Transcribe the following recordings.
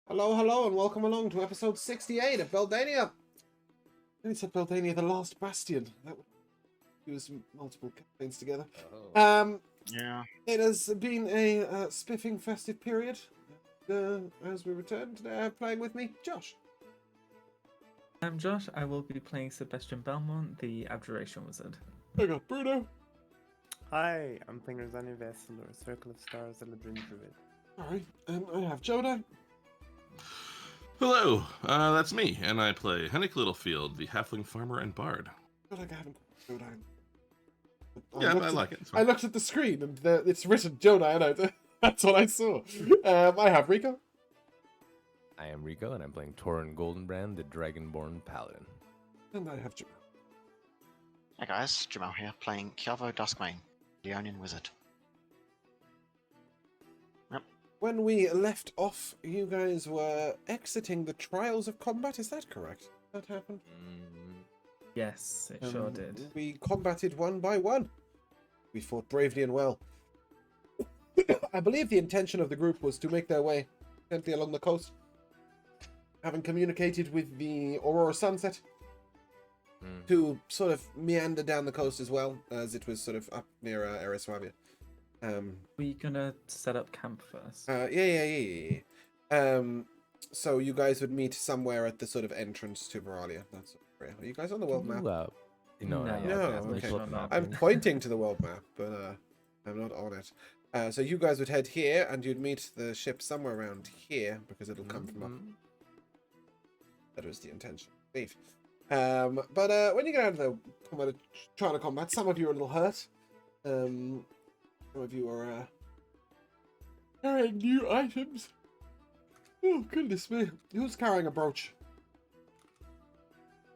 Hello, hello, and welcome along to episode 68 of Beldania. I said Beldania, the last bastion. That would use multiple campaigns together. Yeah. It has been a spiffing festive period. As we return today, playing with me, Josh. I'm Josh. I will be playing Sebastian Belmont, the Abjuration Wizard. I got Bruno. Hi, I'm playing Beldania Vessel, or Circle of Stars, and the Dream Druid. Alright, and I have Joda. Hello, that's me, and I play Hennick Littlefield, the Halfling Farmer and Bard. I feel like I haven't got Joda. Yeah, I like it. I looked at the screen and it's written Joda, and that's what I saw. I have Rico. I am Rico, and I'm playing Torin Goldenbrand, the Dragonborn Paladin. And I have Jamal. Hey guys, Jamal here, playing Kiavo Duskmane, Leonian Wizard. When we left off, you guys were exiting the Trials of Combat, is that correct? That happened? Yes, it sure did. We combated one by one. We fought bravely and well. I believe the intention of the group was to make their way gently along the coast, having communicated with the Aurora Sunset, to sort of meander down the coast as well, as it was sort of up near Eriswavia. We gonna set up camp first? Yeah. So you guys would meet somewhere at the sort of entrance to Moralia. That's are you guys on the world map? No, No, okay. Sure not. I'm pointing to the world map, but I'm not on it. So you guys would head here, and you'd meet the ship somewhere around here, because it'll come from up. That was the intention, I believe. But when you get out of the trying to combat, some of you are a little hurt. Some of you are carrying new items. Oh, goodness me. Who's carrying a brooch?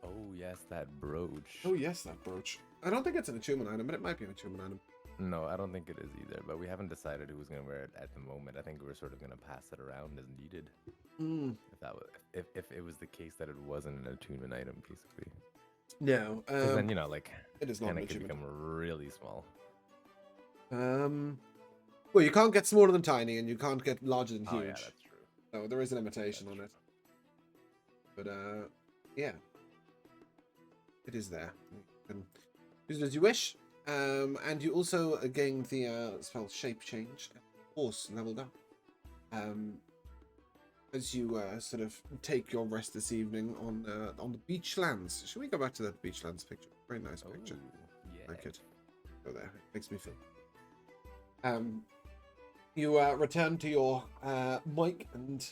Oh, yes, that brooch. Oh, yes, that brooch. I don't think it's an attunement item, but it might be an attunement item. No, I don't think it is either, but we haven't decided who's going to wear it at the moment. I think we're sort of going to pass it around as needed. If that was, if it was the case that it wasn't an attunement item, basically. No. Because then, you know, like, it is not an it could attunement. become really small. Well, you can't get smaller than tiny, and you can't get larger than huge. Oh, yeah, that's true. So there is a limitation on it. But, yeah. It is there. You can use it as you wish. And you also gained the spell Shape Change. Horse leveled up. As you sort of take your rest this evening on the beachlands. Should we go back to that beachlands picture? Very nice picture. Yeah. I could go there. It makes me feel. You return to your Mike and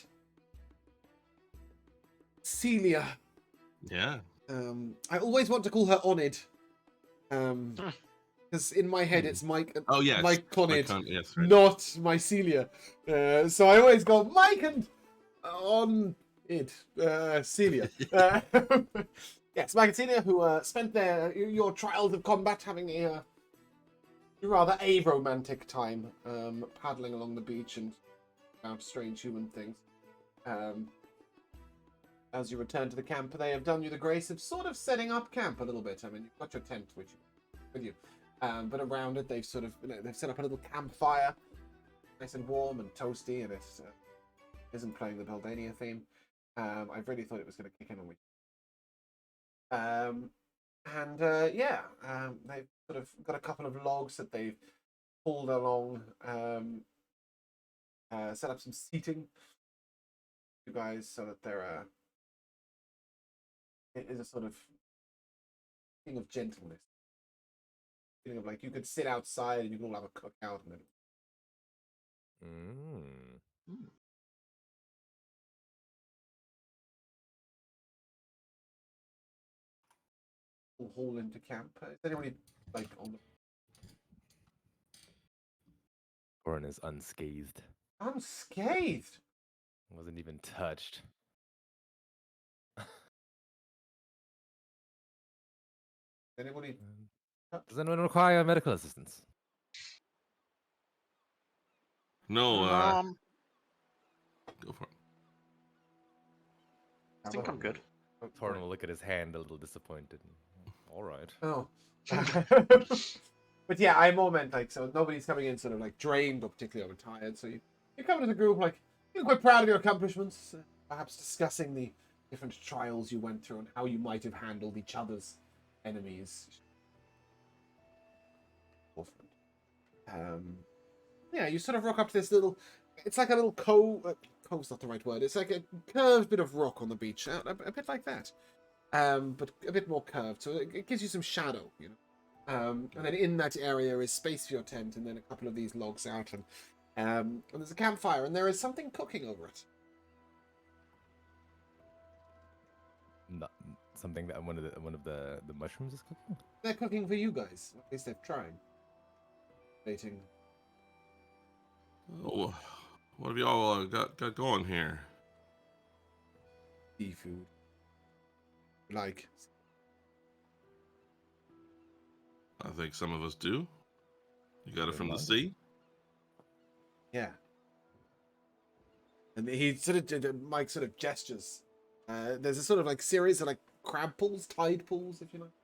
Celia. Yeah. I always want to call her Onid. Because in my head it's Mike and Oh, yes. Mike Onid, Yes, right. not Mycelia. So I always go Mike and on it, Celia. Yes, Mike and Celia, who spent your trials of combat having a rather romantic time, paddling along the beach and about strange human things. As you return to the camp, they have done you the grace of sort of setting up camp a little bit. I mean, you've got your tent with you, but around it they've sort of they've set up a little campfire, nice and warm and toasty, and it isn't playing the Beldania theme. I really thought it was going to kick in on me. They've sort of got a couple of logs that they've pulled along, set up some seating, you guys, so that they're it is a sort of thing of gentleness, feeling of like you could sit outside and you can all have a cookout and then. Haul into camp. Is anybody like on the Torin is unscathed. unscathed? Wasn't even touched. Anybody? Does anyone require medical assistance? No, go for it. I think I'm good. Torin will look at his hand a little disappointed. All right. Oh. But yeah, I more meant like, so nobody's coming in sort of like drained or particularly overtired. So you come as a group like You're quite proud of your accomplishments. Perhaps discussing the different trials you went through and how you might have handled each other's enemies. Yeah, you sort of rock up to this little. It's like a little cove. Cove's not the right word. It's like a curved bit of rock on the beach, a bit like that, but a bit more curved. So it gives you some shadow, you know. And then in that area is space for your tent, and then a couple of these logs out, and there's a campfire, and there is something cooking over it. Not something that one of the mushrooms is cooking. They're cooking for you guys. At least they're trying. Waiting. Oh, what have y'all got going here? Seafood. Like. I think some of us do. You got it from the Nice. sea? Yeah. And he sort of, Mike sort of gestures. There's a sort of like series of like crab pools, tide pools, if you like,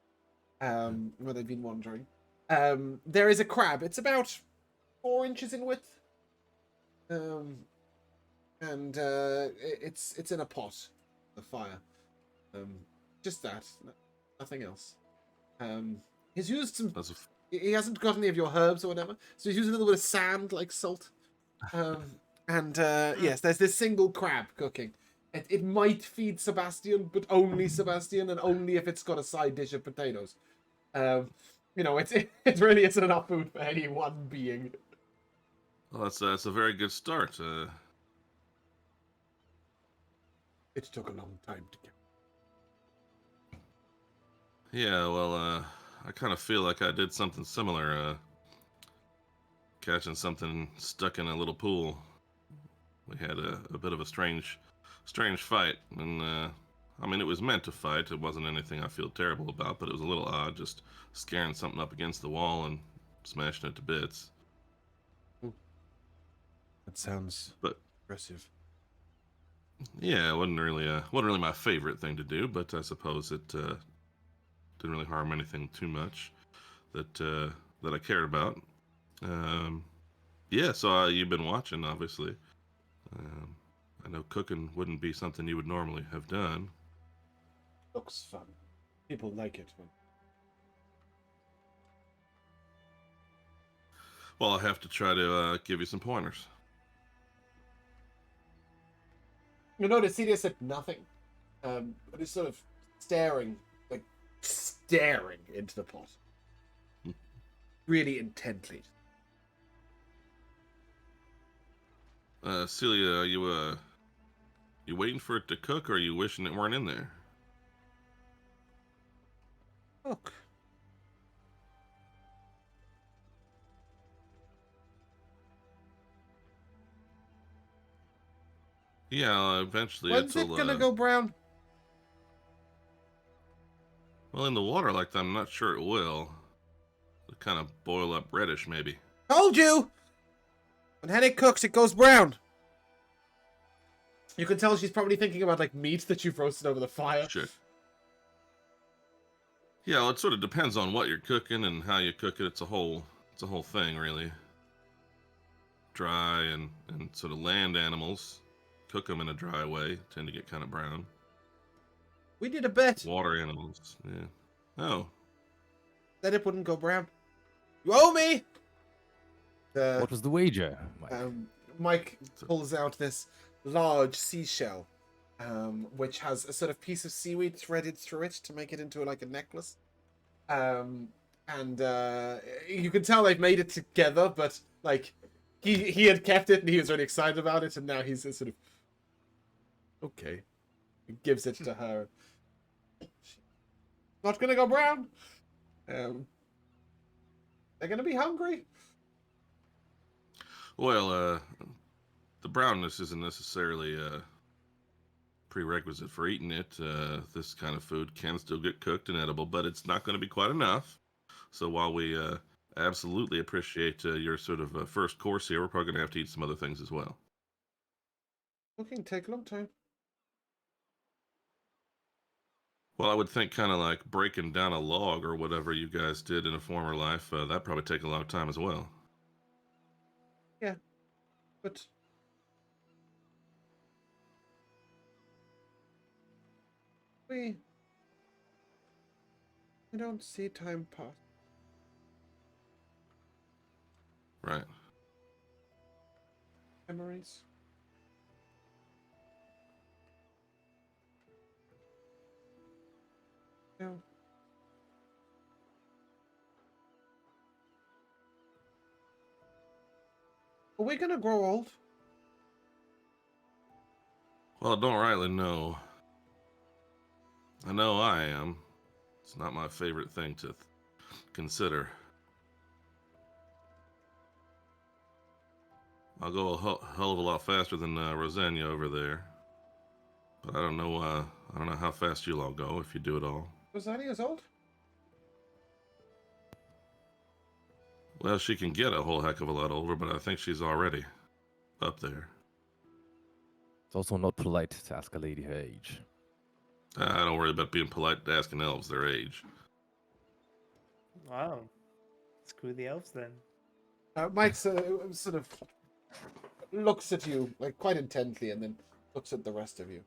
where they've been wandering. There is a crab. It's about 4 inches in width. And it's in a pot, a fire. Just that, nothing else. He's used some. He hasn't got any of your herbs or whatever, so he's used a little bit of sand, like salt. Yes, there's this single crab cooking. It might feed Sebastian, but only Sebastian, and only if it's got a side dish of potatoes. You know, it really isn't enough food for any one being. Well, that's a very good start. It took a long time to get. Yeah, well, I kind of feel like I did something similar. Catching something stuck in a little pool. We had a bit of a strange fight, and I mean, it was meant to fight. It wasn't anything I feel terrible about, but it was a little odd, just scaring something up against the wall and smashing it to bits. That sounds impressive. Yeah, it wasn't really my favorite thing to do, but I suppose it didn't really harm anything too much that I cared about. Yeah, so you've been watching, obviously. I know cooking wouldn't be something you would normally have done. Looks fun. People like it. Well, I'll have to try to give you some pointers. You notice Celia said nothing, but is sort of staring into the pot, really intently. Celia, are you waiting for it to cook, or are you wishing it weren't in there? Look. Yeah, eventually When's it it'll gonna go brown? Well, in the water like that, I'm not sure it will. It'll kind of boil up reddish, maybe. Told you! When Hennig cooks, it goes brown. You can tell she's probably thinking about like meat that you've roasted over the fire. Sure. Yeah, well, it sort of depends on what you're cooking and how you cook it. It's a whole thing, really. Dry and sort of land animals, cook them in a dry way, tend to get kind of brown. We did a bet Water animals, yeah. Oh, that it wouldn't go brown. You owe me! What was the wager, Mike? Mike pulls out this large seashell, which has a sort of piece of seaweed threaded through it to make it into like a necklace. And you can tell they've made it together, but like he had kept it and he was really excited about it, and now he's sort of okay. He gives it to her. Not gonna go brown. They're gonna be hungry. well, the brownness isn't necessarily a prerequisite for eating it. This kind of food can still get cooked and edible, but it's not going to be quite enough. So while we absolutely appreciate your sort of first course here, we're probably going to have to eat some other things as well. Cooking take a long time. Well, I would think kind of like breaking down a log or whatever you guys did in a former life, that'd probably take a long time as well. Yeah, but We. I don't see time pass. Right. Memories. No. Are we gonna grow old? Well, I don't rightly know. I know I am. It's not my favorite thing to consider. I'll go a hell of a lot faster than Rosanna over there. But I don't know. I don't know how fast you'll all go if you do it all. Was that years old? Well, she can get a whole heck of a lot older, but I think she's already up there. It's also not polite to ask a lady her age. I don't worry about being polite to asking elves their age. Wow. Screw the elves then. Mike sort of looks at you like quite intently, and then looks at the rest of you.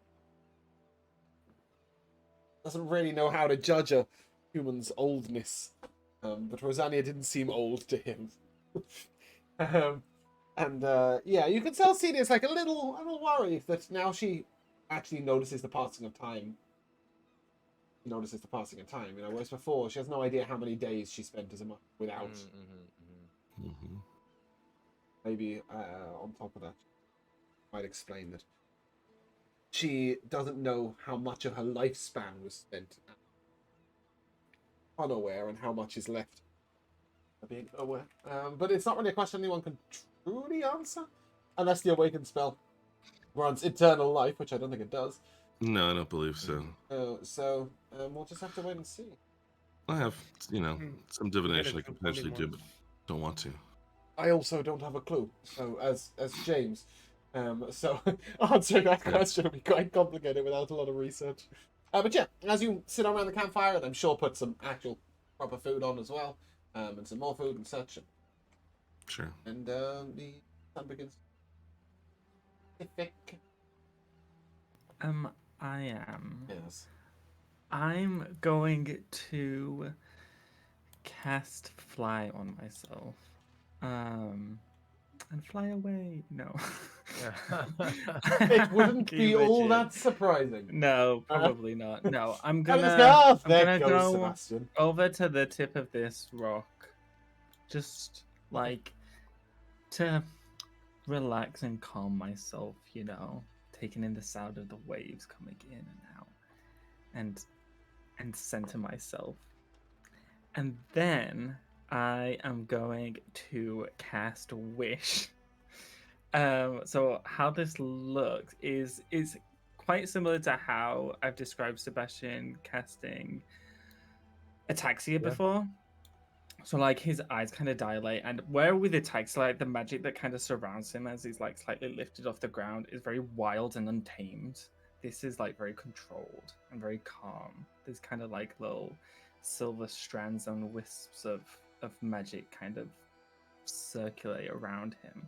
Doesn't really know how to judge a human's oldness, but Rosanna didn't seem old to him. Yeah, you can tell Celia's like a little worried that now she actually notices the passing of time. Notices the passing of time, you know, whereas before she has no idea how many days she spent as a monk without. Mm-hmm. Maybe on top of that, might explain that she doesn't know how much of her lifespan was spent unaware and how much is left being aware. But it's not really a question anyone can truly answer unless the awakened spell grants eternal life, which I don't think it does. No, I don't believe so. So we'll just have to wait and see. I have, some divination I Get a could potentially do, Pokemon. but don't want to. I also don't have a clue. So as James, so answering that question will be quite complicated without a lot of research. But yeah, as you sit around the campfire, and I'm sure put some actual proper food on as well, and some more food and such, Sure. and the sun begins. Thick. I am. Yes. I'm going to cast fly on myself. And fly away. No. It wouldn't Can you be all imagine? that surprising. No, probably not. No, I'm I gonna just go, oh, I'm there gonna goes go Sebastian. over to the tip of this rock. Just like to relax and calm myself, you know, taking in the sound of the waves coming in and out. And center myself. And then I am going to cast Wish. So how this looks is quite similar to how I've described Sebastian casting Ataxia before. So like his eyes kind of dilate, and where with Ataxia, like the magic that kind of surrounds him as he's like slightly lifted off the ground is very wild and untamed. This is like very controlled and very calm. There's kind of like little silver strands and wisps of magic kind of circulate around him.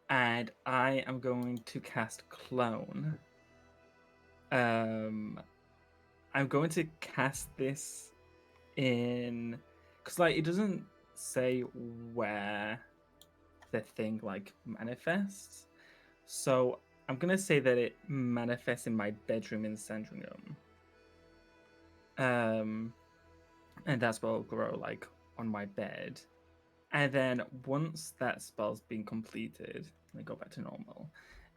And I am going to cast Clone. I'm going to cast this in, because like it doesn't say where the thing like manifests, so I'm gonna say that it manifests in my bedroom in Sandringham. And that spell will grow like on my bed. And then once that spell's been completed, let me go back to normal.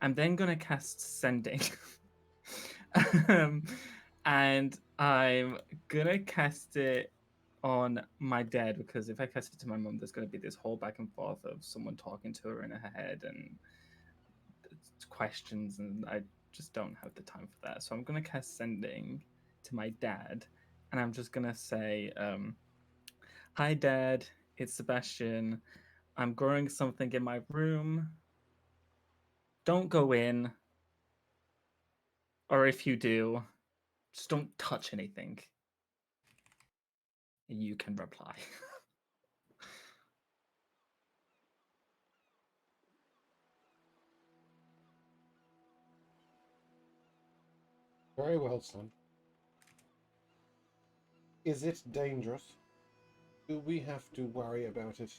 I'm then gonna cast Sending. And I'm gonna cast it on my dad, because if I cast it to my mum, there's gonna be this whole back and forth of someone talking to her in her head and questions, and I just don't have the time for that. So I'm gonna cast Sending to my dad, and I'm just gonna say, "Hi, Dad. It's Sebastian. I'm growing something in my room. Don't go in, or if you do, just don't touch anything." And you can reply. Very well, son. Is it dangerous? Do we have to worry about it?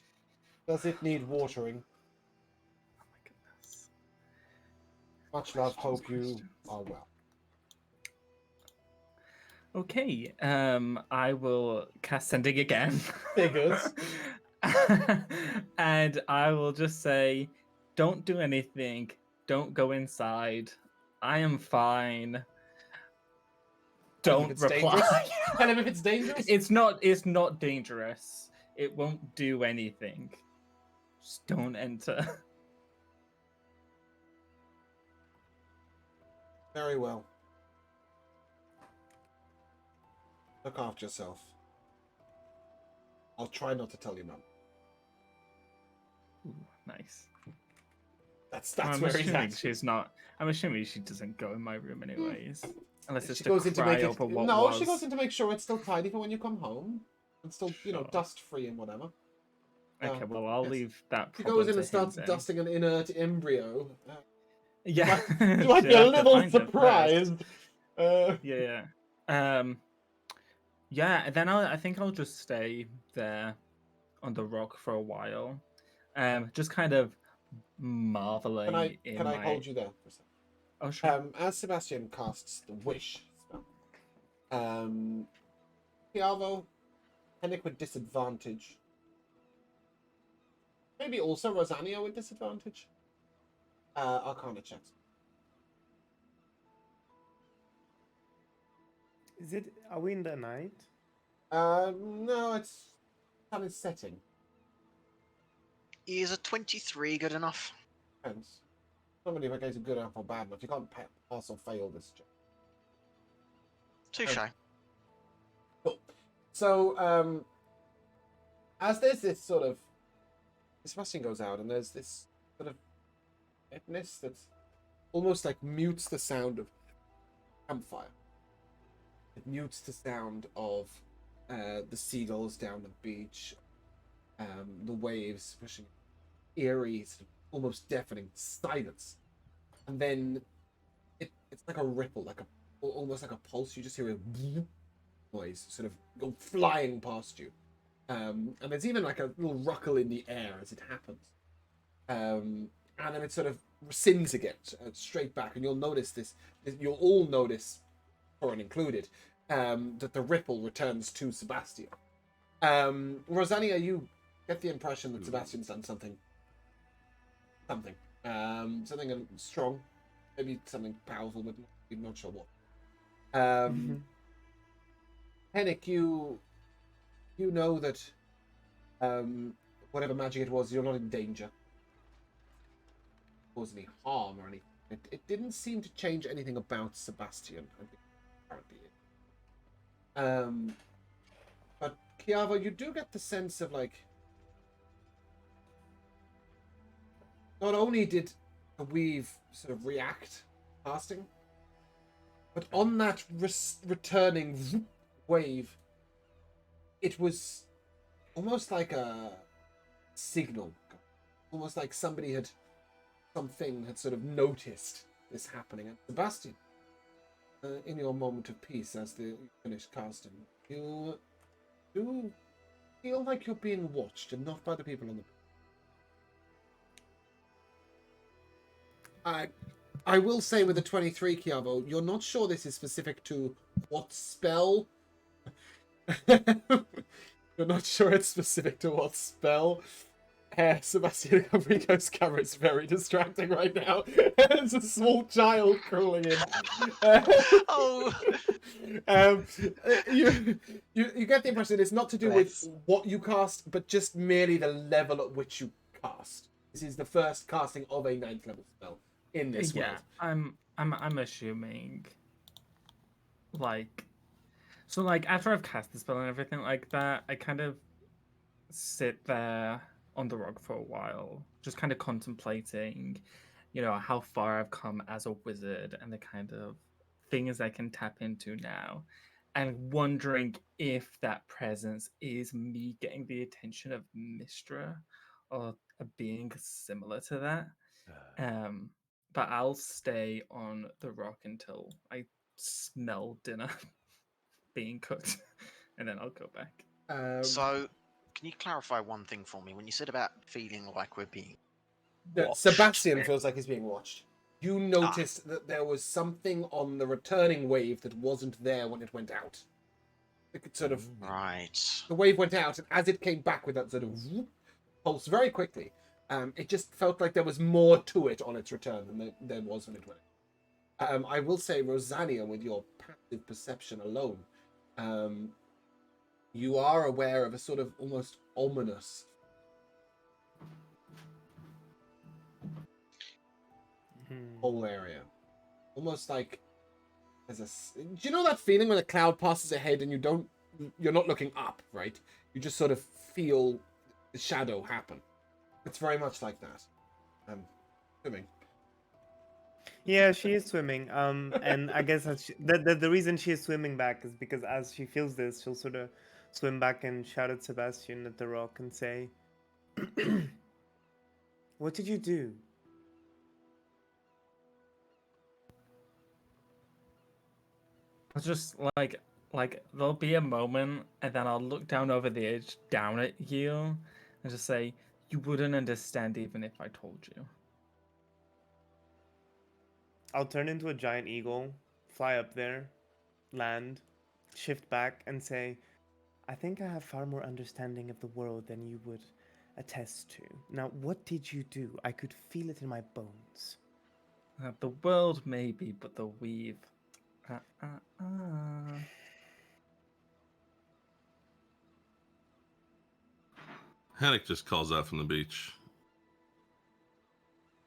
Does it need watering? Oh my goodness. Much love. Questions, Hope you questions. are well. Okay, I will cast sending again. Figures. And I will just say, don't do anything. Don't go inside. I am fine. Tell him if Don't it's reply. dangerous. Tell him if it's dangerous. It's not dangerous. It won't do anything. Just don't enter. Very well. Look after yourself. I'll try not to tell your mum. Ooh, nice. That's I'm where he's assuming at. she's not. I'm assuming she doesn't go in my room anyways, unless it's She to goes in to cry make it. over what No, was. she goes in to make sure it's still tidy for when you come home, and still, Sure. dust free and whatever. Okay, well I'll yes. leave that. She Problem goes in to and starts him, then. dusting an inert embryo. Yeah, You might be she'll a have to little find it first. surprised. Yeah. Yeah. And then I think I'll just stay there on the rock for a while. Just kind of marveling Can I hold you there for a second? Oh sure. As Sebastian casts the wish spell, Piavo, Henrik with disadvantage. Maybe also Rosania with disadvantage. Arcana checks. Are we in the night? No, it's kind of setting. Is a 23 good enough? Depends. Not really if it goes good enough or bad enough. You can't pass or fail this check. Touche. Cool. So, as there's this sort of Sebastian goes out, and there's this sort of deadness that's almost like mutes the sound of campfire. It mutes the sound of the seagulls down the beach, the waves pushing, eerie, sort of almost deafening silence, and then it's like a ripple, almost like a pulse. You just hear a noise, sort of go flying past you, and there's even like a little ruckle in the air as it happens, and then it sort of rescinds again, straight back, and you'll notice this. You'll all notice, Corin included, that the ripple returns to Sebastian. Rosania, you get the impression that Sebastian's done something strong, maybe something powerful, but you're not sure what. Henrik, you know that whatever magic it was, you're not in danger. Cause any harm or anything. It didn't seem to change anything about Sebastian. I think apparently. But Kiava, you do get the sense of like, not only did the weave sort of react casting, but on that returning wave, it was almost like a signal, almost like something had sort of noticed this happening. And Sebastian, in your moment of peace, as you finish casting, you do feel like you're being watched, and not by the people on the. I will say with the 23, Kiavo, you're not sure this is specific to what spell. You're not sure it's specific to what spell. Sebastian Enrico's camera is very distracting right now. There's a small child crawling in. Oh! You get the impression it's not to do with what you cast, but just merely the level at which you cast. This is the first casting of a 9th level spell in this world. I'm assuming, like, so like after I've cast the spell and everything like that, I kind of sit there on the rock for a while, just kind of contemplating, how far I've come as a wizard and the kind of things I can tap into now, and wondering if that presence is me getting the attention of Mistra or a being similar to that. But I'll stay on the rock until I smell dinner being cooked, and then I'll go back. So, can you clarify one thing for me? When you said about feeling like we're being that watched, Sebastian feels like he's being watched. You Ah. noticed that there was something on the returning wave that wasn't there when it went out. It could sort of right. the wave went out, and as it came back with that sort of whoop, pulse very quickly, it just felt like there was more to it on its return than there was when it went. I will say, Rosania, with your passive perception alone, you are aware of a sort of almost ominous whole area, almost like there's a. Do you know that feeling when a cloud passes ahead and you're not looking up, right? You just sort of feel the shadow happen. It's very much like that. Swimming. Yeah, she is swimming. And I guess the reason she is swimming back is because as she feels this, she'll sort of swim back and shout at Sebastian at the rock and say, "What did you do?" I'll just like there'll be a moment, and then I'll look down over the edge, down at you, and just say, "You wouldn't understand even if I told you." I'll turn into a giant eagle, fly up there, land, shift back, and say, "I think I have far more understanding of the world than you would attest to. Now, what did you do? I could feel it in my bones." The world maybe, but the weave. Uh. Hennick just calls out from the beach.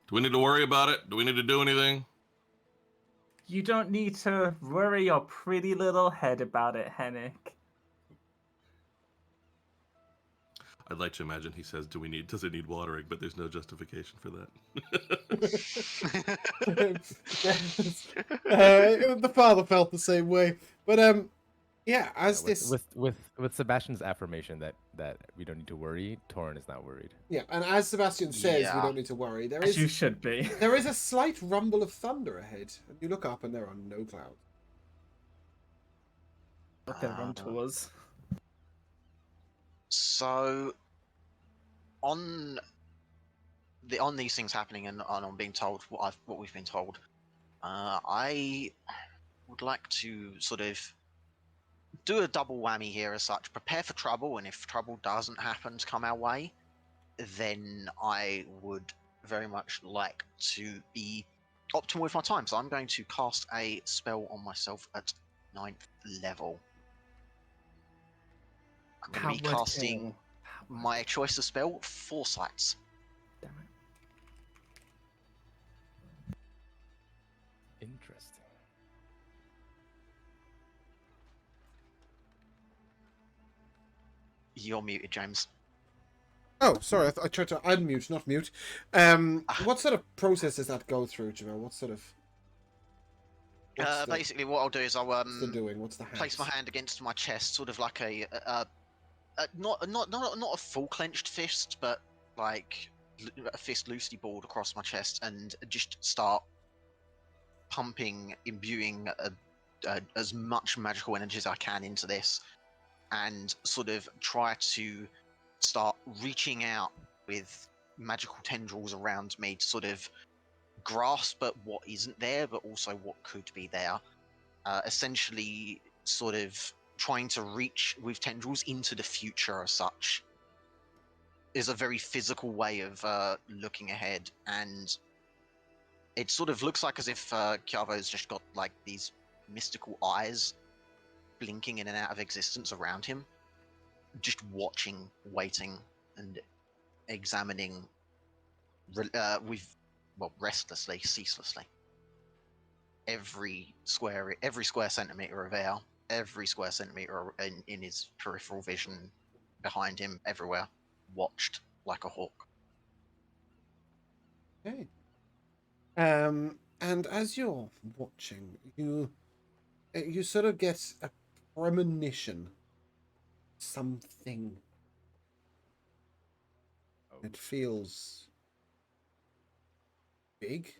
Do we need to worry about it? Do we need to do anything? You don't need to worry your pretty little head about it, Hennick. I'd like to imagine he says, does it need watering? But there's no justification for that. Yes. The father felt the same way, but yeah. As this, with Sebastian's affirmation that we don't need to worry, Torrin is not worried. yeah, and as Sebastian says, we Yeah. don't need to worry. As you should be. There is a slight rumble of thunder ahead, and you look up, and there are no clouds. Look, they're on tours. So, on these things happening and on being told what we've been told, I would like to sort of do a double whammy here as such. Prepare for trouble, and if trouble doesn't happen to come our way, then I would very much like to be optimal with my time. So I'm going to cast a spell on myself at 9th level. I'm going to be casting my choice of spell, Foresights. Damn it. Interesting. You're muted, James. Oh, sorry, I tried to unmute, not mute. What sort of process does that go through, Jamel? What sort of? Basically, what I'll do is I'll What's the doing? What's the place my hand against my chest, sort of like a not a full clenched fist, but like a fist loosely balled across my chest, and just start pumping, imbuing as much magical energy as I can into this, and sort of try to start reaching out with magical tendrils around me to sort of grasp at what isn't there, but also what could be there. Essentially, sort of trying to reach with tendrils into the future as such is a very physical way of looking ahead, and it sort of looks like as if Kiavo's just got like these mystical eyes blinking in and out of existence around him, just watching, waiting, and examining restlessly, ceaselessly every square centimeter of air, every square centimeter in his peripheral vision, behind him, everywhere, watched like a hawk. Okay. And as you're watching, you sort of get a premonition. Something. It feels big.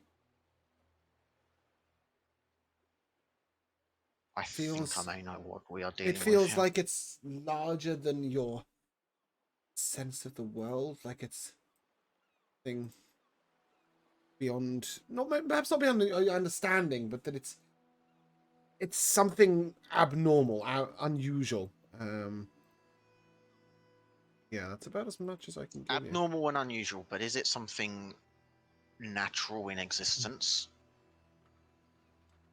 I think feels- I may know what we are dealing It with. feels here. like it's larger than your sense of the world, like it's thing beyond, not perhaps not beyond your understanding, but that it's something abnormal, unusual. Yeah, that's about as much as I can give you. Abnormal and unusual, but is it something natural in existence?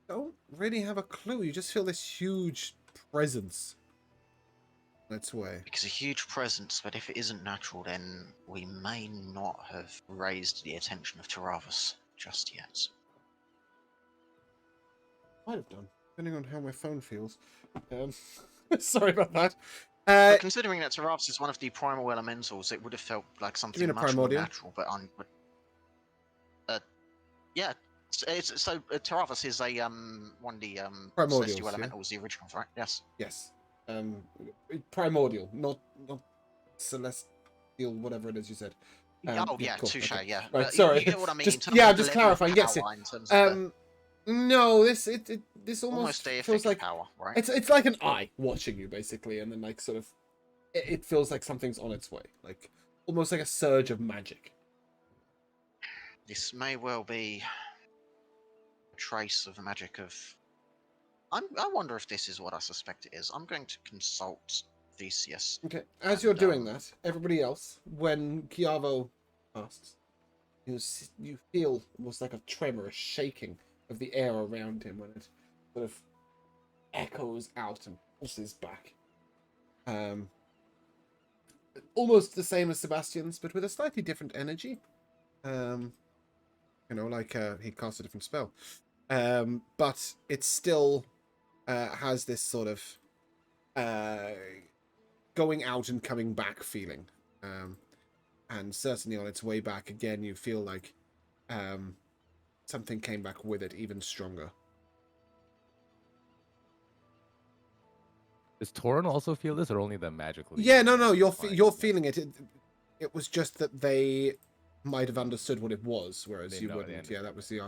Don't really have a clue. You just feel this huge presence. That's way. Because a huge presence, but if it isn't natural, then we may not have raised the attention of Taravas just yet. Might have done, depending on how my phone feels. Sorry about that. But considering that Taravas is one of the primal elementals, it would have felt like mean something a much more primordial? natural. Yeah. So Taravas is a one of the Primordials, celestial yeah? elementals, the originals, right? Yes. Yes. Primordial, not celestial, whatever it is you said. Cool, touche, okay. yeah. Right, But sorry. You get what I mean. Just in terms yeah, of the just level of clarifying. Yes. power in terms of No, this almost almost feels deific like power, right? it's like an eye watching you basically, and then like sort of it feels like something's on its way, like almost like a surge of magic. This may well be a trace of the magic of. I wonder if this is what I suspect it is. I'm going to consult Theseus. Okay, as And, you're doing that, everybody else, when Chiavo asks, you feel almost like a tremor, a shaking of the air around him when it sort of echoes out and pulses back. Almost the same as Sebastian's, but with a slightly different energy. Like he cast a different spell. But it still has this sort of going out and coming back feeling. And certainly on its way back again, you feel like something came back with it even stronger. Does Torin also feel this, or only the magical? Yeah, no, you're feeling it. It was just that they might have understood what it was, whereas They you know, they wouldn't. Yeah, that understood was the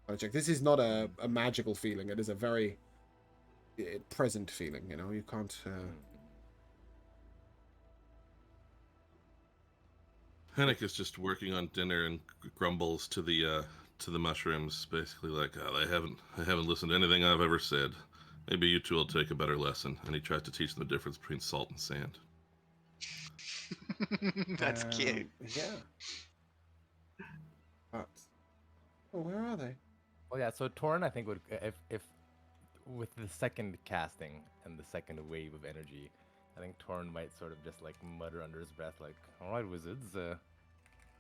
architect. This is not a magical feeling. It is a very present feeling. You can't. Hennick is just working on dinner and grumbles to the mushrooms, basically like, oh, they haven't listened to anything I've ever said. Maybe you two will take a better lesson. And he tries to teach them the difference between salt and sand. That's cute. Yeah. But where are they? Well, yeah. So Torin, I think would if with the second casting and the second wave of energy, I think Torin might sort of just like mutter under his breath, like, "All right, wizards,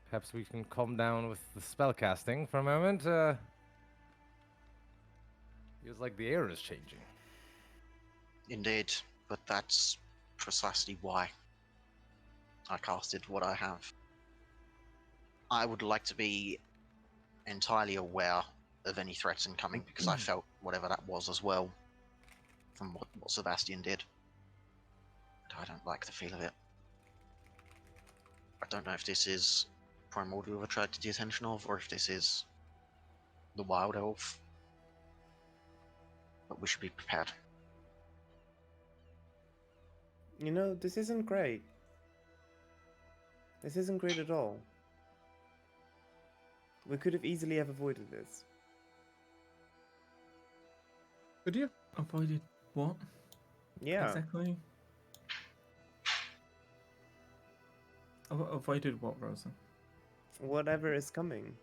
perhaps we can calm down with the spell casting for a moment. Feels like the air is changing." Indeed, but that's precisely why I casted what I have. I would like to be entirely aware of any threats incoming because I felt whatever that was as well from what Sebastian did. But I don't like the feel of it. I don't know if this is Primordial attracted the attention of, or if this is the Wild Elf. But we should be prepared. This isn't great. This isn't great at all. We could have easily have avoided this. Could you? Avoided what? Yeah. Exactly. Avoided what, Rosa? Whatever is coming.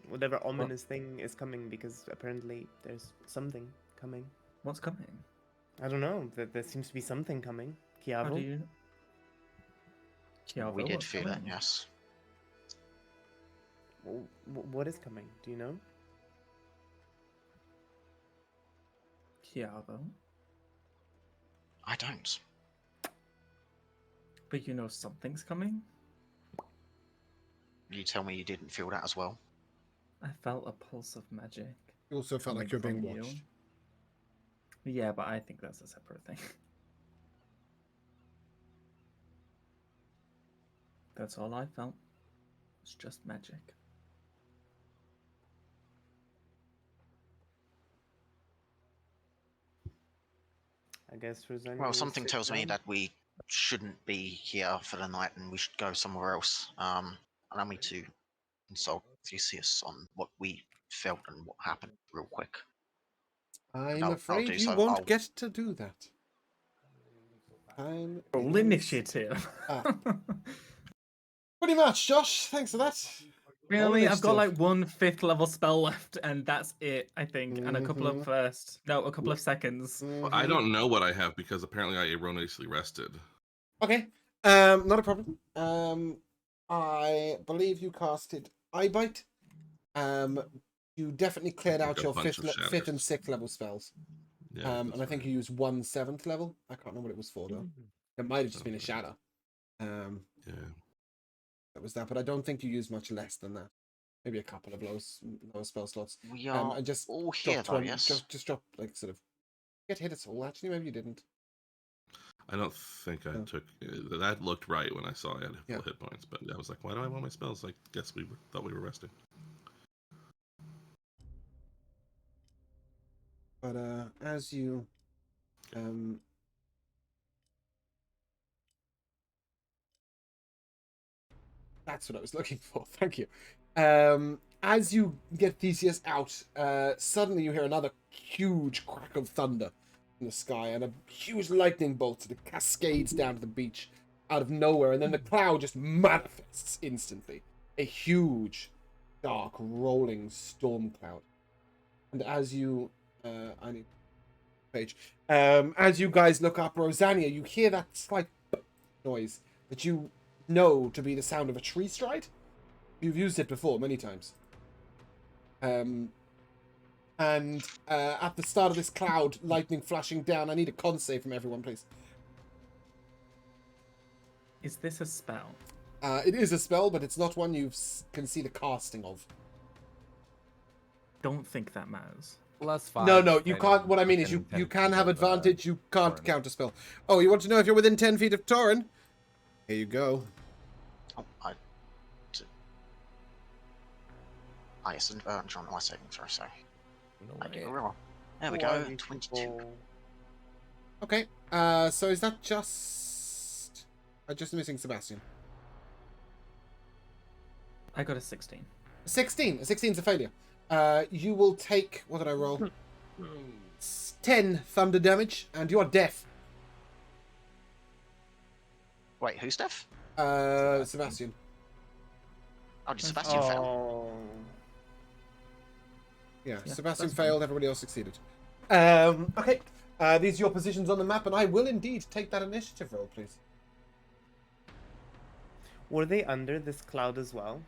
Whatever ominous thing is coming, because apparently there's something coming. What's coming? I don't know. There seems to be something coming. How do Chiavo? you? Chiavo, We did what's feel it, coming? yes. What is coming? Do you know? Chiavo. I don't. But you know something's coming? You tell me you didn't feel that as well. I felt a pulse of magic. You also felt like you're coming being from watched. you. Yeah, but I think that's a separate thing. That's all I felt. It's just magic. I guess Rosanna Well, will something sit tells me down. that we shouldn't be here for the night and we should go somewhere else. Allow me to consult Theseus on what we felt and what happened real quick. And I'm I'll afraid do you so. won't get to do that. Roll initiative. Ah. Pretty much, Josh. Thanks for that. Roll Really, I've got initiative. like one 5th level spell left, and that's it, I think. And a couple of a couple of seconds. Well, I don't know what I have because apparently I erroneously rested. Okay. Not a problem. I believe you casted Eye Bite. You definitely cleared Like out a your bunch of fifth and shatters. sixth level spells. Yeah, And that's I think right. you used 1 7th level. I can't remember what it was for though. It might have just been a shatter. Yeah. That was that, but I don't think you used much less than that. Maybe a couple of lower spell slots. We are And just all here, drop though, yes? just drop like sort of get hit us all. Actually, maybe you didn't. I don't think I No. took that. Looked right when I saw I had full Yeah. hit points, but I was like, why do I want my spells? I guess thought we were resting. But as you that's what I was looking for. Thank you. As you get Theseus out, suddenly you hear another huge crack of thunder in the sky, and a huge lightning bolt that cascades down to the beach out of nowhere, and then the cloud just manifests instantly. A huge, dark, rolling storm cloud. And as you, I need page. As you guys look up Rosanna, you hear that slight noise that you know to be the sound of a tree stride. You've used it before many times. And at the start of this cloud, lightning flashing down, I need a con save from everyone, please. Is this a spell? It is a spell, but it's not one you can see the casting of. Don't think that matters. +5. No, you can't. What I mean is within you 10 can feet have of, advantage, you can't Torin. counter spell. Oh, you want to know if you're within 10 feet of Torin? Here you go. Oh, it's an on my saving throw, so No I do way. a roll. There we Who are go, these 22. people? Okay, so is that just... I'm just missing Sebastian. I got a 16. 16. 16 is a failure. You will take... What did I roll? 10 thunder damage, and you are deaf. Wait, who's deaf? Sebastian. Oh, did Sebastian fail? Oh. Yeah, Yeah, Sebastian that's fine. failed, everybody else succeeded. Okay, these are your positions on the map, and I will indeed take that initiative roll, please. Were they under this cloud as well?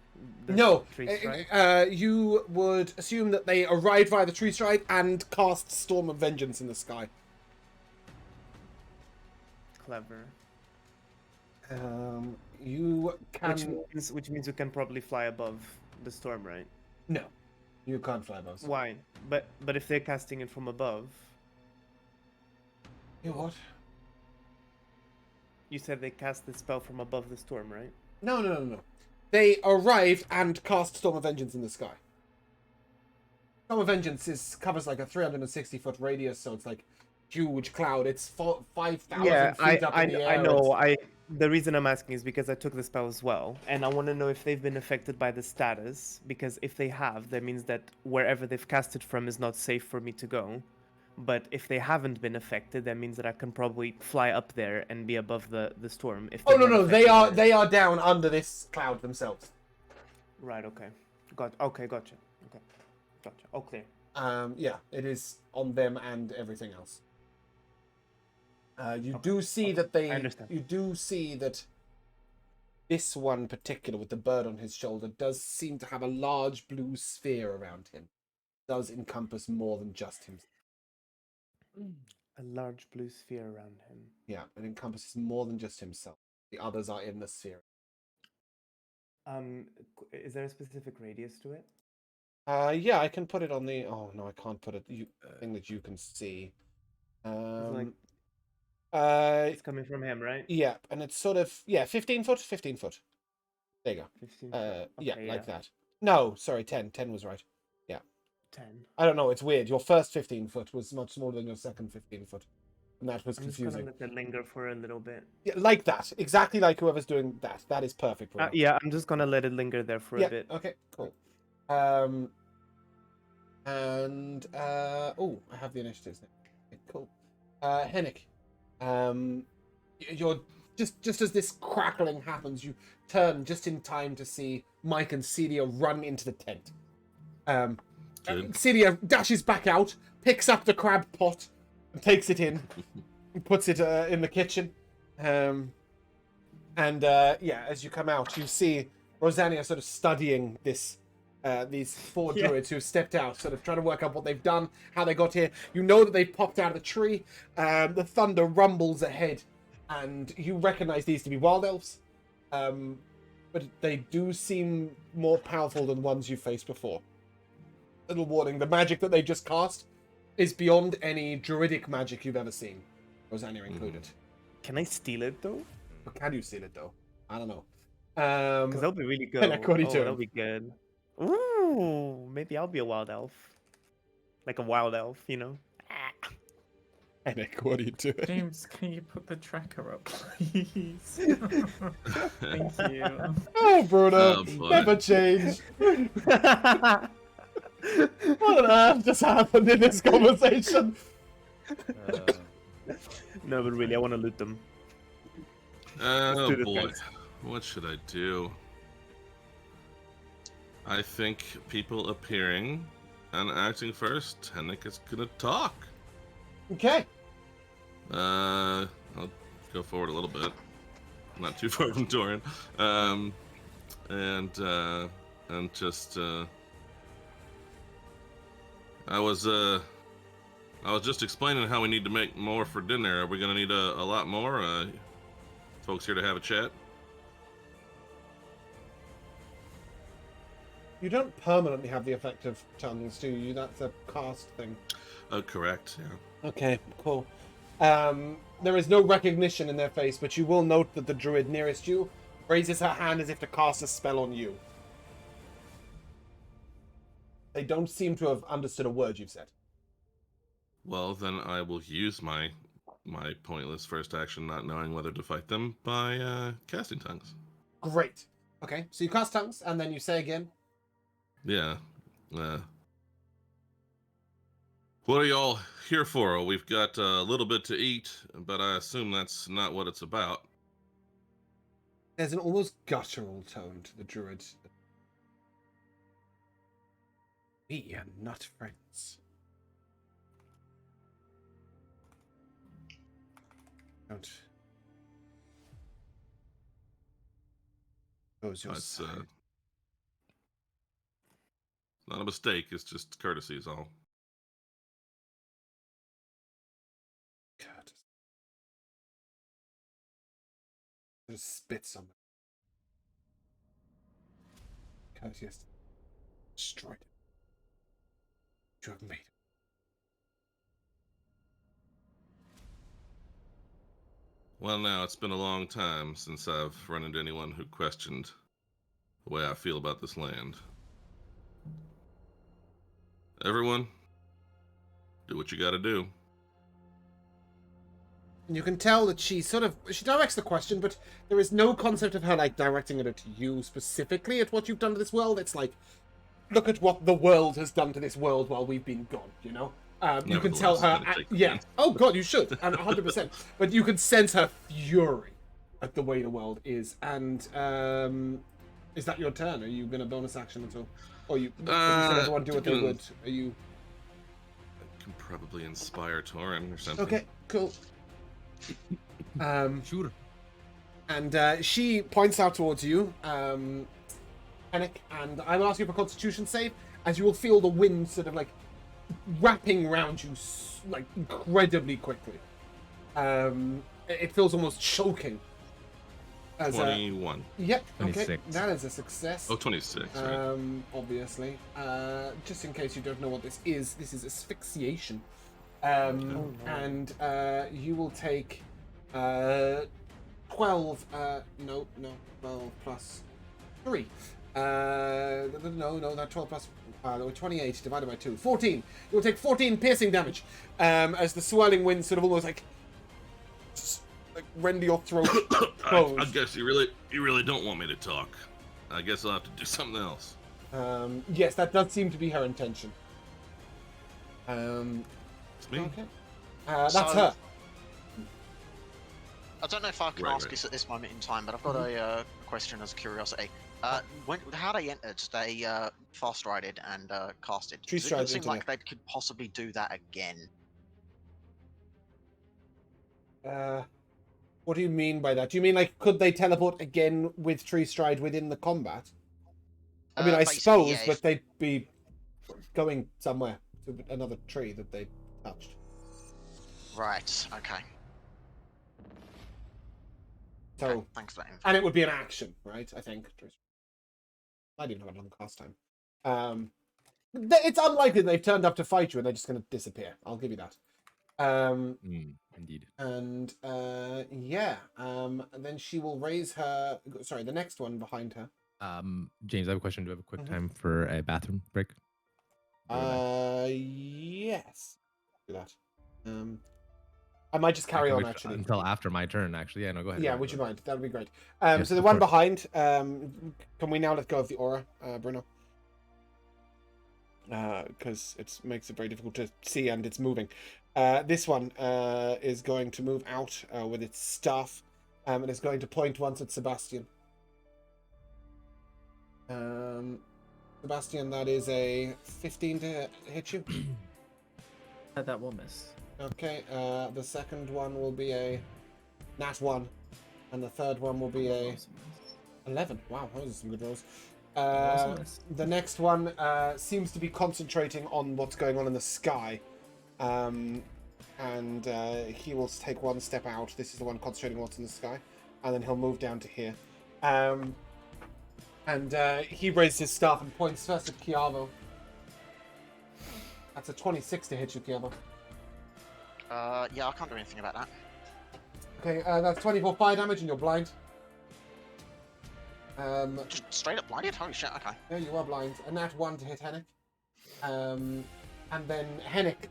The No, tree stride? you would assume that they arrived via the tree stride and cast Storm of Vengeance in the sky. Clever. You can... Which means we can probably fly above the storm, right? No, you can't fly above. Why? But if they're casting it from above, You what? you said they cast the spell from above the storm, right? No. They arrived and cast Storm of Vengeance in the sky. Storm of Vengeance covers like a 360-foot radius, so it's like huge cloud. It's 5,000 feet up in the air. I know. The reason I'm asking is because I took the spell as well, and I want to know if they've been affected by the status. Because if they have, that means that wherever they've cast it from is not safe for me to go. But if they haven't been affected, that means that I can probably fly up there and be above the storm. If Oh they're no, not they affected are by it. they are down under this cloud themselves. Right. Okay. Gotcha. Okay. Gotcha. Oh, clear. Yeah, it is on them and everything else. You do see that I understand. You do see that this one particular with the bird on his shoulder does seem to have a large blue sphere around him. It does encompass more than just him. A large blue sphere around him. Yeah, it encompasses more than just himself. The others are in the sphere. Is there a specific radius to it? Yeah, I can put it on the. Oh no, I can't put it. Thing that you can see. Like- It's coming from him, right? Yeah, and it's sort of 15 foot. 15 foot. There you go. 15. Yeah, Okay, like that. No, sorry, 10. 10 was right. 10. I don't know. It's weird. Your first 15 foot was much smaller than your second 15 foot. And that was I'm just gonna confusing. let it linger for a little bit. Yeah, like that. Exactly like whoever's doing that. That is perfect, Bruno. Yeah, I'm just gonna let it linger there for a bit. Okay, cool. Oh, I have the initiatives now. Okay, cool. Hennick, you're just as this crackling happens, you turn just in time to see Mike and Celia run into the tent. Good. Celia dashes back out, picks up the crab pot, and takes it in, and puts it in the kitchen. Yeah, as you come out, you see Rosanna sort of studying this. These four druids who stepped out, sort of trying to work out what they've done, how they got here. You know that they've popped out of the tree. The thunder rumbles ahead, and you recognize these to be wild elves. But they do seem more powerful than ones you faced before. Little warning, the magic that they just cast is beyond any druidic magic you've ever seen, Rosanna included. Can I steal it though? But can you steal it, though? I don't know. Because that'll be really good. According to that'll be good. Ooh, maybe I'll be a wild elf. Like a wild elf, you know? Hennick, what are you doing? James, can you put the tracker up, please? Thank you. Oh, Bruno, Oh, boy. never change. What on earth just happened in this conversation? No, but really, I want to loot them. Oh do this, boy, guys. what should I do? I think people appearing and acting first. Hennick is gonna talk. Okay. I'll go forward a little bit, not too far from Dorian, and just I was just explaining how we need to make more for dinner. Are we gonna need a lot more? Folks here to have a chat. You don't permanently have the effect of tongues, do you? That's a cast thing. Oh, correct. Yeah. Okay, cool. There is no recognition in their face, but you will note that the druid nearest you raises her hand as if to cast a spell on you. They don't seem to have understood a word you've said. Well, then I will use my pointless first action, not knowing whether to fight them, by casting tongues. Great. Okay, so you cast tongues, and then you say again. Yeah. What are y'all here for? We've got a little bit to eat, but I assume that's not what it's about. There's an almost guttural tone to the druid. We are not friends. Don't. Close your It's side. not a mistake. It's just courtesy is all. God. Just spits on me. Courteous. Destroyed it. You have made it. Well, now, it's been a long time since I've run into anyone who questioned the way I feel about this land. Everyone, do what you gotta do. And you can tell that she directs the question, but there is no concept of her like directing it at you specifically at what you've done to this world. It's like, look at what the world has done to this world while we've been gone, you know? You can tell her, Nevertheless, gotta take the yeah. win. Oh god, you should, and 100%. But you can sense her fury at the way the world is. And is that your turn? Are you going to bonus action at all? Or you said everyone do what they would? Are you? I can probably inspire Torin or something. Okay, cool. Sure. And she points out towards you, Panic, and I will ask you for Constitution save, as you will feel the wind sort of like wrapping around you like incredibly quickly. It feels almost choking. As, 21. Yep. Okay. 26. That is a success. Oh, 26, right. Obviously. Just in case you don't know what this is asphyxiation. no. And you will take 12. No, 12 plus 3. No, not 12 plus 28 divided by 2. 14. You'll take 14 piercing damage as the swirling wind sort of almost like like rend your throat. I closed. guess you really don't want me to talk. I guess I'll have to do something else. Yes, that does seem to be her intention. It's me. Okay. That's So- her. I don't know if I can Right, ask right. this at this moment in time, but I've got a question as a curiosity. How they entered, they fast rided and casted. Tree Does it stride seem into like they could possibly do that again? What do you mean by that? Do you mean like could they teleport again with Tree Stride within the combat? I mean, I Basically, suppose, yeah, but if- they'd be going somewhere to another tree that they touched. Right. Okay. So, Okay, thanks for that info. and it would be an action, right? I think. Might even have a long cast time. It's unlikely they've turned up to fight you and they're just going to disappear. I'll give you that. Indeed. And and then she will raise her. Sorry, the next one behind her. James, I have a question. Do you have a quick Mhm. time for a bathroom break? Yes. Do that. I might just carry on actually until after my turn. Actually, yeah. No, go ahead. Yeah, go ahead, would you go ahead. mind? That would be great. Yes, So the of one course. behind. Can we now let go of the aura, Bruno? Because it makes it very difficult to see and it's moving. This one is going to move out with its staff, and it's going to point once at Sebastian. Sebastian, that is a 15 to hit you. That will miss. Okay. The second one will be a nat 1, and the third one will be a Also miss. 11. Wow, those are some good rolls. Also miss. The next one seems to be concentrating on what's going on in the sky. And he will take one step out. This is the one concentrating on what's in the sky. And then he'll move down to here. He raises his staff and points first at Chiavo. That's a 26 to hit you, Chiavo. Yeah, I can't do anything about that. Okay, that's 24 fire damage and you're blind. Just straight up blinded? Holy shit, okay. Yeah, you are blind. A nat 1 to hit Hennick. And then Hennick,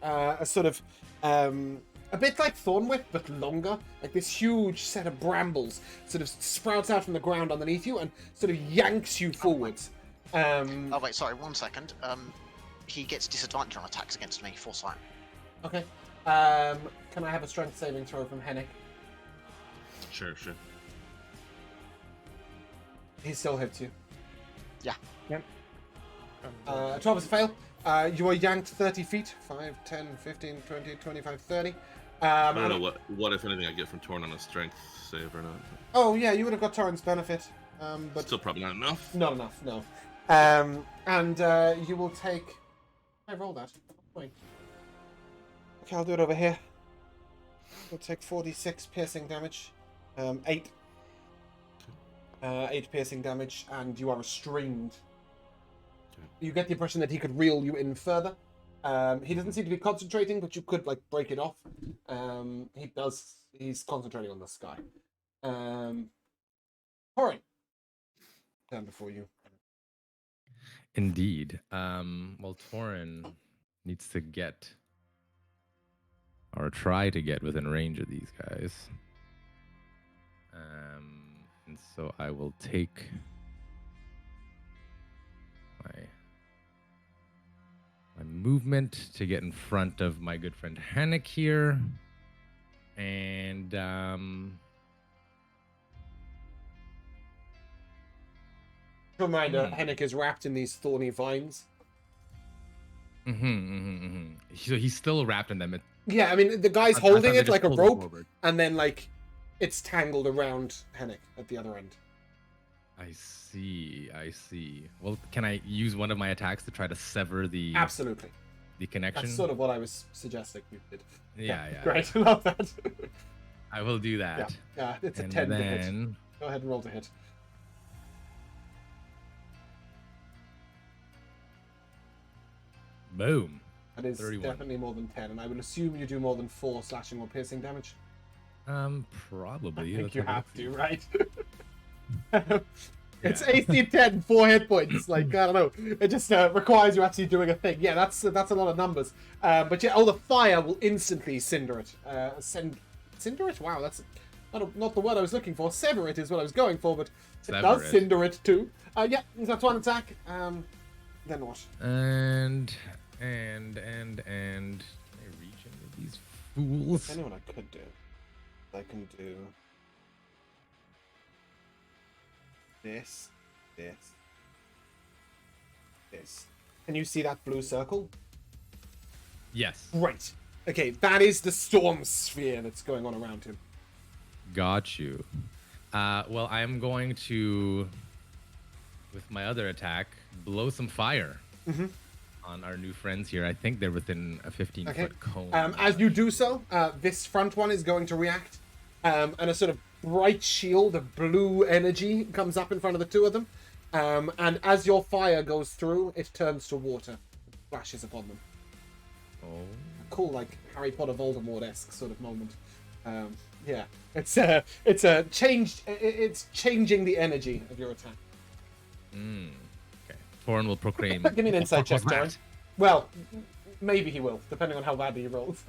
a bit like Thornwhip, but longer. Like this huge set of brambles sort of sprouts out from the ground underneath you and sort of yanks you forwards. Oh, wait, sorry, 1 second. He gets disadvantage on attacks against me, foresight. Okay. Can I have a strength saving throw from Hennick? Sure. He still hits you. Yeah. Yep. 12 is a fail. You are yanked 30 feet. 5, 10, 15, 20, 25, 30. I don't know what if anything I get from Torn on a strength save or not. Oh, yeah, you would have got Torrent's benefit. But Still probably not enough. not enough, no. You will take... I roll that. Wait. Okay, I'll do it over here. You'll take 46 piercing damage. 8. 8 piercing damage, and you are restrained. Okay. You get the impression that he could reel you in further. He doesn't seem to be concentrating, but you could, like, break it off. He's concentrating on the sky. Corey. Down before you. Indeed. Well, Torin needs to get or try to get within range of these guys. And so I will take my movement to get in front of my good friend Hannick here. And Reminder, Hennick is wrapped in these thorny vines. So he's still wrapped in them. Yeah, I mean, the guy's I thought holding they it just like a pulled it rope, forward. and then, like, it's tangled around Hennick at the other end. I see. Well, can I use one of my attacks to try to sever the Absolutely. connection? That's sort of what I was suggesting you did. Yeah. Great, I love that. I will do that. Yeah, it's a And 10 to hit. then Go ahead and roll to hit. boom. That is 31. definitely more than 10, and I would assume you do more than 4 slashing or piercing damage. Probably. I think Let's you have a have look. to, right? It's Yeah. AC 10, 4 hit points. Like, I don't know. It just requires you actually doing a thing. Yeah, that's a lot of numbers. But yeah, the fire will instantly cinder it. Send Cinder it? Wow, that's not the word I was looking for. Sever it is what I was going for, but it Sever does it. cinder it too. Yeah, that's one attack. Then what? And I reach into these fools. I know what I could do. I can do this. Can you see that blue circle? Yes. Great. Okay, that is the storm sphere that's going on around him. Got you. Well, I'm going to, with my other attack, blow some fire on our new friends here. I think they're within a 15-foot cone. As you do so, this front one is going to react, and a sort of bright shield of blue energy comes up in front of the two of them. And as your fire goes through, it turns to water, flashes upon them. Oh. Cool, like Harry Potter Voldemort-esque sort of moment. Yeah, it's changing the energy of your attack. Okay. Torin will proclaim. Give me an insight check, "What was Darren. that?" Well, maybe he will, depending on how badly he rolls.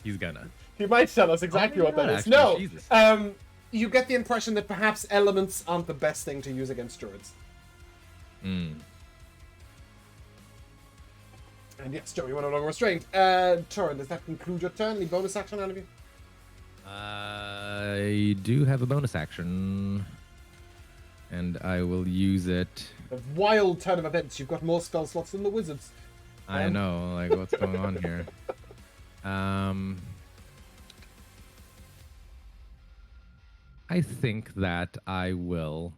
He's gonna. He might tell us exactly Oh, what that yeah, is. actually, No, Jesus. You get the impression that perhaps elements aren't the best thing to use against druids. Mm. And yes, Joe, you are no longer restrained. Torin, does that conclude your turn? Any bonus action out of you? I do have a bonus action, and I will use it. A wild turn of events. You've got more spell slots than the wizards. I know, like, what's going on here? I think that I will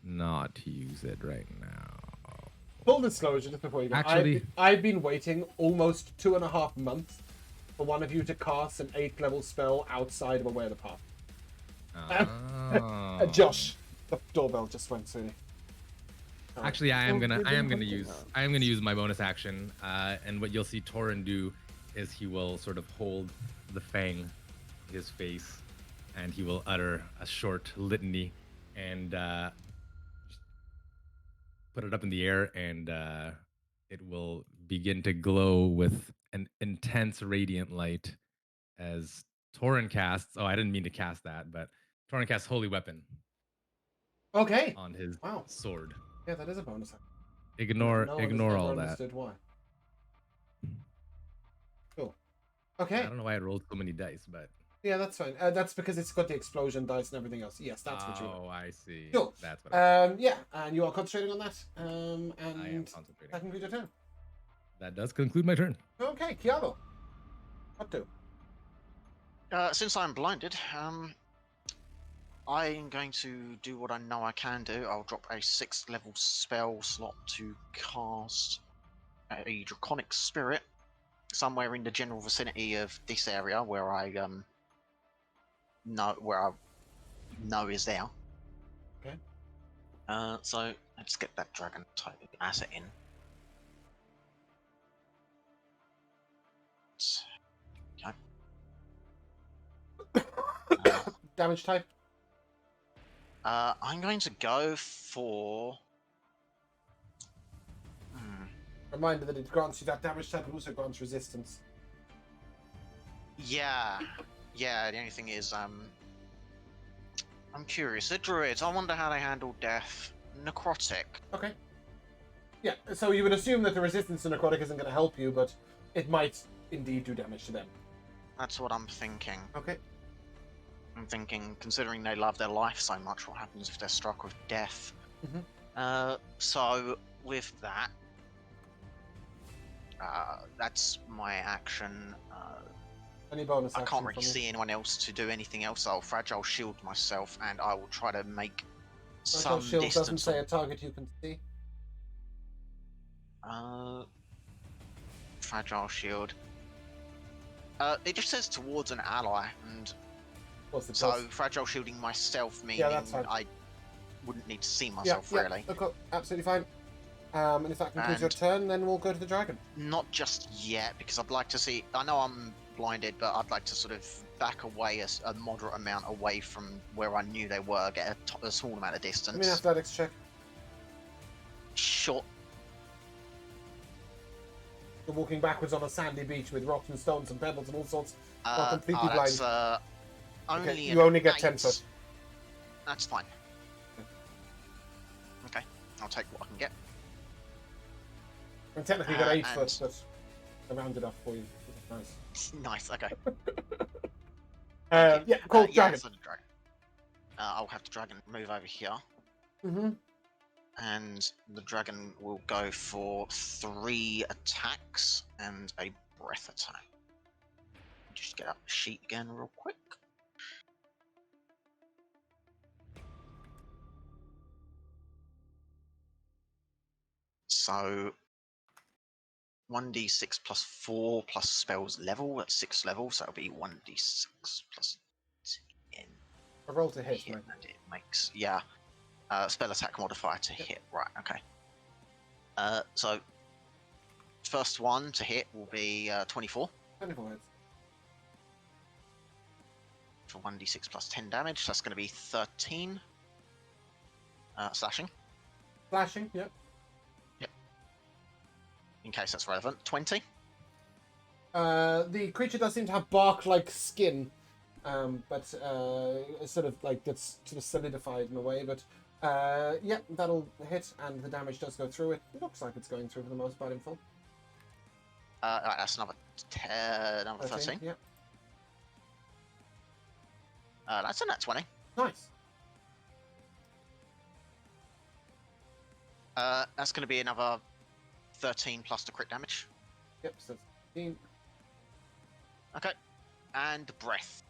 not use it right now. Full disclosure, just before you go. Actually- I've been waiting almost 2.5 months for one of you to cast an 8th level spell outside of Aware the Path. Oh. Josh, the doorbell just went through. Actually, I am gonna use my bonus action, and what you'll see Torin do is he will sort of hold the fang to his face, and he will utter a short litany, and just put it up in the air, and it will begin to glow with an intense radiant light as Torin casts. Oh, I didn't mean to cast that, but Torin casts Holy Weapon Okay. on his Wow. sword. Yeah, that is a bonus action. Ignore No one has ignore ever all that. understood why. Cool. I Okay. don't know why I rolled so many dice, but Yeah, that's fine. That's because it's got the explosion dice and everything else. Yes, that's what you want. oh, I see. Cool. That's what I Yeah, and you are concentrating on that. And I am that concentrating. concludes your turn. That does conclude my turn. Okay, Kialo. What do? Since I'm blinded, I'm going to do what I know I can do. I'll drop a 6th level spell slot to cast a Draconic Spirit somewhere in the general vicinity of this area where I know is there. Okay. So let's get that dragon type asset in. Okay. Damage type? I'm going to go for. Reminder that it grants you that damage type, but also grants resistance. Yeah. The only thing is, I'm curious. The druids, I wonder how they handle death. Necrotic. Okay. Yeah, so you would assume that the resistance to necrotic isn't going to help you, but it might indeed do damage to them. That's what I'm thinking. Okay. I'm thinking, considering they love their life so much, what happens if they're struck with death? So with that, that's my action. Any bonus I action can't really from you? see anyone else to do anything else. I'll fragile shield myself, and I will try to make Fragile some shield doesn't distance. say a target you can see. Fragile shield. It just says towards an ally, and What's the so plus? fragile shielding myself meaning that's fine. I wouldn't need to see myself really. Okay, absolutely fine. And if that concludes your And- turn, then we'll go to the dragon. Not just yet, because I'd like to see. I know I'm blinded, but I'd like to sort of back away a moderate amount away from where I knew they were, get a small amount of Give me an distance. athletics check. Sure. You're walking backwards on a sandy beach with rocks and stones and pebbles and all sorts. Not completely that's blind. only Okay, an you only get 10 8. foot. That's fine. Okay, I'll take what I can get. And technically you got 8 and- foot, but I rounded up for you. Nice. Nice. Okay. Yeah, cool. Yeah, Dragon. so the dragon. I'll have the dragon move over here, Mm-hmm. and the dragon will go for 3 attacks and a breath attack. Just get up the sheet again real quick. So 1d6 plus 4 plus spells level at 6 level, so it'll be 1d6 plus 10. I roll to hit, Hit, mate. and it makes spell attack modifier to hit. Right, okay. So first one to hit will be 24 24 hits. for 1d6 plus 10 damage. That's going to be 13 slashing. Flashing, yep. In case that's relevant. 20. The creature does seem to have bark-like skin, but it's sort of like gets sort of solidified in a way. But yeah, that'll hit, and the damage does go through. It looks like it's going through for the most part in full. Right, that's another 13. Yeah, That's a nat 20. nice. That's going to be another 13 plus the crit damage. Yep, so 15. Okay. And breath.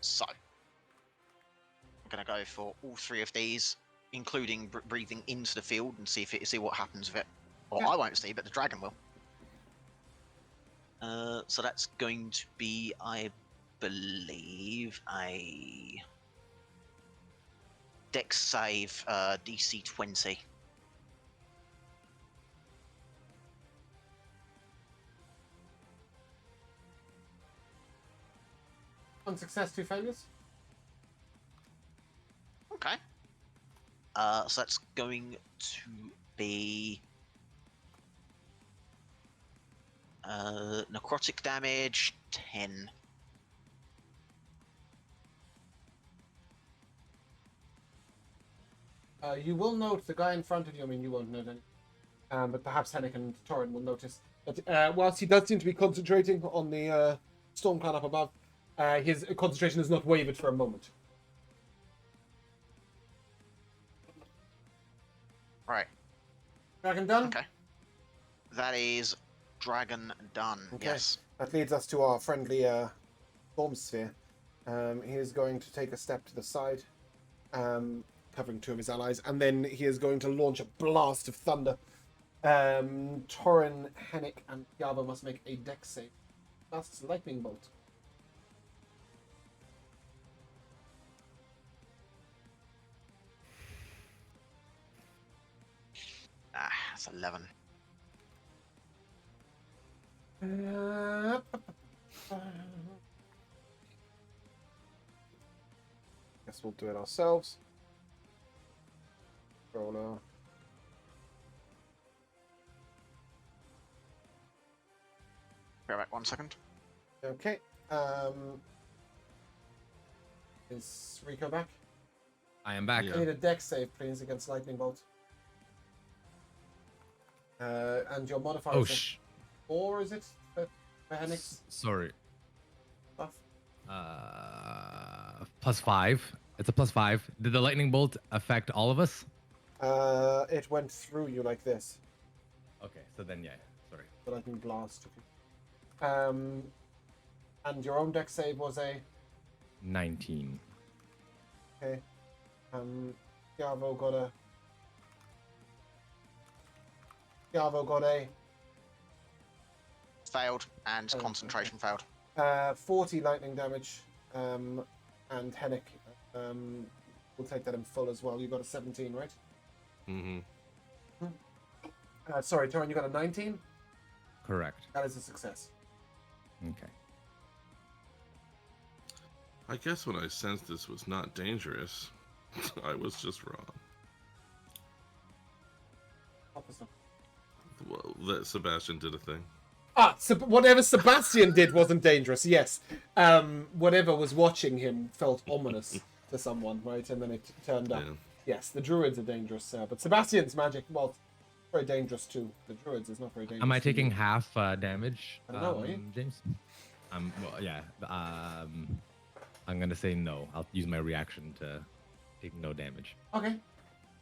So, I'm going to go for all 3 of these, including breathing into the field and see what happens with it. Well, Yeah. I won't see, but the dragon will. So that's going to be, I believe, a Dex save, DC 20. One success, 2 failures. Okay. So that's going to be necrotic damage 10. You will note the guy in front of you. I mean, you won't note any. But perhaps Henrik and Torin will notice that whilst he does seem to be concentrating on the storm cloud up above, his concentration has not wavered for a moment. Right. Dragon done? Okay. That is dragon done. Okay. Yes. That leads us to our friendly storm sphere. He is going to take a step to the side, covering 2 of his allies, and then he is going to launch a blast of thunder. Torin, Henrik, and Yava must make a dex save. That's lightning bolt. That's 11. Guess we'll do it ourselves. Roller. Go back 1 second. Okay. Is Rico back? I am back. Yeah. I need a dex save, please, against lightning bolt. And your modifier Oh, is 4, is it? For Henrik's sorry. stuff? +5. It's a +5. Did the lightning bolt affect all of us? It went through you like this. Okay, so then yeah. Sorry. The lightning blast. And your own dex save was a 19. okay. Yavo got a Failed, and Oh, concentration failed. 40 lightning damage. And Henrik will take that in full as well. You got a 17, right? Mm-hmm. Sorry, Torin, you got a 19? Correct. That is a success. Okay. I guess when I sensed this was not dangerous, I was just wrong. Opposite. Well, that Sebastian did a thing. Whatever Sebastian did wasn't dangerous, yes. Whatever was watching him felt ominous to someone, right? And then it turned up. Yeah. Yes, the druids are dangerous, but Sebastian's magic, well, very dangerous too. The druids is not very dangerous. Am I to you. taking half damage, I don't know, are you? James? Well, yeah. I'm gonna say no. I'll use my reaction to take no damage. Okay.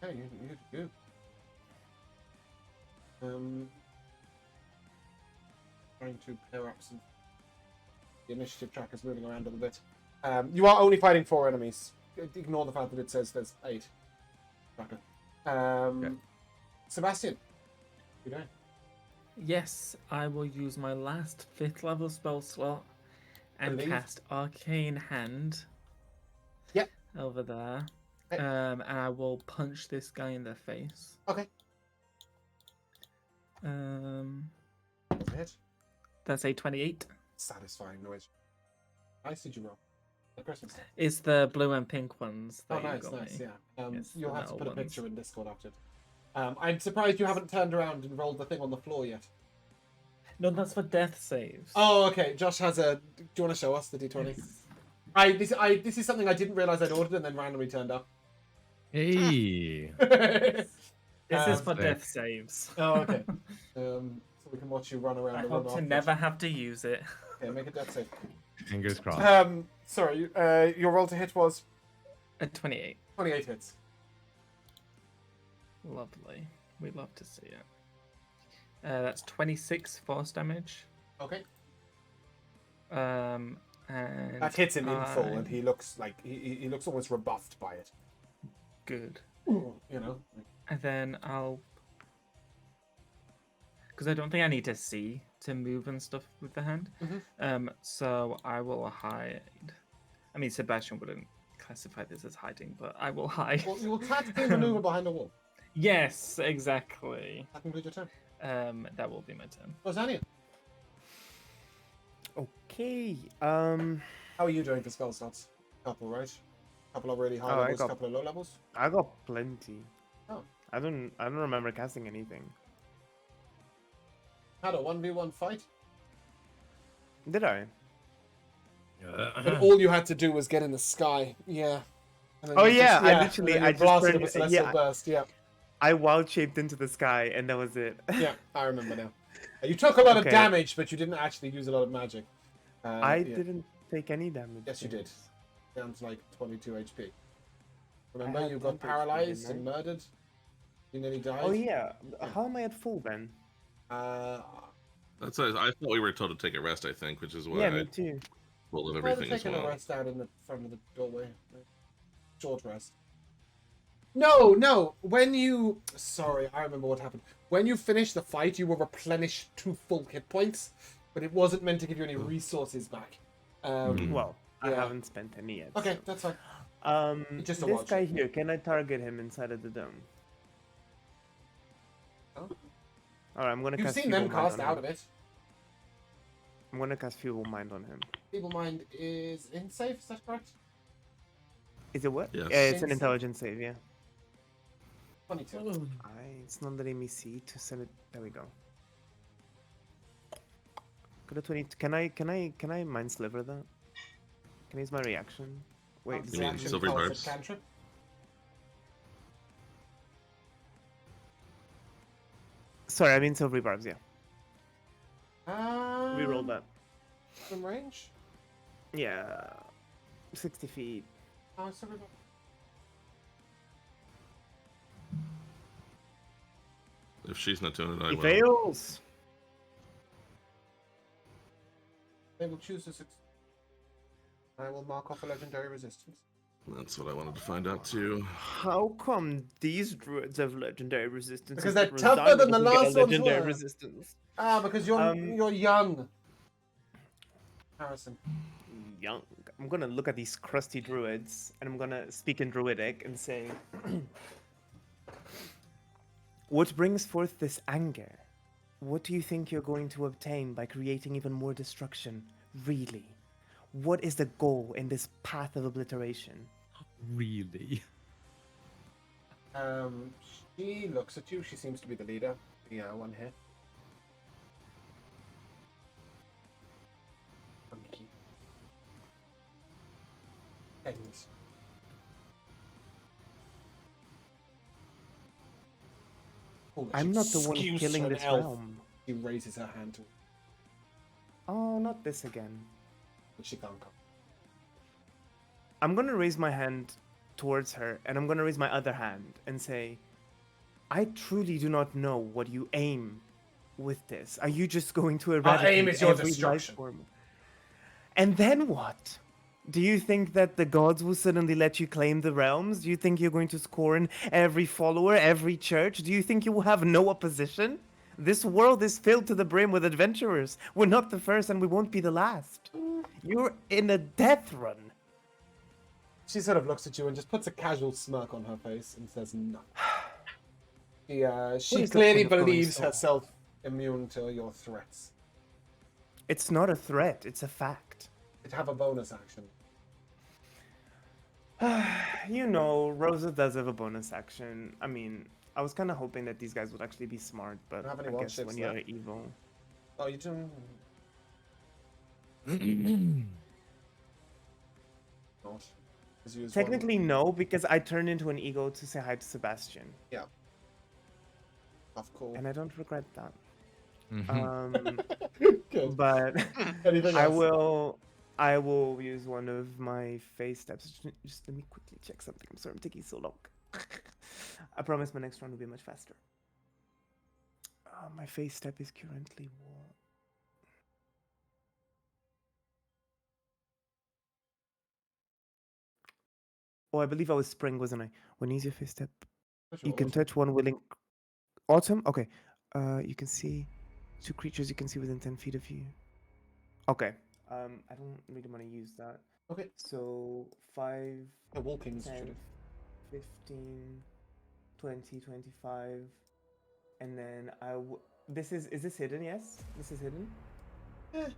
Okay, you. Trying to pair up some. The initiative tracker's moving around a little bit. You are only fighting 4 enemies. Ignore the fact that it says there's 8. Tracker. Okay. Sebastian, you doing? Yes, I will use my last 5th level spell slot and Believe. cast Arcane Hand. Yep. Over there. Okay. And I will punch this guy in the face. Okay. Hit. That's a 28. Satisfying noise. Nice, did you roll? The Christmas. It's the blue and pink ones. Oh, That you nice, got nice, me. yeah. It's You'll the have to metal put a ones. picture in Discord after it. I'm surprised you haven't turned around and rolled the thing on the floor yet. No, that's for death saves. Oh, okay. Josh has a. Do you want to show us the D20? This is something I didn't realize I'd ordered and then randomly turned up. Hey. This is for sick. death saves. Oh, okay. So we can watch you run around I the room. hope to afterwards. never have to use it. Okay, make a death save. Fingers crossed. Sorry. Your roll to hit was A 28. 28 hits. Lovely. We love to see it. That's 26 force damage. Okay. And That hits him in full, I- and he looks like he looks almost rebuffed by it. Good. You know. And then I'll, because I don't think I need to see to move and stuff with the hand. So I will hide. I mean, Sebastian wouldn't classify this as hiding, but I will hide. Well, you will tactically maneuver behind a wall. Yes, exactly. That concludes your turn. That will be my turn. Rosania, Okay. how are you doing for spell slots? Couple, right? Couple of really high Oh, I levels, got- couple of low levels. I got plenty. Oh. I don't remember casting anything. Had a 1v1 fight, Did I? but all you had to do was get in the sky. Yeah. And then Oh, you yeah, I and literally- then you I just blasted turned- a celestial yeah. burst. Yeah, I wild shaped into the sky and that was it. yeah, I remember now. You took a lot of Okay. damage, but you didn't actually use a lot of magic. I yeah. didn't take any damage. Yes, you did. James. Down to like 22 HP. Remember, had you got 10 HP, paralyzed didn't and murdered. You nearly died. Oh yeah. How am I at full then? That's I thought we were told to take a rest. I think, which is why Yeah, I me too. pulled Rather everything as taking a well. rest out in the front of the doorway. Short rest. No. When you... Sorry, I remember what happened. When you finished the fight, you were replenished to full hit points, but it wasn't meant to give you any resources back. Well, I Yeah. haven't spent any yet. Okay, so. that's fine. Just a This watch. guy here, can I target him inside of the dome? Oh. Alright, I'm gonna You've cast seen Feeble them Mind cast on out him. of it. I'm gonna cast Feeble Mind on him. Feeble Mind is in safe, is that correct? Is it what? Yes. Yeah, it's an Insane. intelligence save, yeah. 22. It's not letting me see to send it. There we go. Got a 20. Can I mind sliver that? Can I use my reaction? Wait, Bounce You mean reaction silver calls it barbs? cantrip. sorry, I mean silvery barbs. Yeah, Um, reroll that. In range? Yeah, 60 feet. Oh, sorry about If she's not doing it, I He will. fails. They will choose a success. I will mark off a legendary resistance. That's what I wanted to find out too. How come these druids have legendary resistance? Because but they're tougher Rosania than the doesn't get a last ones legendary were. resistance. Ah, because you're young. Harrison. Young. I'm gonna look at these crusty druids and I'm gonna speak in druidic and say, what brings forth this anger? What do you think you're going to obtain by creating even more destruction? Really? What is the goal in this path of obliteration? Really? She looks at you. She seems to be the leader. The one here. End. Oh, I'm she not the one skews killing to an this elf. realm. She raises her hand to Oh, not this again. but she can't come. I'm gonna raise my hand towards her, and I'm gonna raise my other hand and say, I truly do not know what you aim with this. Are you just going to eradicate aim is your every life destruction. form? And then what? Do you think that the gods will suddenly let you claim the realms? Do you think you're going to scorn every follower, every church? Do you think you will have no opposition? This world is filled to the brim with adventurers. We're not the first and we won't be the last. You're in a death run. She sort of looks at you and just puts a casual smirk on her face and says nothing. She is the clearly point of going believes so herself immune to your threats. It's not a threat, it's a fact. It'd have a bonus action. You know, Rosa does have a bonus action. I mean, I was kind of hoping that these guys would actually be smart, but Don't have any I wild guess shapes when you're left. evil. Oh, you do. Not. 'Cause you use one- Technically, no, because I turned into an eagle to say hi to Sebastian, Of course. and I don't regret that. Mhm. Good. But Anything else? I will use one of my phase steps. Just let me quickly check something. I'm sorry, I'm taking so long. I promise my next round will be much faster. My phase step is currently what? Oh, I believe I was spring, wasn't I? When is your phase step? You can touch one willing autumn. Okay. You can see 2 creatures you can see within 10 feet of you. Okay. I don't really want to use that. Okay. So 5, The Walkings 10, should 15, 20, 25, and then this is this hidden? Yes, this is hidden. have.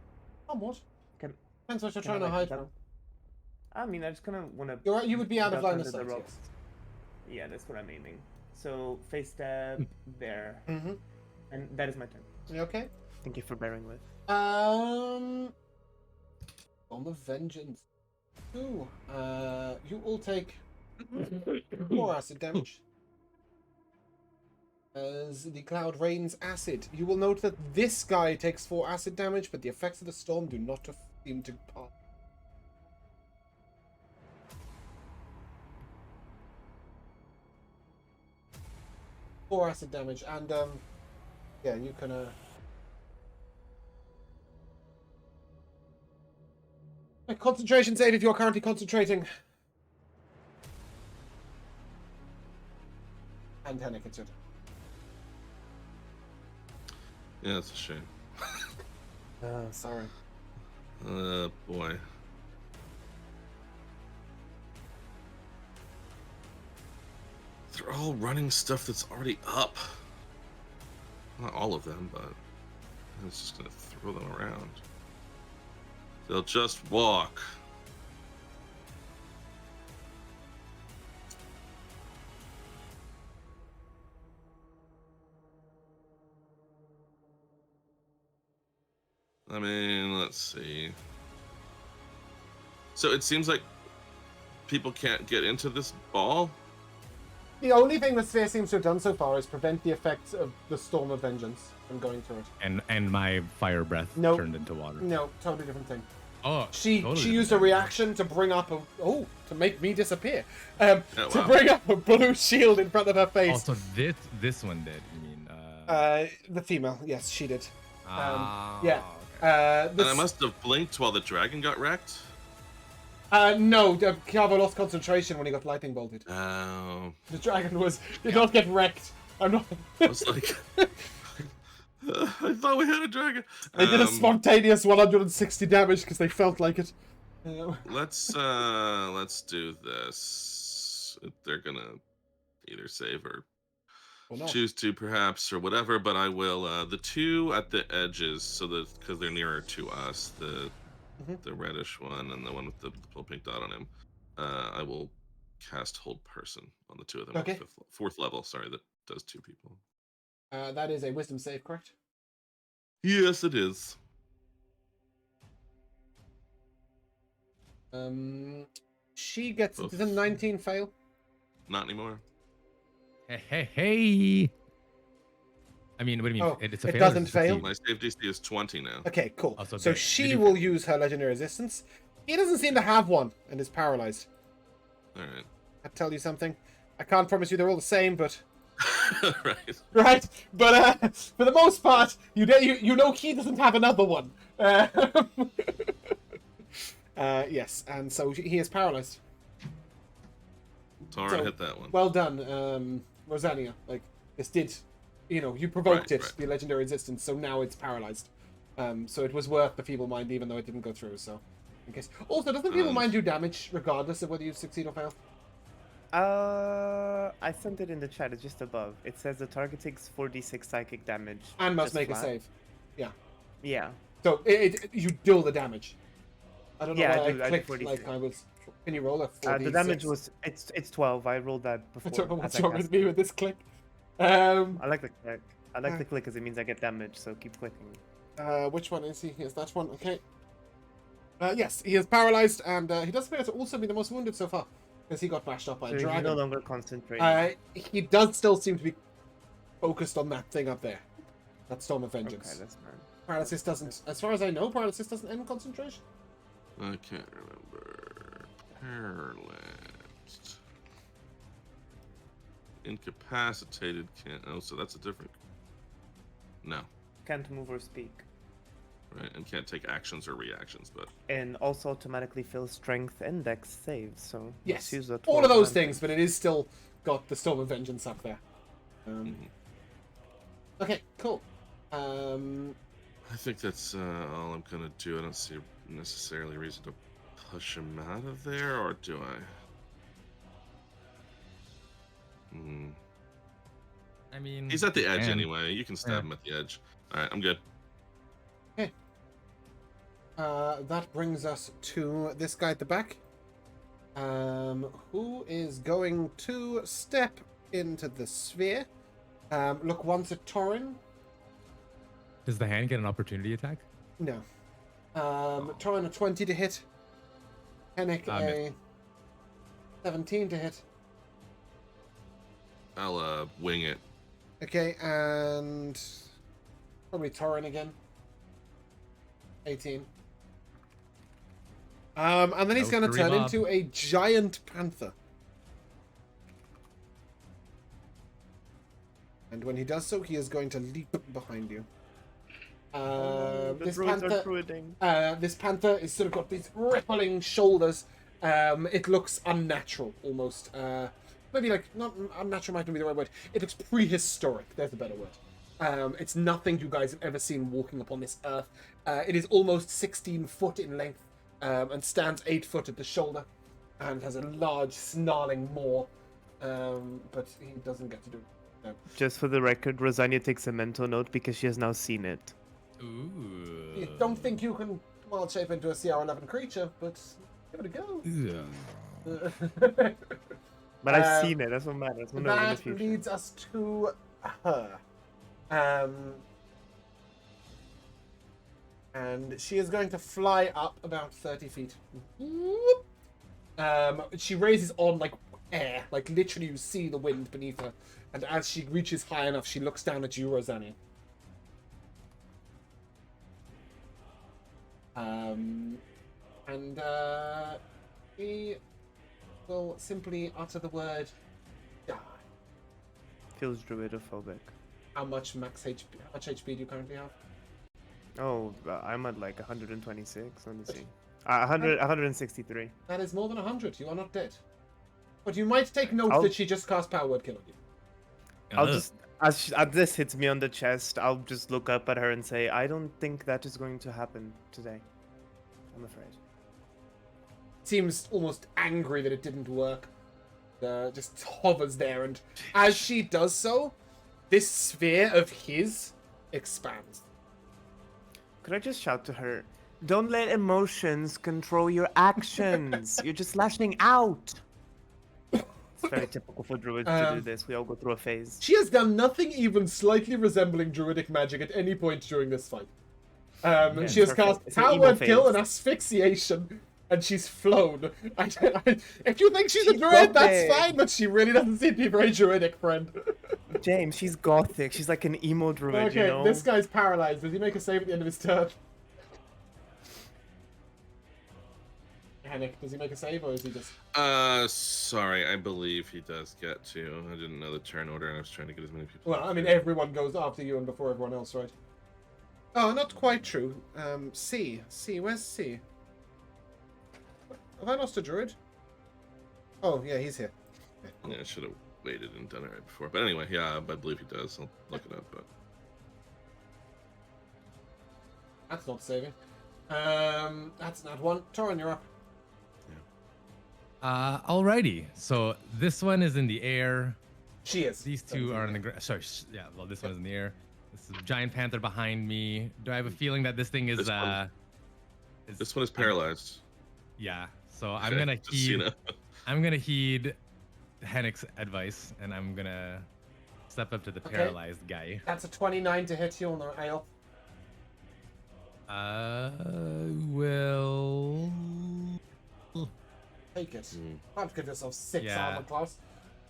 Somewhat. Can Depends what you're can I, trying to like, hide duck- from. I mean, I just kind of want to. You would be out of duck line under of the sight, rocks. yes. Yeah, that's what I'm aiming. So face step there, Mm-hmm. and that is my turn. You okay? Thank you for bearing with. Bomb of Vengeance. Ooh. You all take 4 acid damage. As the cloud rains acid. You will note that this guy takes 4 acid damage, but the effects of the storm do not seem to pass. Four acid damage, and yeah, you can a concentration save if you're currently concentrating. And Henrik, it's your turn. Yeah, it's a shame. Sorry. Boy. They're all running stuff that's already up. Not all of them, but I was just gonna throw them around. They'll just walk. I mean, let's see. So it seems like people can't get into this ball. The only thing the sphere seems to have done so far is prevent the effects of the Storm of Vengeance from going through it. And my fire breath Nope. turned into water. No, totally different thing. Oh, She totally used a different. reaction to bring up to make me disappear. To wow. bring up a blue shield in front of her face. Also, this one did. You mean? The female, yes, she did. Ah, yeah. okay. And I must have blinked while the dragon got wrecked. No, Kiavo lost concentration when he got lightning bolted. Oh, The dragon did not get wrecked. I'm not. I was like, I thought we had a dragon. They did a spontaneous 160 damage because they felt like it. Let's do this. They're gonna either save or Or not. choose to, perhaps, or whatever. But I will. The two at the edges, so that because they're nearer to us, the reddish one and the one with the little pink dot on him. I will cast Hold Person on the two of them. Okay. At fourth level. Sorry, that does 2 people. That is a wisdom save, correct? Yes, it is. She gets. Oof. Does a 19 fail? Not anymore. Hey. I mean, what do you mean? Oh, It's a it fail or doesn't it's a succeed? fail? My save DC is 20 now. Okay, cool. Oh, so so they she do will fail. use her legendary resistance. He doesn't seem to have one and is paralyzed. All right. I tell you something. I can't promise you they're all the same, but Right. right. But for the most part, you know he doesn't have another one. Yes, and so he is paralyzed. Tauren So, hit that one. Well done, Rosania. Like this did, you provoked Right, it, right. the legendary resistance. So now it's paralyzed. So it was worth the feeble mind, even though it didn't go through. So, in case. Also, doesn't feeble mind do damage regardless of whether you succeed or fail? I sent it in the chat. It's just above. It says the target takes 4d6 psychic damage. And must just make a flat. save. Yeah. So you deal the damage. I don't know Yeah, why I do clicked 46. like I was. Can you roll a 4d6? The damage was it's 12. I rolled that I before. don't know as what's I wrong cast with me it. with this click. I like the click. I like the click because it means I get damage. So keep clicking. Which one is he? Here's that one. Okay. Yes, he is paralyzed, and he does appear to also be the most wounded so far, because he got bashed up by So a he's no dragon. longer concentrating. He does still seem to be focused on that thing up there. That Storm of Okay, Vengeance. that's fine. Paralysis doesn't, as far as I know, paralysis doesn't end concentration. I can't remember. Paralyzed. Incapacitated can't. Oh, so that's a different. No. Can't move or speak. Right. And can't take actions or reactions, but. And also automatically fills strength and dex saves. So Yes, let's use the all of 12 those advantage. things, but it is still got the Storm of Vengeance up there. Mhm. Okay, cool. I think that's all I'm gonna do. I don't see necessarily a reason to push him out of there, or do I? Hmm. I mean, He's at the you edge can. anyway. You can stab Yeah. him at the edge. All right, I'm good. That brings us to this guy at the back, who is going to step into the sphere. Look once at Torin. Does the hand get an opportunity attack? No. Torin a 20 to hit. Hennick a 17 to hit. I'll wing it. Okay, and probably Torin again. 18. And then he's No going to turn Kareem into a giant panther. And when he does so, he is going to leap behind you. This panther is sort of got these rippling shoulders. It looks unnatural, almost. Maybe like not unnatural might not be the right word. It looks prehistoric. There's a better word. It's nothing you guys have ever seen walking upon this earth. It is almost 16 foot in length, and stands 8 foot at the shoulder, and has a large snarling maw. But he doesn't get to do it. No. Just for the record, Rosania takes a mental note because she has now seen it. Ooh. You don't think you can wild shape into a CR11 creature, but give it a go. But I've seen it. That's what matters. We'll know in the That future. leads us to her. And she is going to fly up about 30 feet. She raises on like air, like literally you see the wind beneath her. And as she reaches high enough, she looks down at you, Rosania. He will simply utter the word die. Feels druidophobic. How much max HP? How much HP do you currently have? Oh, I'm at like 126. Let me see. 163. That is more than 100. You are not dead. But you might take note I'll- that she just cast Power Word Kill on you. I'll just as this hits me on the chest, I'll just look up at her and say, "I don't think that is going to happen today. I'm afraid." Seems almost angry that it didn't work. Just hovers there, and as she does so, this sphere of his expands. Could I just shout to her, "Don't let emotions control your actions. You're just lashing out." It's very typical for druids to do this. We all go through a phase. She has done nothing even slightly resembling druidic magic at any point during this fight. She has perfect. cast It's an Power emo Word Kill phase. and Asphyxiation, and she's flown. If you think she's a She's druid, that's gothic. fine, but she really doesn't seem to be very druidic, friend. James, she's gothic. She's like an emo druid, Okay, you know? this guy's paralyzed. Does he make a save at the end of his turn? Hennick, does he make a save or is he just... Sorry, I believe he does get to. I didn't know the turn order and I was trying to get as many people. Well, I mean, everyone goes after you and before everyone else, right? Oh, not quite true. C, where's C? Have I lost a druid? Oh, yeah, he's here. Okay, cool. Yeah, I should have waited and done it right before. But anyway, yeah, I believe he does. I'll look it up, but That's not saving. That's not one. Torin, you're up. Alrighty. So this one is in the air. She is. These two are in the ground. Sorry. Yeah. Well, this one is in the air. This is a giant panther behind me. Do I have a feeling that this thing is? this one is paralyzed. Yeah. So I'm Okay, gonna just so you heed. know. I'm gonna heed Hennick's advice, and I'm gonna step up to the Okay. paralyzed guy. That's a 29 to hit you on the ale. Will. Take it. Mm. Can't give yourself 6 Yeah. armor class.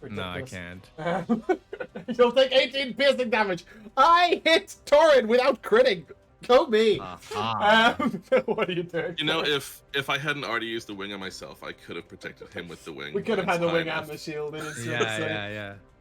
No, I Ridiculous. can't. You'll take 18 piercing damage. I hit Torin without critting. Go me. Aha. What are you doing? You know, if I hadn't already used the wing on myself, I could have protected him with the wing. We could have when had the it's wing time and the enough. shield in his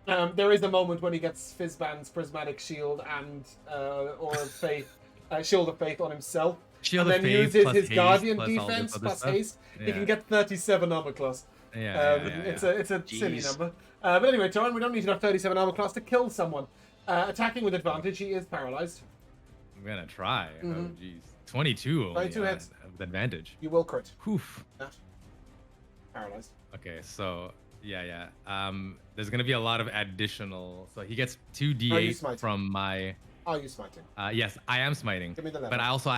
Yeah. There is a moment when he gets Fizzband's prismatic shield and Aura of Faith, Shield of Faith on himself, Shield and of then Faith uses plus his haste Guardian plus all this defense other plus stuff. haste. He Yeah. can get 37 armor class. Yeah. It's a silly Jeez. number. But anyway, Torin, we don't need to have 37 armor class to kill someone. Attacking with advantage, he is paralyzed. I'm gonna try. Oh Mhm. jeez. 22 only. 22 hits. With advantage. You will crit. Oof. That. Paralyzed. Okay, so yeah. There's gonna be a lot of additional. So he gets Are you 2d8 smiting? from my. Are you smiting? Yes, I am smiting. Give me the level. But I also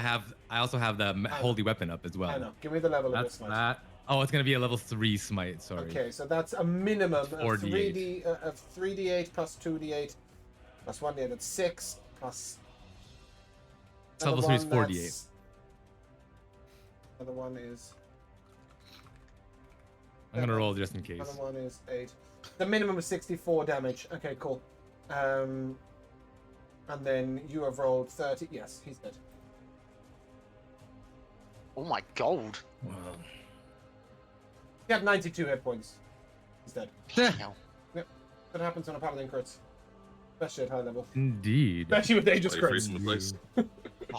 have the holy weapon up as well. I know. Give me the level of That's this smite. that. Oh, it's gonna be a level 3 smite. Sorry. Okay, so that's a minimum of 4d8. 3d8 plus 2d8 plus 1d8. That's 6 plus. So level 3 is 4d8. that's- Another one is. I'm gonna roll just in case. Another one is 8. The minimum is 64 damage. Okay, cool. And then you have rolled 30. Yes, he's dead. Oh my god. Well, He had 92 hit points. He's dead. Hell. That happens when a paladin crits. Especially at high level. indeed. Especially with dangerous Like, freeze crits. him in place.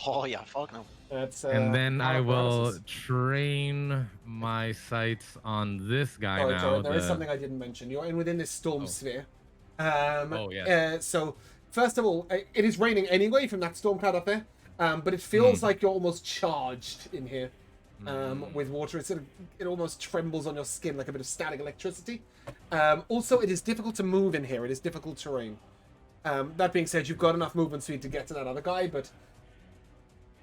Oh yeah, fuck no. That's, And then I armor will paralysis. train my sights on this guy Oh, now. sorry, there is the- something I didn't mention. You're in within this storm Oh. sphere. Oh, yeah. So, first of all, it is raining anyway from that storm cloud up there. But it feels like you're almost charged in here with water. It almost trembles on your skin like a bit of static electricity. Also, it is difficult to move in here. It is difficult terrain. That being said, you've got enough movement speed to get to that other guy, but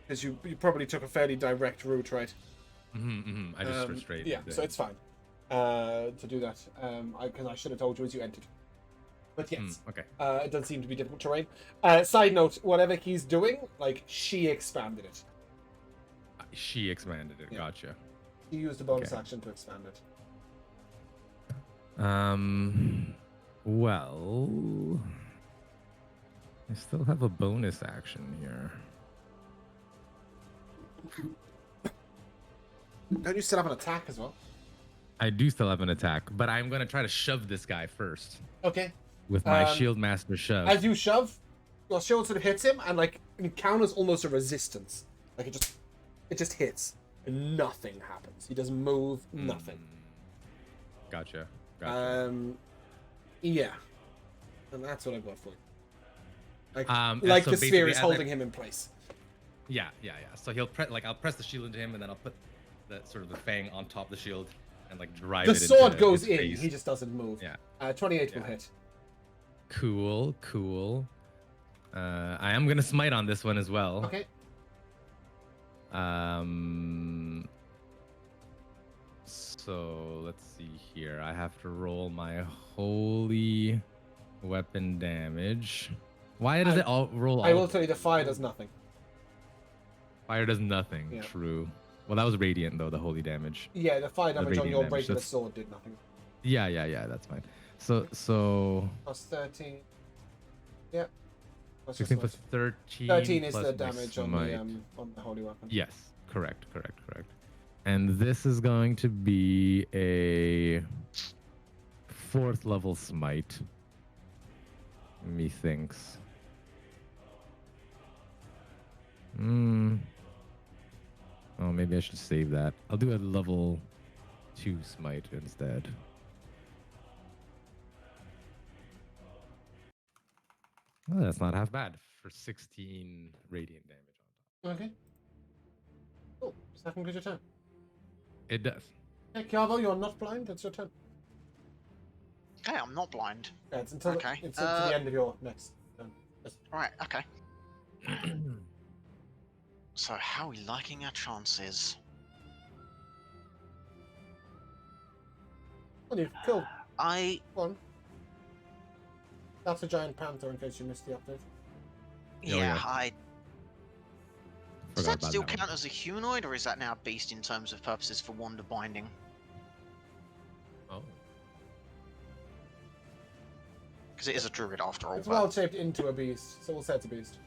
because you probably took a fairly direct route, right? I just went straight. Yeah, into so it. it's fine to do that. Because I should have told you as you entered. But yes, Okay. it does seem to be difficult terrain. Side note: whatever he's doing, like she expanded it. She expanded it. Yeah. Gotcha. She used a bonus Okay. action to expand it. Well, I still have a bonus action here. Don't you still have an attack as well? I do still have an attack, but I'm gonna try to shove this guy first Okay. with my Um, shield master shove. As you shove, your shield sort of hits him and like encounters almost a resistance. Like it just hits and nothing happens. He doesn't move. Nothing. Gotcha. Gotcha. Yeah. And that's what I've got for you. Like, And like so the sphere basically, is as holding him in place. Yeah. So I'll press the shield into him, and then I'll put the sort of the fang on top of the shield, and like drive The it. sword into goes his in. face. He just doesn't move. Yeah. 28 will Yeah. hit. Cool. I am gonna smite on this one as well. Okay. So let's see here. I have to roll my holy weapon damage. Why does it all roll? I all- will tell you the fire does nothing. Fire does nothing. Yeah. True. Well, that was radiant though. The holy damage. Yeah, the fire damage on radiant your damage, regular that's- sword did nothing. Yeah. That's fine. So Plus 13. Yep. Plus 16 your plus sword. 13. 13 is plus the my damage smite. on the holy weapon. Yes, correct. And this is going to be a 4th level smite. Methinks. Oh, maybe I should save that. I'll do a level 2 smite instead. Oh, that's not half bad for 16 radiant damage on top. Okay. Cool. Second is your turn. It does. Okay, Kiavo, you're not blind. It's your turn. Okay, I'm not blind. Yeah, it's until Okay, it's until the end of your next turn. Yes. Right, okay. So, how are we liking our chances? Well, you've killed I one. That's a giant panther in case you missed the update. yeah, I does Forgot that about still that one. count as a humanoid, or is that now a beast in terms of purposes for wand of binding? Oh. Because it is a druid after all. It's but- wild shaped into a beast, so we'll say it's a beast.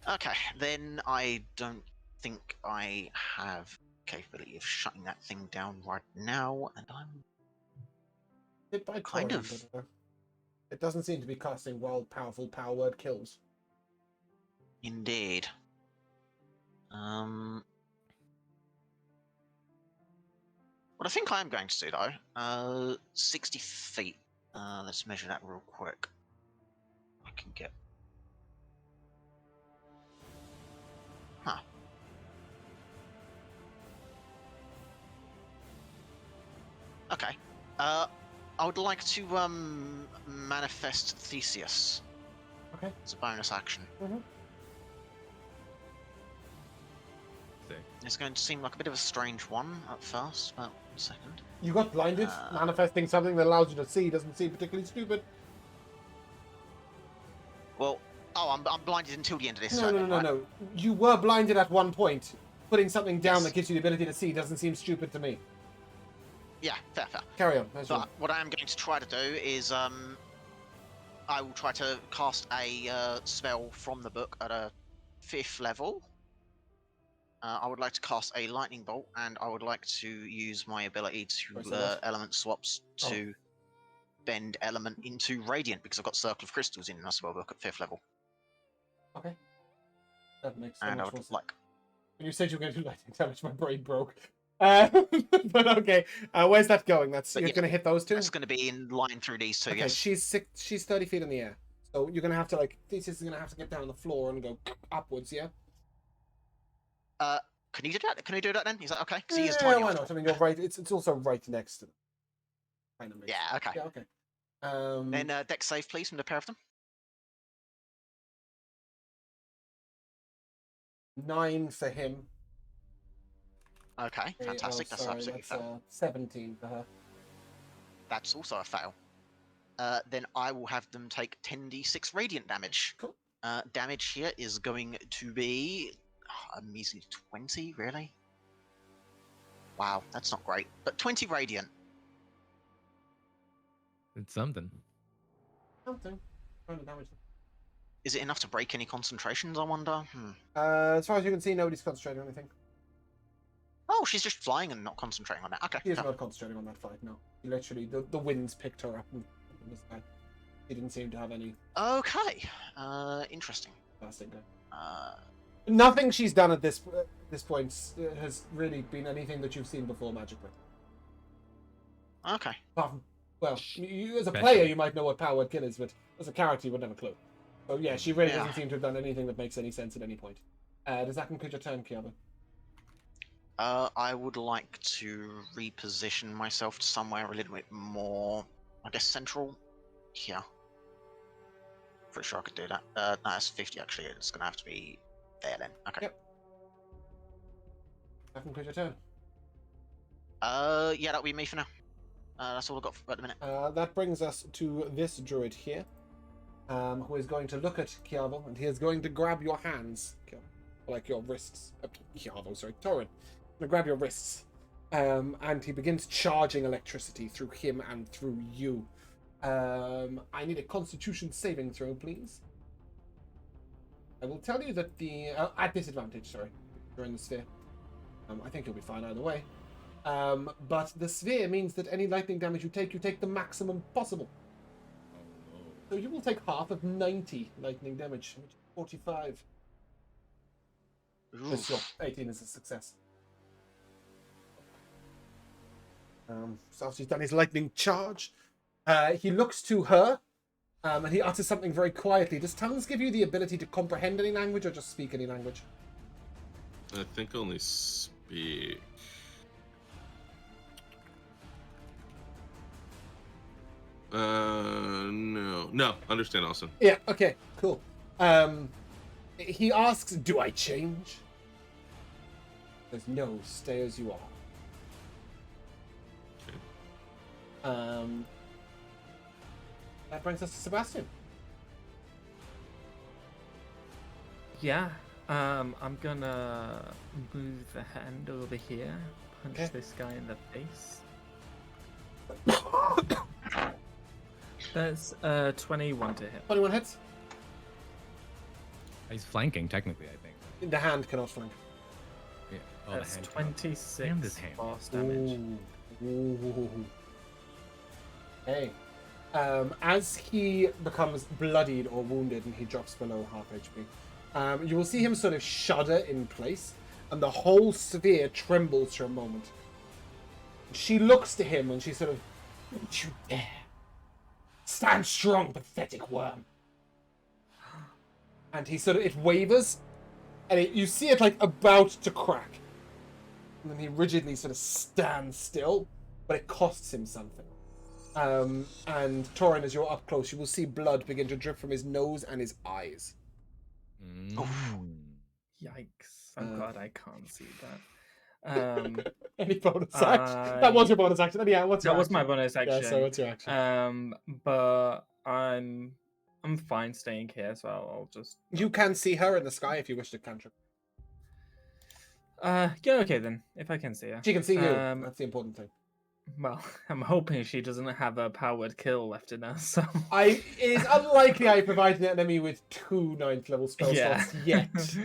Okay, then I don't think I have capability of shutting that thing down right now, and I'm Hit by Kind Torian, of. but, it doesn't seem to be casting wild, powerful power word kills. indeed. What I think I am going to do though, 60 feet. Let's measure that real quick. I can get. Huh. Okay. I would like to manifest Theseus Okay. as a bonus action. Sick. It's going to seem like a bit of a strange one at first, but 1 second. You got blinded. Uh, Manifesting something that allows you to see doesn't seem particularly stupid. Well, I'm blinded until the end of this. No, turn no, then, no, right? no. You were blinded at one point. Putting something down Yes. that gives you the ability to see doesn't seem stupid to me. Yeah, fair. Carry on. That's But what I am going to try to do is, I will try to cast a spell from the book at a 5th level. I would like to cast a lightning bolt, and I would like to use my ability Wait, to so what? element swaps to bend element into radiant, because I've got Circle of Crystals in my spell book at 5th level. Okay. That makes so And I much more would sense. like. When you said you were going to do lightning damage, my brain broke. But okay. Where's that going? That's But you're yeah, going to hit those two. That's going to be in line through these two. Okay. Yes. She's 30 feet in the air, so you're going to have to Theseus is going to have to get down on the floor and go upwards. Yeah. Can you do that? Can you do that then? Is that okay? Because he is Yeah, tiny. why after not? I all. mean, you're right. It's also right next to them. Kind of makes sense. Yeah. Okay. Yeah. Okay. Then dex save, please, from the pair of them. 9 for him. Okay, Okay, fantastic. That's sorry, absolutely that's fail. 17 for her. That's also a fail. Then I will have them take 10d6 radiant damage. Cool. Damage here is going to be a measly 20, really? Wow, that's not great. But 20 radiant. It's something. Something. Trying to damage them. Is it enough to break any concentrations, I wonder? As far as you can see, nobody's concentrating on anything. Oh, she's just flying and not concentrating on that. Okay. She is fair. not concentrating on that fight, no. Literally, the winds picked her up in the sky. She didn't seem to have any Okay. Interesting. lasting good. Uh, Nothing she's done at this point has really been anything that you've seen before magically. okay. Apart from, well, you as a Special. player, you might know what power word kill is, but as a character, you would have a clue. So yeah, she really Yeah. doesn't seem to have done anything that makes any sense at any point. Does that conclude your turn, Kiaba? I would like to reposition myself to somewhere a little bit more, I guess, central. Here. Pretty sure I could do that. No, that's 50 actually. It's going to have to be there then. Okay. Yep. That concludes your turn. Yeah, that'll be me for now. That's all I've got at the minute. That brings us to this druid here, who is going to look at Kiaba, and he is going to grab your hands. Kiaba. like your wrists. Yarvo, sorry, Torin. Gonna grab your wrists. And he begins charging electricity through him and through you. I need a Constitution saving throw, please. I will tell you that the at disadvantage. Sorry, you're in the sphere. I think you'll be fine either way. But the sphere means that any lightning damage you take the maximum possible. So you will take half of 90 lightning damage, which is 45. Plus your 18 is a success. So after he's done his lightning charge, he looks to her, and he utters something very quietly. Does tongues give you the ability to comprehend any language or just speak any language? I think only speak. No. Understand, Austin. Yeah, okay, cool. He asks, do I change? He says, no, stay as you are. Okay. That brings us to Sebastian. Yeah. I'm gonna move the hand over here, punch Okay. this guy in the face. That's 21 to hit. 21 hits. He's flanking, technically, I think. The hand cannot flank. Yeah. Oh, That's the hand cannot. 26 Damn this hand. force damage. Ooh. Hey. As he becomes bloodied or wounded and he drops below half HP, you will see him sort of shudder in place, and the whole sphere trembles for a moment. She looks to him and she sort of, don't you dare. Stand strong, pathetic worm. And he sort of, it wavers, and you see it like about to crack. And then he rigidly sort of stands still, but it costs him something. And Torin, as you're up close, you will see blood begin to drip from his nose and his eyes. Yikes. I'm glad I can't see that. Any bonus action? That was your bonus action. Yeah, what's your That was action? my bonus action. Yeah, so what's your action? But I'm fine staying here, so I'll just. You can see her in the sky if you wish to cantrip. Yeah, okay then. If I can see her. She can see you. That's the important thing. Well, I'm hoping she doesn't have a powered kill left in her. So. It is unlikely I provided an enemy with 2 9th level spell slots yet.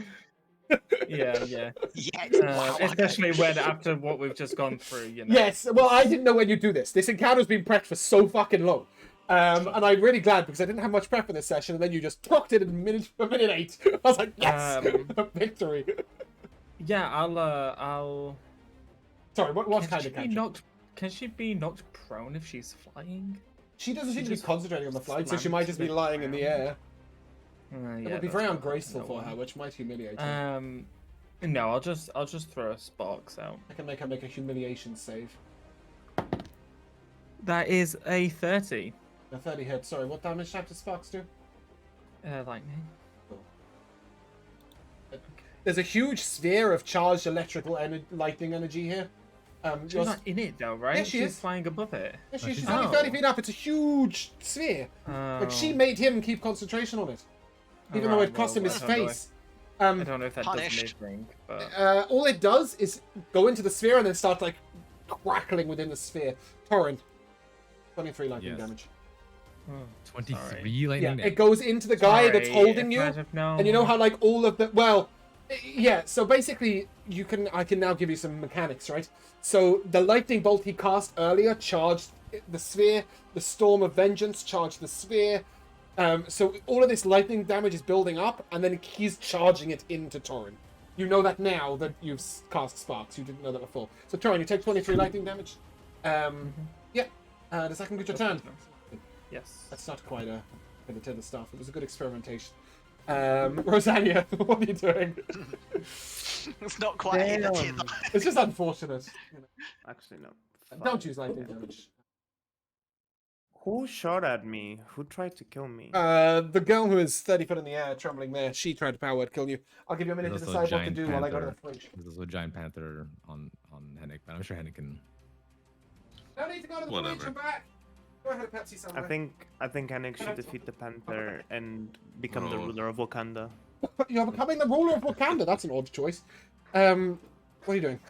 Yeah. Yet. Wow, okay. Especially when after what we've just gone through, you know. Yes, well, I didn't know when you do this. This encounter's been prepped for so fucking long. And I'm really glad because I didn't have much prep for this session, and then you just procced it in minute 8. I was like, yes, victory. Yeah, I'll. Sorry, what kind of cantrip? Can she be knocked prone if she's flying? She doesn't seem to be just concentrating on the flight, so she slams might just be the lying in the air. Yeah, It would be that's very not- ungraceful no for way. her, which might humiliate her. No, I'll just throw a sparks out. I can make her make a humiliation save. That is a 30. A 30 hit. Sorry, what damage type does Sparks do? Lightning. There's a huge sphere of charged electrical lightning energy here. She's yours- not in it though, right? Yeah, she She's is. flying above it. Yeah, she's she's only Oh. 30 feet up. It's a huge sphere. Like, she Oh. made him keep concentration on it. Even though Alright, it cost him well, his I don't know face. I don't know if that Punished. does anything, but All it does is go into the sphere and then start, like, crackling within the sphere. Torin. 23 lightning Yes. damage. 23 lightning Yeah, damage. it goes into the guy that's Sorry, holding if you. I'd have known. And you know how, like, all of the... Well, yeah, so basically, I can now give you some mechanics, right? So, the lightning bolt he cast earlier charged the sphere. The Storm of Vengeance charged the sphere. So, all of this lightning damage is building up, and then he's charging it into Torin. You know that now that you've cast Sparks. You didn't know that before. So, Torin, you take 23 lightning damage. Yeah. Does that conclude your turn? Yes. That's not quite a to the stuff. It was a good experimentation. Rosanna, what are you doing? It's not quite in it. Damn. It's just unfortunate. You know. Actually, no. Don't use lightning damage. Who shot at me? Who tried to kill me? The girl who is 30 foot in the air, trembling there, she tried to power word kill you. I'll give you a minute to There's also a decide what to giant do while I go to the panther. fridge. There's also a giant panther on Hennig, but I'm sure Hennig can. No need to go to the Whatever. fridge and back. Go ahead, Pepsi somewhere. I think Hennig should defeat the panther and become the Oh. ruler of Wakanda. You're becoming the ruler of Wakanda. That's an odd choice. What are you doing?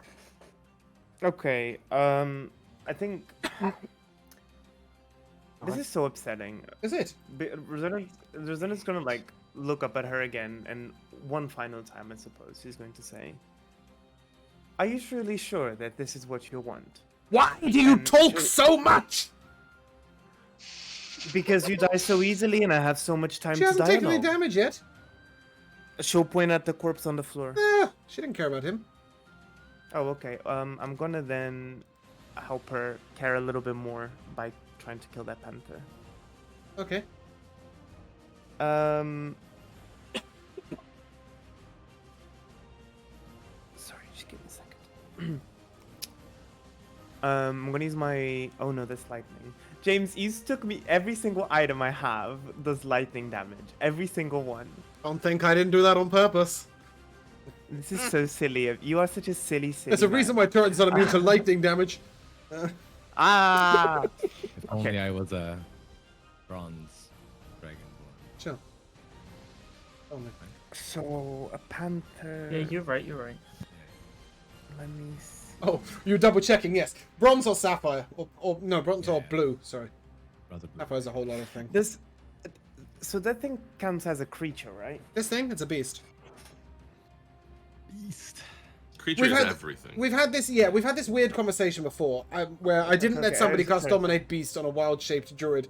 Okay. I think this is so upsetting. Is it? Rosanna's gonna like look up at her again, and one final time, I suppose, she's going to say, "Are you truly sure that this is what you want? Why do you And talk she- so much? Because you die so easily, and I have so much time She to hasn't taken any dialogue." damage yet. She'll point at the corpse on the floor. She didn't care about him. Oh, okay. I'm gonna then help her care a little bit more by trying to kill that panther. Okay. Sorry, just give me a second. I'm gonna use my. Oh no, that's lightning. James, you took me. Every single item I have does lightning damage. Every single one. Don't think I didn't do that on purpose. This is so silly. You are such a silly. There's a reason why turrets not immune to lightning damage. Ah. If only I was a bronze dragonborn. Chill. Only. So a panther. Yeah, you're right. You're right. Let me see. Oh, you're double checking, yes. Bronze or sapphire? Or no, bronze or Yeah. blue, sorry. Rather blue. Sapphire's a whole other thing. This. So that thing counts as a creature, right? This thing, it's a beast. Beast. Creature We've is had- everything. We've had this weird conversation before, where I didn't let Okay, somebody I was cast just- Dominate Beast on a wild-shaped druid,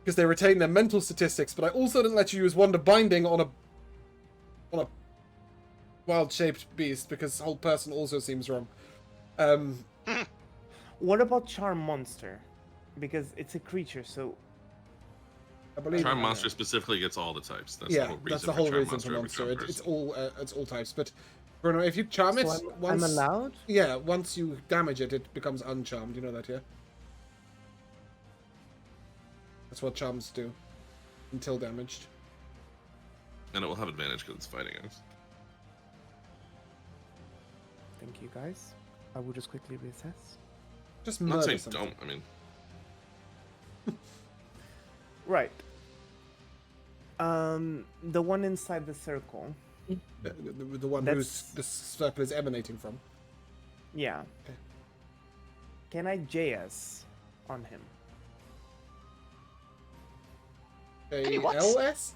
because they retain their mental statistics, but I also didn't let you use Wonder Binding on a wild-shaped beast, because the whole person also seems wrong. What about Charm Monster? Because it's a creature, so I believe Charm Monster specifically gets all the types. That's yeah, the whole reason that's the for whole Charm reason Monster for every monster. charm It's all types. But Bruno, if you charm it, so once I'm allowed? yeah, once you damage it, it becomes uncharmed. You know that, yeah? That's what charms do until damaged. and it will have advantage because it's fighting us. Thank you, guys. I will just quickly reassess. Just I'm not murder saying something. don't. I mean, Right. The one inside the circle. The one That's- whose the circle is emanating from. Yeah. Okay. Can I JS on him? what? ALS?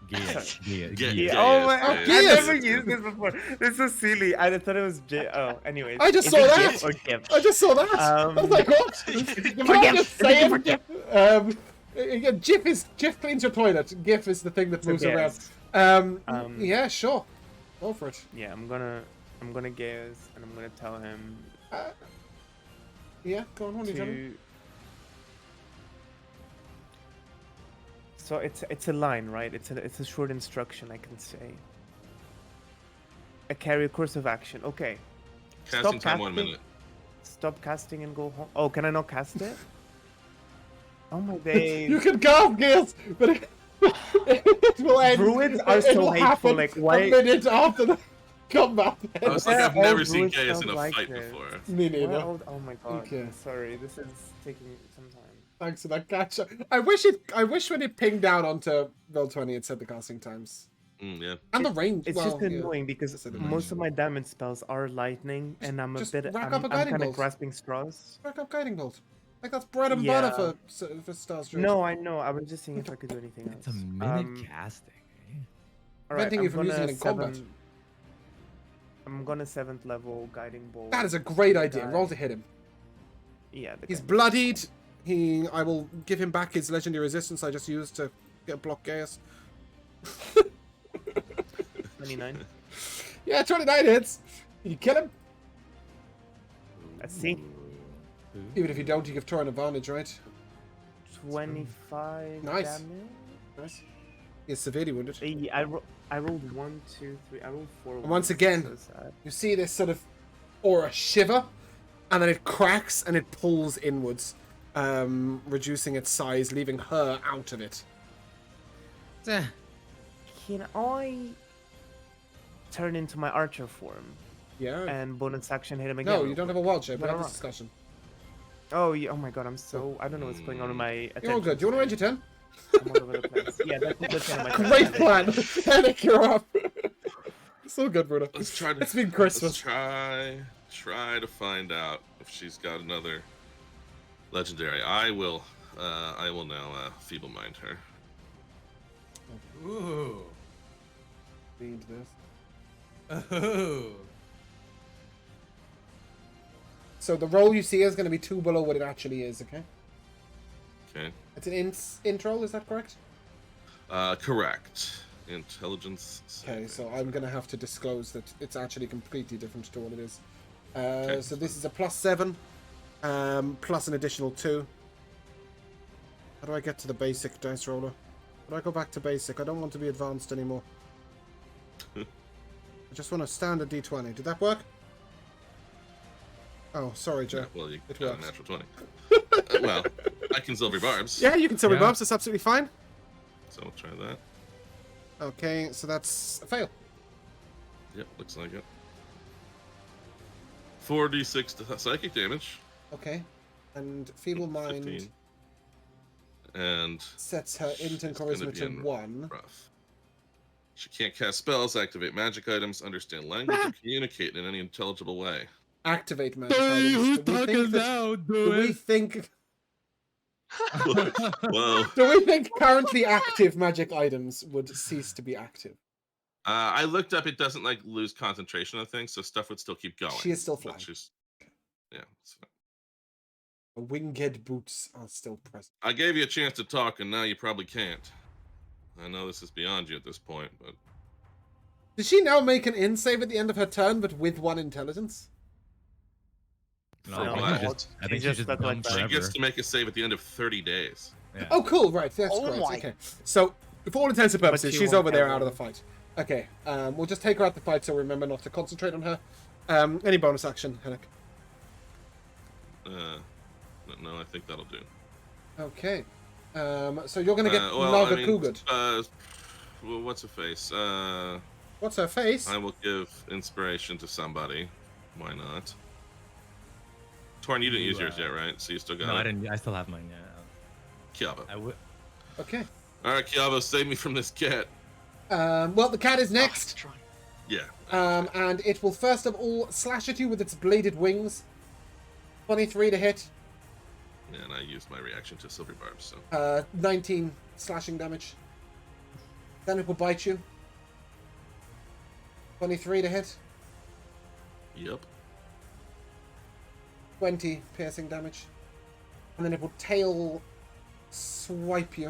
Geas. Ge- Geas. Oh Yes, my! yes, I yes. never used this before. This is so silly. I thought it was J. Oh, anyways. I just Is saw it that. GIF or GIF? I just saw that. I was Um, like, what? Can I just say it? Yeah, GIF cleans your toilet. GIF is the thing that So moves yes. around. Um, Yeah, sure. Go for it. Yeah, I'm gonna gaze and I'm gonna tell him Yeah, go on. What are you telling me? to. So it's a line, right? It's a short instruction I can say. I carry a course of action. Okay. casting time 1 casting. minute. Stop casting and go home. Oh, can I not cast it? Oh my days. You can cast Gales, but it will end. Druids are it so will hateful, happen like, why- a minute after the combat. I was like, Yeah, I've all never seen druids chaos sound in a like fight this. before. Me neither. Well, oh my god. Okay. Sorry, this is taking some time. Thanks for that catch. I wish when it pinged down onto Roll20 it said the casting times Yeah. and the range. It's well, just yeah. annoying because It's an most of my damage spells are lightning, Just- and I'm a just bit. rack I'm, up a I'm guiding kind of bolt. grasping straws. Rack up guiding bolt. Like that's bread and Yeah. butter for Stars Druid. No, I know. I was just seeing if I could do anything else. It's a minute casting. Eh? All right, preventing you from using it in combat. I'm gonna 7th level guiding bolt. That is a great the idea. guy. Roll to hit him. Yeah. The He's guy. bloodied. I will give him back his legendary resistance I just used to get block Gaius. 29. Yeah, 29 hits. You kill him. Let's see. Ooh. Even if you don't, you give Tor an advantage, right? 25 Nice. damage. Nice. He's severely wounded. Hey, I rolled 1, 2, 3. I rolled 4. And once again, So sad. you see this sort of aura shiver, and then it cracks and it pulls inwards, reducing its size, leaving her out of it. Can I turn into my archer form Yeah. and bonus action hit him again? No, real you don't quick? have a wild shape. We But had I'm this wrong. discussion. Oh, yeah, oh my god, I'm so. I don't know what's going on with my attention. You're all good. Do you want to range your turn? I'm all over the place. Yeah, that's one of my Great plan. Headache, you're up. So good, Bruno. Let's try to. It's been Let's Christmas. try to find out if she's got another legendary. I will now feeble mind her. Ooh. Need this. Ooh. So the roll you see is going to be 2 below what it actually is, okay? Okay. It's an int roll, is that correct? Correct. Intelligence. Okay, saving. so I'm going to have to disclose that it's actually completely different to what it is. Okay. So this is a +7, plus an additional 2. How do I get to the basic dice roller? How do I go back to basic? I don't want to be advanced anymore. I just want a standard D20. Did that work? Oh, sorry, Joe. Yeah, well, you It got a works. natural 20. Well, I can silver barbs. Yeah, you can silver Yeah. barbs. That's absolutely fine. So we'll try that. Okay, so that's a fail. Yep, looks like it. 4d6 psychic damage. Okay. And Feeble Mind 15. And sets her int and she's gonna charisma be to in 1. rough. She can't cast spells, activate magic items, understand language, or communicate in any intelligible way. Activate magic items. Do we think Well, do we think currently active magic items would cease to be active? I looked up. It doesn't like lose concentration of things, so stuff would still keep going. She is still but flying. Yeah. So The winged boots are still present. I gave you a chance to talk, and now you probably can't. I know this is beyond you at this point, but Does she now make an in save at the end of her turn, but with 1 intelligence? No, For I think what? I think She she's just just stuck like dumb that. she forever. gets to make a save at the end of 30 days. Yeah. Oh, cool. Right, that's Oh great. my- Okay, so for all intents and purposes, she she's won't over there ever- out of the fight. Okay, we'll just take her out the fight, so remember not to concentrate on her. Any bonus action, Henrik? No, I think that'll do. Okay. So you're gonna get Well, Naga I mean, Kugad. well, what's her face? What's her face? I will give inspiration to somebody. Why not? Torn, you didn't use yours yet, right? So you still got No, it. I didn't. I still have mine. Yeah. Kiava. I would. Okay. All right, Kiava, save me from this cat. Well, the cat is next. Try. Yeah. And it will first of all slash at you with its bladed wings. 23 to hit. Yeah, and I used my reaction to silver barbs, so 19 slashing damage. Then it will bite you. 23 to hit. yep. 20 piercing damage. And then it will tail swipe you.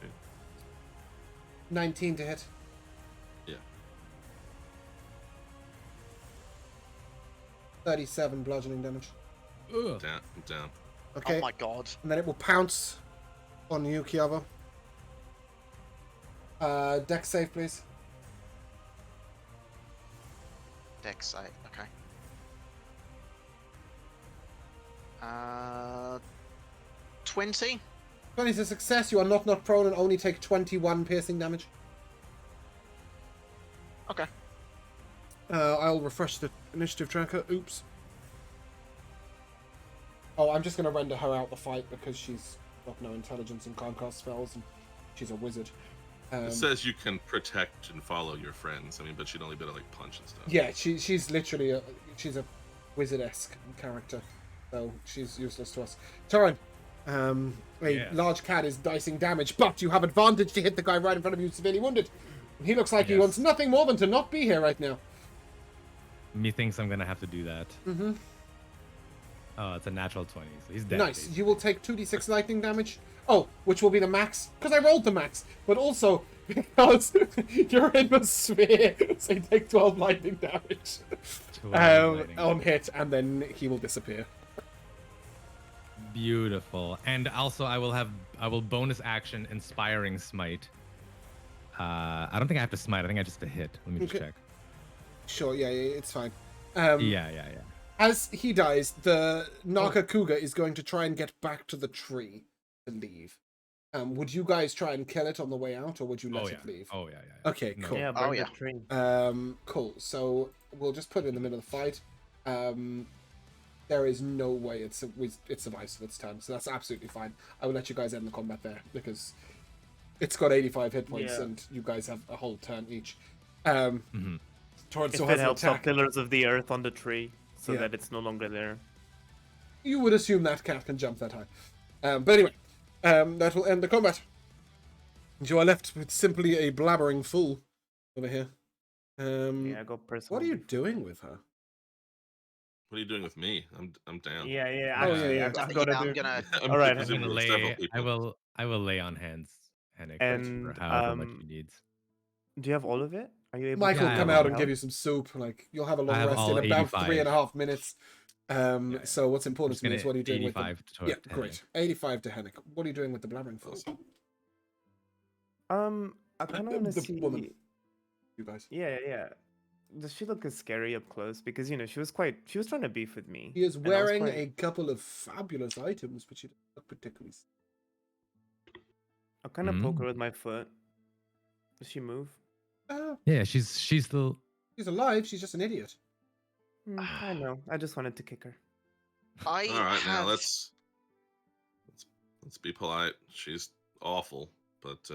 Okay. 19 to hit. Yeah. 37 bludgeoning damage. Ugh. Down. I'm down. Okay. Oh my god. And then it will pounce on you, Kiava. Dex save, please. Dex save. Okay. 20. 20 is a success. You are not knocked prone and only take 21 piercing damage. Okay. I'll refresh the initiative tracker. Oops. Oh, I'm just going to render her out the fight because she's got no intelligence and can't cast spells, and she's a wizard. It says you can protect and follow your friends. I mean, but she'd only be able to like punch and stuff. Yeah, she's literally she's a wizard-esque character, so she's useless to us. Torren, a Yes. large cat is dicing damage, but you have advantage to hit the guy right in front of you, severely wounded. And he looks like he Yes. wants nothing more than to not be here right now. Methinks I'm gonna have to do that. Mm-hmm. Oh, it's a natural 20, so he's dead. Nice. basically. You will take 2d6 lightning damage. Oh, which will be the max, because I rolled the max. But also, because you're in the sphere, so you take 12 lightning damage 12 lightning on damage. hit, and then he will disappear. Beautiful. And also, I will bonus action inspiring smite. I don't think I have to smite. I think I just have to hit. Let me just Okay. check. Sure, yeah, it's fine. Yeah. As he dies, the Naka Kuga is going to try and get back to the tree to leave. Would you guys try and kill it on the way out, or would you let Oh it yeah. leave? Oh yeah. Okay, No. cool. Yeah, Oh, burn yeah. the tree. Cool. So we'll just put it in the middle of the fight. there is no way it survives for its turn. So that's absolutely fine. I will let you guys end the combat there because it's got 85 hit points Yeah. and you guys have a whole turn each. Torrent If still it has an helps, I'll attack. pillars of the earth on the tree so Yeah. that it's no longer there. You would assume that cat can jump that high. But anyway, that will end the combat. You are left with simply a blabbering fool over here. Yeah, go personal. What are you before. doing with her? What are you doing with me? I'm down. Yeah, Oh, yeah, actually, yeah. I've got to I'm do. gonna. I'm All right, I'm presuming gonna there's several lay. people. I will lay on hands, Henrik, And, for however much he needs. Do you have all of it? Are you able Mike to will Yeah, I come have out all. and give you some soup. Like you'll have a I long have rest in all about 85. 3.5 minutes. Yeah. So what's I'm important just to me is gonna what are you doing with them? 85 to Yeah, to great. 85 to Henrik. What are you doing with the blabbering fool? I kind of want to The see. woman. You guys. Yeah. Does she look as scary up close? Because she was trying to beef with me. He is and I was wearing quite- a couple of fabulous items, but she doesn't look particularly. I'll kind of poke her with my foot. Does she move? Yeah, she's still. She's alive. She's just an idiot. I know. I just wanted to kick her. I All right, have. now let's be polite. She's awful, but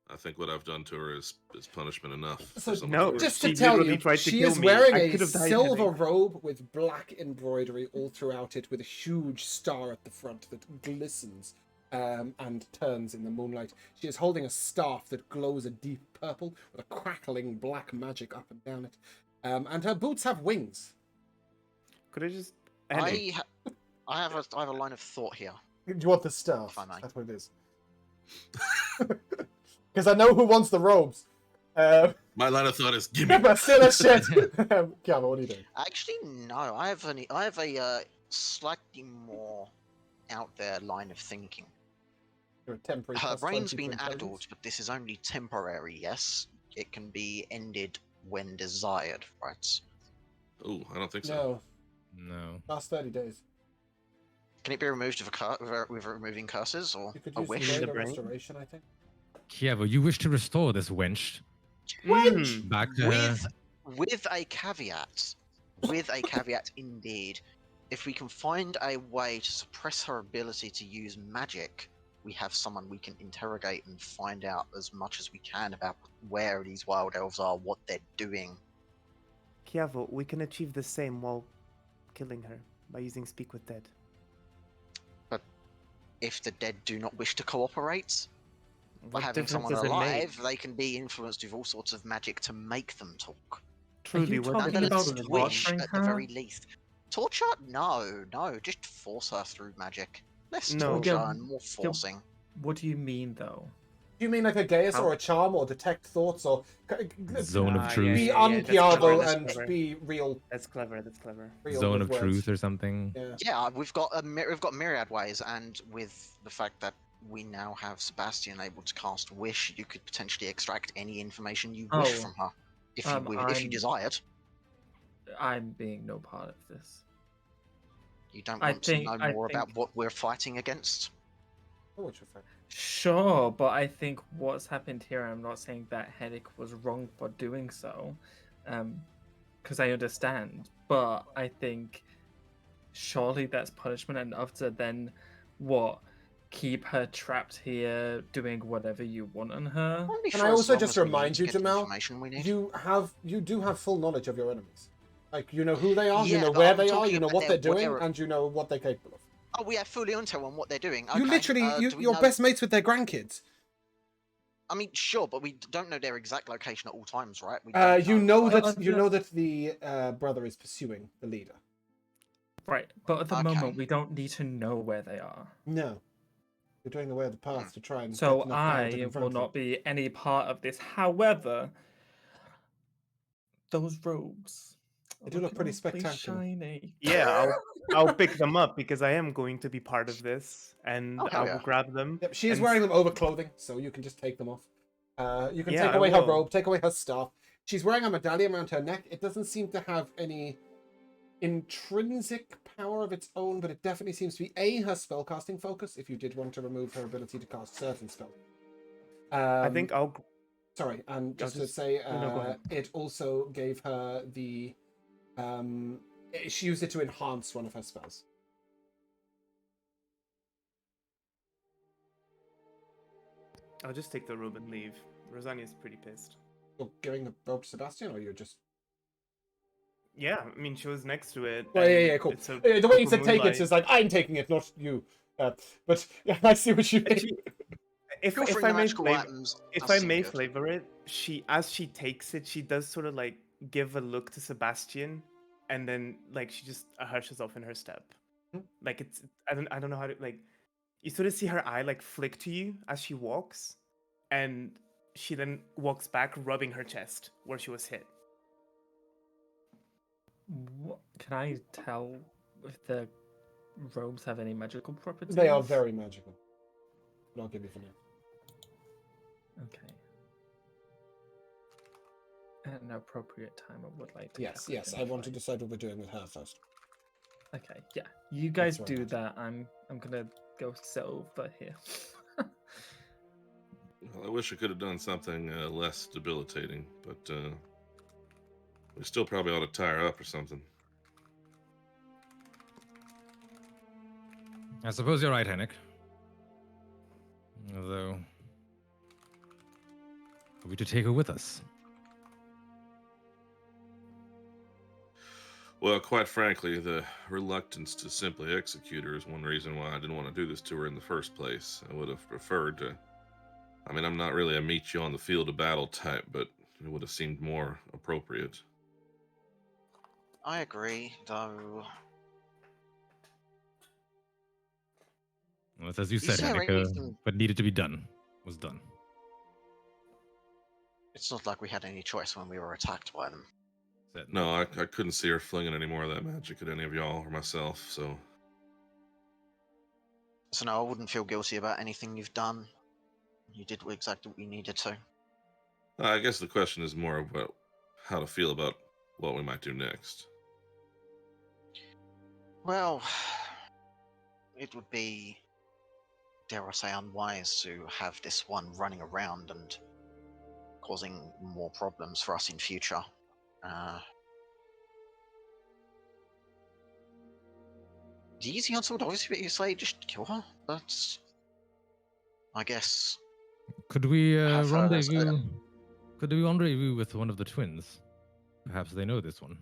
I think what I've done to her is punishment enough. So for someone no, to- just she to tell literally you, tried to she kill is me. wearing I a could have died, silver Henrik. robe with black embroidery all throughout it, with a huge star at the front that glistens and turns in the moonlight. She is holding a staff that glows a deep purple with a crackling black magic up and down it. And her boots have wings. Could I just? Henrik, I have a line of thought here. Do you want the staff? If I may. That's what it is. Because I know who wants the robes. My line of thought is, give me. But still a shit. Kiava, what are you doing? Actually, no. I have a slightly more out there line of thinking. You're a temporary. Her plus brain's 20 to been intelligence. addled, but this is only temporary. Yes, it can be ended when desired, right? Oh, I don't think so. No, No. last 30 days. Can it be removed with removing curses or You could a use wish? the The later brain? restoration, I think. Kievo, you wish to restore this wench Mm. back With a caveat. With a caveat, indeed. If we can find a way to suppress her ability to use magic, we have someone we can interrogate and find out as much as we can about where these wild elves are, what they're doing. Kiavo, we can achieve the same while killing her by using Speak with Dead. If the dead do not wish to cooperate, by What having difference someone does it make? alive, they can be influenced with all sorts of magic to make them talk. Truly, you what talking difference about does it what? make? Wish torturing at the her? very least. Torture? No, just force her through magic. Less No. torture Yeah, and more yeah. forcing. What do you mean, though? Do you mean like a Gaius How- or a charm or detect thoughts or zone of Ah, truth. be yeah, that's unkiavo clever, that's and clever. be real? That's clever. That's clever. Real Zone with of words. truth or something. Yeah. Yeah, we've got myriad ways, and with the fact that we now have Sebastian able to cast Wish, you could potentially extract any information you wish Oh, from her, if you um, if you I'm- desired. I'm being no part of this. You don't I want to think- know I more about think- what we're fighting against. Oh, what you're saying. Sure, but I think what's happened here, I'm not saying that Henrik was wrong for doing so, because I understand, but I think surely that's punishment enough to then, keep her trapped here doing whatever you want on her? Only Can for I as also long just as we need remind to you, get the Jamal, information we need. You do have full knowledge of your enemies. Like, you know who they are, you Yeah, know but where I'm they are, talking you know about what they're their doing, where- and you know what they're capable of. Oh, we have fully intel on what they're doing. Okay. You literally, do we you're know- best mates with their grandkids. I mean, sure, but we don't know their exact location at all times, right? We You know like- that the brother is pursuing the leader. Right, but at the Okay. moment we don't need to know where they are. No, you're doing away with the path to try and So get enough power to I confront will them. not be any part of this. However, those robes They do look looking pretty awfully spectacular. Shiny. Yeah, I'll pick them up because I am going to be part of this, and Oh, hell I will yeah. grab them. Yep, she is and wearing them over clothing, so you can just take them off. You can Yeah, take I away her will. robe, take away her staff. She's wearing a medallion around her neck. It doesn't seem to have any intrinsic power of its own, but it definitely seems to be her spellcasting focus. If you did want to remove her ability to cast certain spells, I think I'll. Sorry, and just to just- say, no, go ahead. it also gave her the She used it to enhance one of her spells. I'll just take the robe and leave. Rosania's pretty pissed. You're giving the robe to Sebastian, or you're just... Yeah, I mean, she was next to it. Oh, yeah, cool. It's a The way you said proper take it moonlight. is like, I'm taking it, not you. But yeah, I see what you mean. Actually, if Filtering I the may magical flavor, items if does I seem may good. flavor it, as she takes it, she does sort of like give a look to Sebastian, and then like she just hushes off in her step. Hmm. Like it's I don't know how to like. You sort of see her eye like flick to you as she walks, and she then walks back, rubbing her chest where she was hit. What, can I tell if the robes have any magical properties? They are very magical. But I'll give you for now. Okay. At an appropriate time, I would like to. Yes, check yes. with I want to Unify. decide what we're doing with her first. Okay, yeah. You guys very do much. that. I'm gonna go sit over here. Well, I wish I could have done something less debilitating, but we still probably ought to tie her up or something. I suppose you're right, Henrik. Although, are we to take her with us? Well, quite frankly, the reluctance to simply execute her is one reason why I didn't want to do this to her in the first place. I would have preferred to. I mean, I'm not really a meet you on the field of battle type, but it would have seemed more appropriate. I agree, though. Well, it's as you Is said, there Henrik, anything- what needed to be done was done. It's not like we had any choice when we were attacked by them. No, I couldn't see her flinging any more of that magic at any of y'all or myself, so. So no, I wouldn't feel guilty about anything you've done. You did exactly what you needed to. I guess the question is more about how to feel about what we might do next. Well, it would be, dare I say, unwise to have this one running around and causing more problems for us in future. The easy answer would obviously be to say just kill her, but I guess Could we have her as rendezvous? Could we rendezvous with one of the twins? Perhaps they know this one.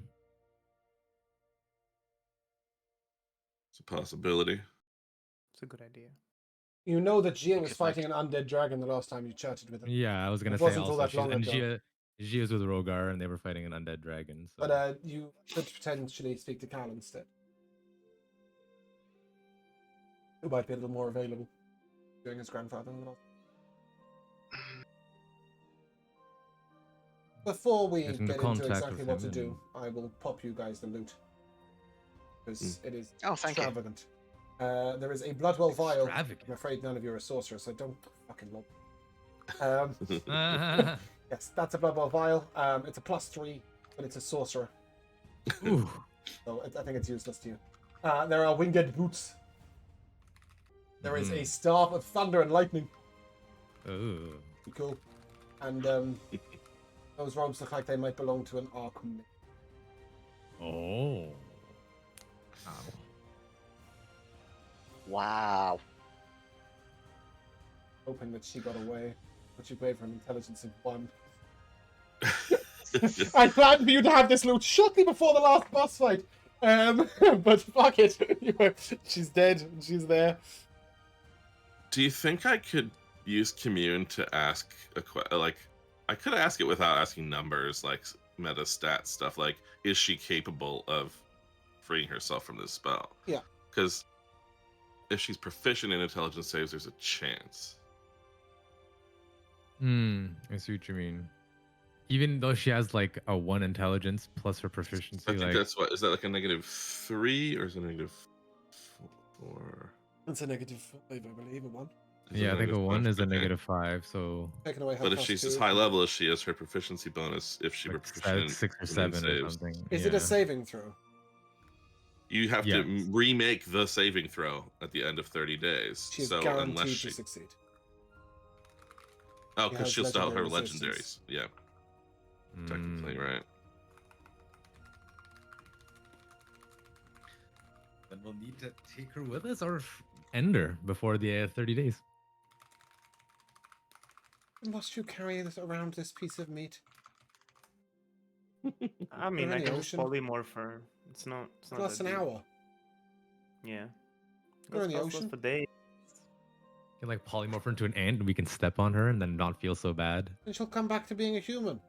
It's a possibility. It's a good idea. You know that Gia was could fighting an undead dragon the last time you chatted with him. Yeah, I was gonna It say wasn't all also. that long And ago. Gia's with Rogar, and they were fighting an undead dragon. So. But you could potentially speak to Cal instead. Who might be a little more available. Doing his grandfather and all. Before we Get get into into contact exactly with what to him do, I will pop you guys the loot. Because it is Oh, thank you. extravagant. There is a Bloodwell vial. Extravagant. I'm afraid none of you are sorcerers, so don't fucking love it. Ah, Yes, that's a Bloodwell vial. It's a +3, but it's a sorcerer. ooh. So I think it's useless to you. There are winged boots. There is a staff of thunder and lightning. Oh. Cool. And those robes look like they might belong to an Archon. Oh. Ow. Wow. Hoping that she got away, but she gave her an intelligence of 1. I planned for you to have this loot shortly before the last boss fight. But fuck it. She's dead. She's there. Do you think I could use commune to ask like I could ask it without asking numbers, like meta stat stuff, like is she capable of freeing herself from this spell? Yeah. Because if she's proficient in intelligence saves, there's a chance. I see what you mean. Even though she has like a 1 intelligence plus her proficiency, I think like that's what is that like a -3 or is it a -4? It's a -5, I believe, a 1. Is it yeah, I think a -5? 1 is a Okay. -5. So Taking away her But if plus she's 2. as high level as she is, her proficiency bonus, if she were like proficient in 6 or commune 7 or saves, something. Is yeah. it a saving throw? you have Yes. to remake the saving throw at the end of 30 days. She is so guaranteed unless she, to succeed. oh, She because has she'll still have her legendary legendaries. Yeah, technically, right. we'll need to take her with us or end her before the 30 days. Must you carry this around this piece of meat? I mean, Or I any can just ocean? polymorph her. It's not. It's not Plus that an deep. hour. Yeah. Go in the Let's ocean. for days. Can like polymorph her into an ant and we can step on her and then not feel so bad. And she'll come back to being a human.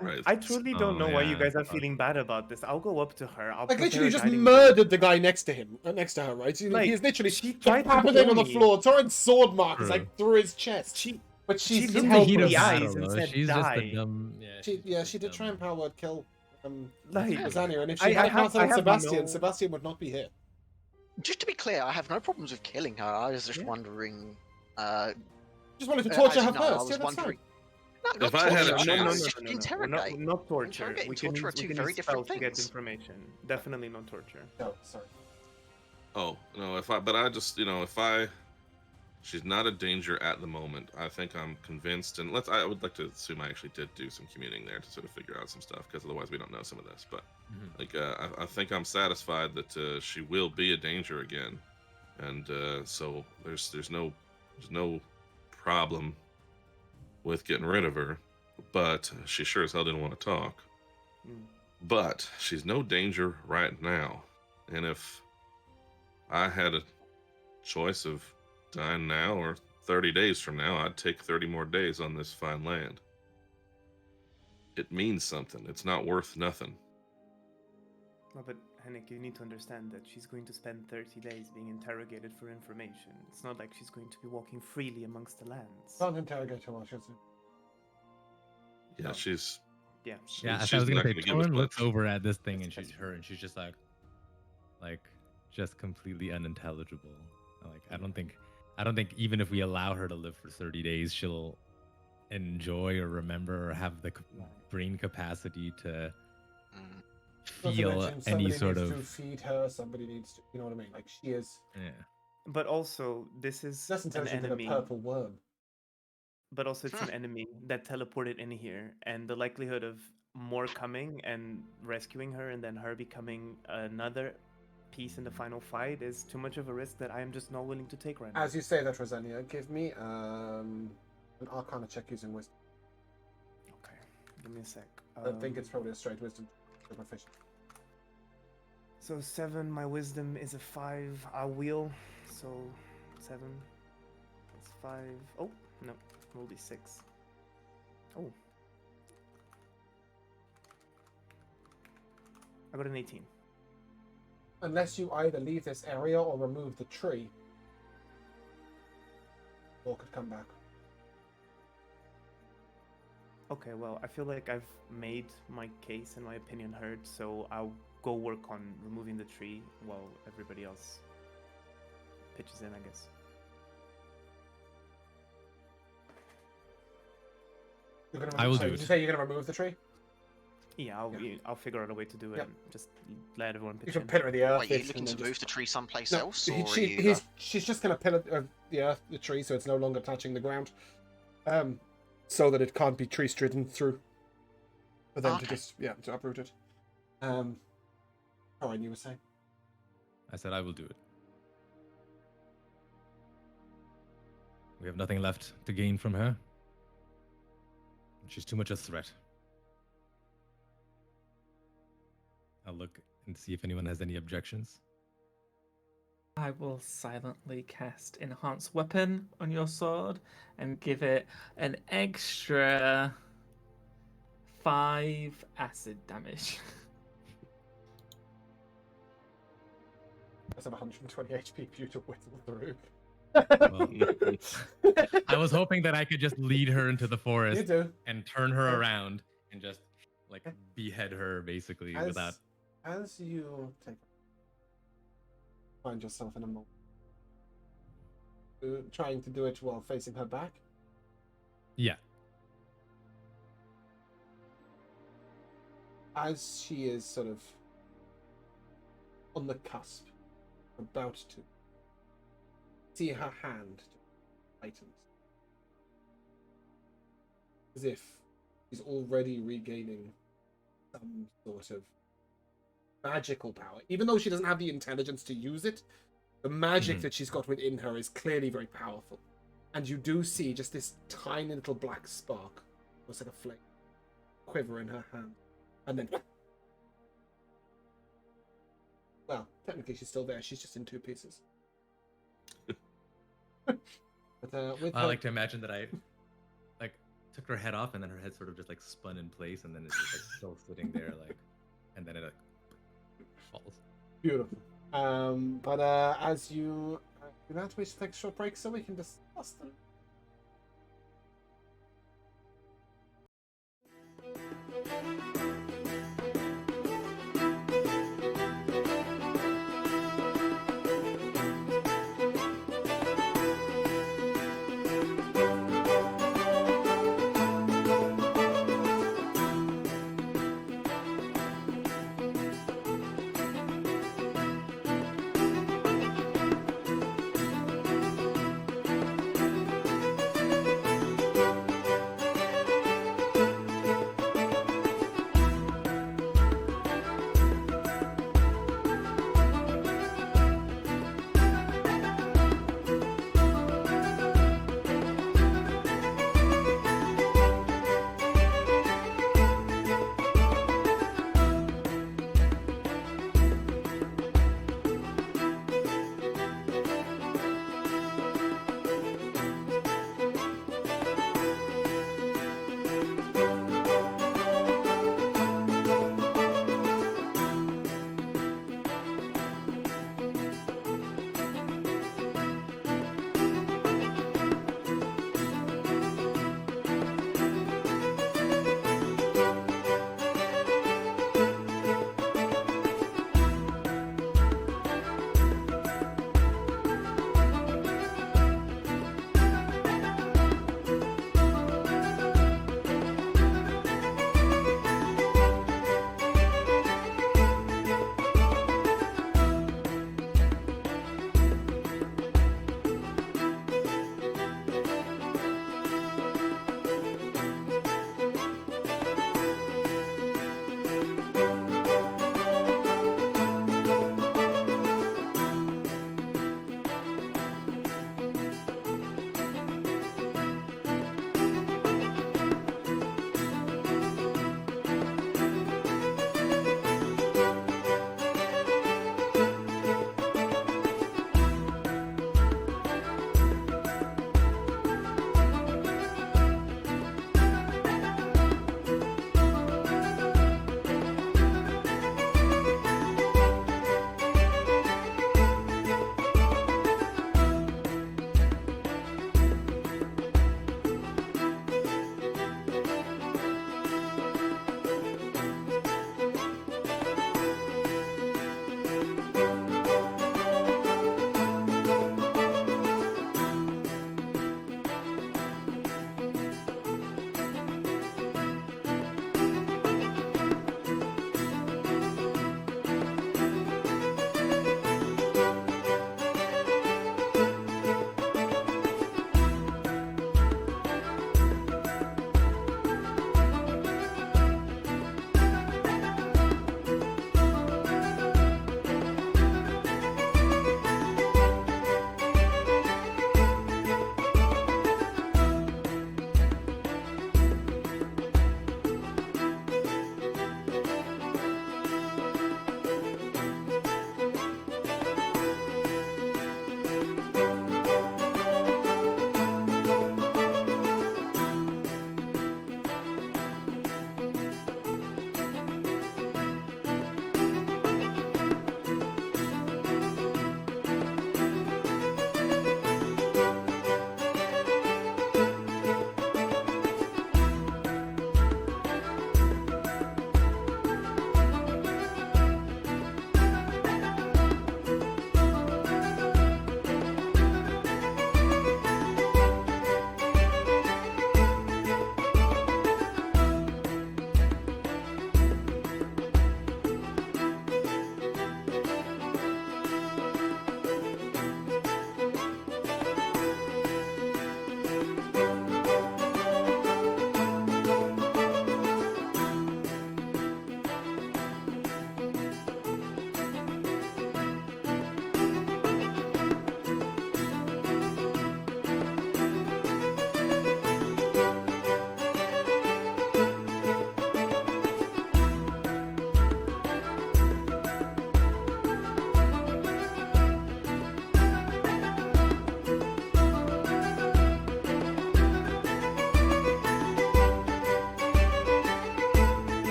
Right. I truly don't Oh, know why you yeah, guys are fuck. feeling bad about this. I'll go up to her. I'll Like prepare literally a just guiding murdered the guy next to her, right? Like, He's literally she tried to decapitated kill on the me. floor. Torrent's sword mark is True. like through his chest. She But she she's looked In the me heat in of the eyes battle, and though, said, she's just a "Die." dumb. Yeah, She did try and power word kill Like, Lasagna, and if I- she I had have- passed it I on have Sebastian, no- Sebastian would not be here. Just to be clear, I have no problems with killing her. I was just Yeah. wondering. Just wanted to As torture in, her no, I first. was Yeah, that's wondering. fine. No, not If I had a torture, chance- just interrogate. Not torture. Interrogate and We can torture are use, we two can very use different spells to get things. information. Definitely not torture. No, sorry. Oh no, she's not a danger at the moment. I think I'm convinced, and I would like to assume I actually did do some commuting there to sort of figure out some stuff, because otherwise we don't know some of this. But like, I think I'm satisfied that she will be a danger again, and so there's no problem with getting rid of her, but she sure as hell didn't want to talk. Mm. But she's no danger right now, and if I had a choice of dying now or 30 days from now, I'd take 30 more days on this fine land. It means something. It's not worth nothing. No, but Henrik, you need to understand that she's going to spend 30 days being interrogated for information. It's not like she's going to be walking freely amongst the lands. Can't interrogate her while she's Yeah, No. she's Yeah. Yeah, she's I was gonna not say, gonna give us Torn looks much. over at this thing and she's just like, just completely unintelligible. Like, I don't think even if we allow her to live for 30 days, she'll enjoy or remember or have the brain capacity to Mm. feel any sort needs of. to feed her. Somebody needs to, you know what I mean? Like she is Yeah. But also, this is less an intelligent than a enemy. purple worm. But also, it's an enemy that teleported in here, and the likelihood of more coming and rescuing her, and then her becoming another piece in the final fight is too much of a risk that I am just not willing to take right now. As you say that, Rosania, give me an Arcana check using wisdom. Okay, give me a sec. I think it's probably a straight wisdom. Proficient. So 7, my wisdom is a 5. I wheel, so 7. That's 5. Oh, no, will be 6. Oh. I got an 18. Unless you either leave this area or remove the tree, or could come back. Okay, well, I feel like I've made my case and my opinion heard, so I'll go work on removing the tree while everybody else pitches in, I guess. I will sorry, do Did it. you say you're going to remove the tree? Yeah, Yeah. I'll figure out a way to do it. Yep. And just let everyone You pitch can in. pin her in the earth. Wait, are you it, looking and to then move just- the tree someplace No, else, or are she- you? she's just going to pin the tree so it's no longer touching the ground, so that it can't be tree stridden through. For them to Okay. just to uproot it. Corin, you were saying? I said I will do it. We have nothing left to gain from her. She's too much a threat. I'll look and see if anyone has any objections. I will silently cast Enhance Weapon on your sword and give it an extra 5 acid damage. That's 120 HP for you to whittle through. Well, I was hoping that I could just lead her into the You forest do. and turn her around and just like behead her basically without. As you find yourself in a moment, trying to do it while facing her back. Yeah. As she is sort of on the cusp, about to see her hand tightens, as if she's already regaining some sort of magical power. Even though she doesn't have the intelligence to use it, the magic Mhm. that she's got within her is clearly very powerful. And you do see just this tiny little black spark, almost like a flame, quiver in her hand. And then... Well, technically she's still there. She's just in 2 pieces. But with I her... like to imagine that I like took her head off and then her head sort of just like spun in place and then it's just like still sitting there like, and then it like falls. Beautiful. But as you do that, we should take a short break so we can discuss them.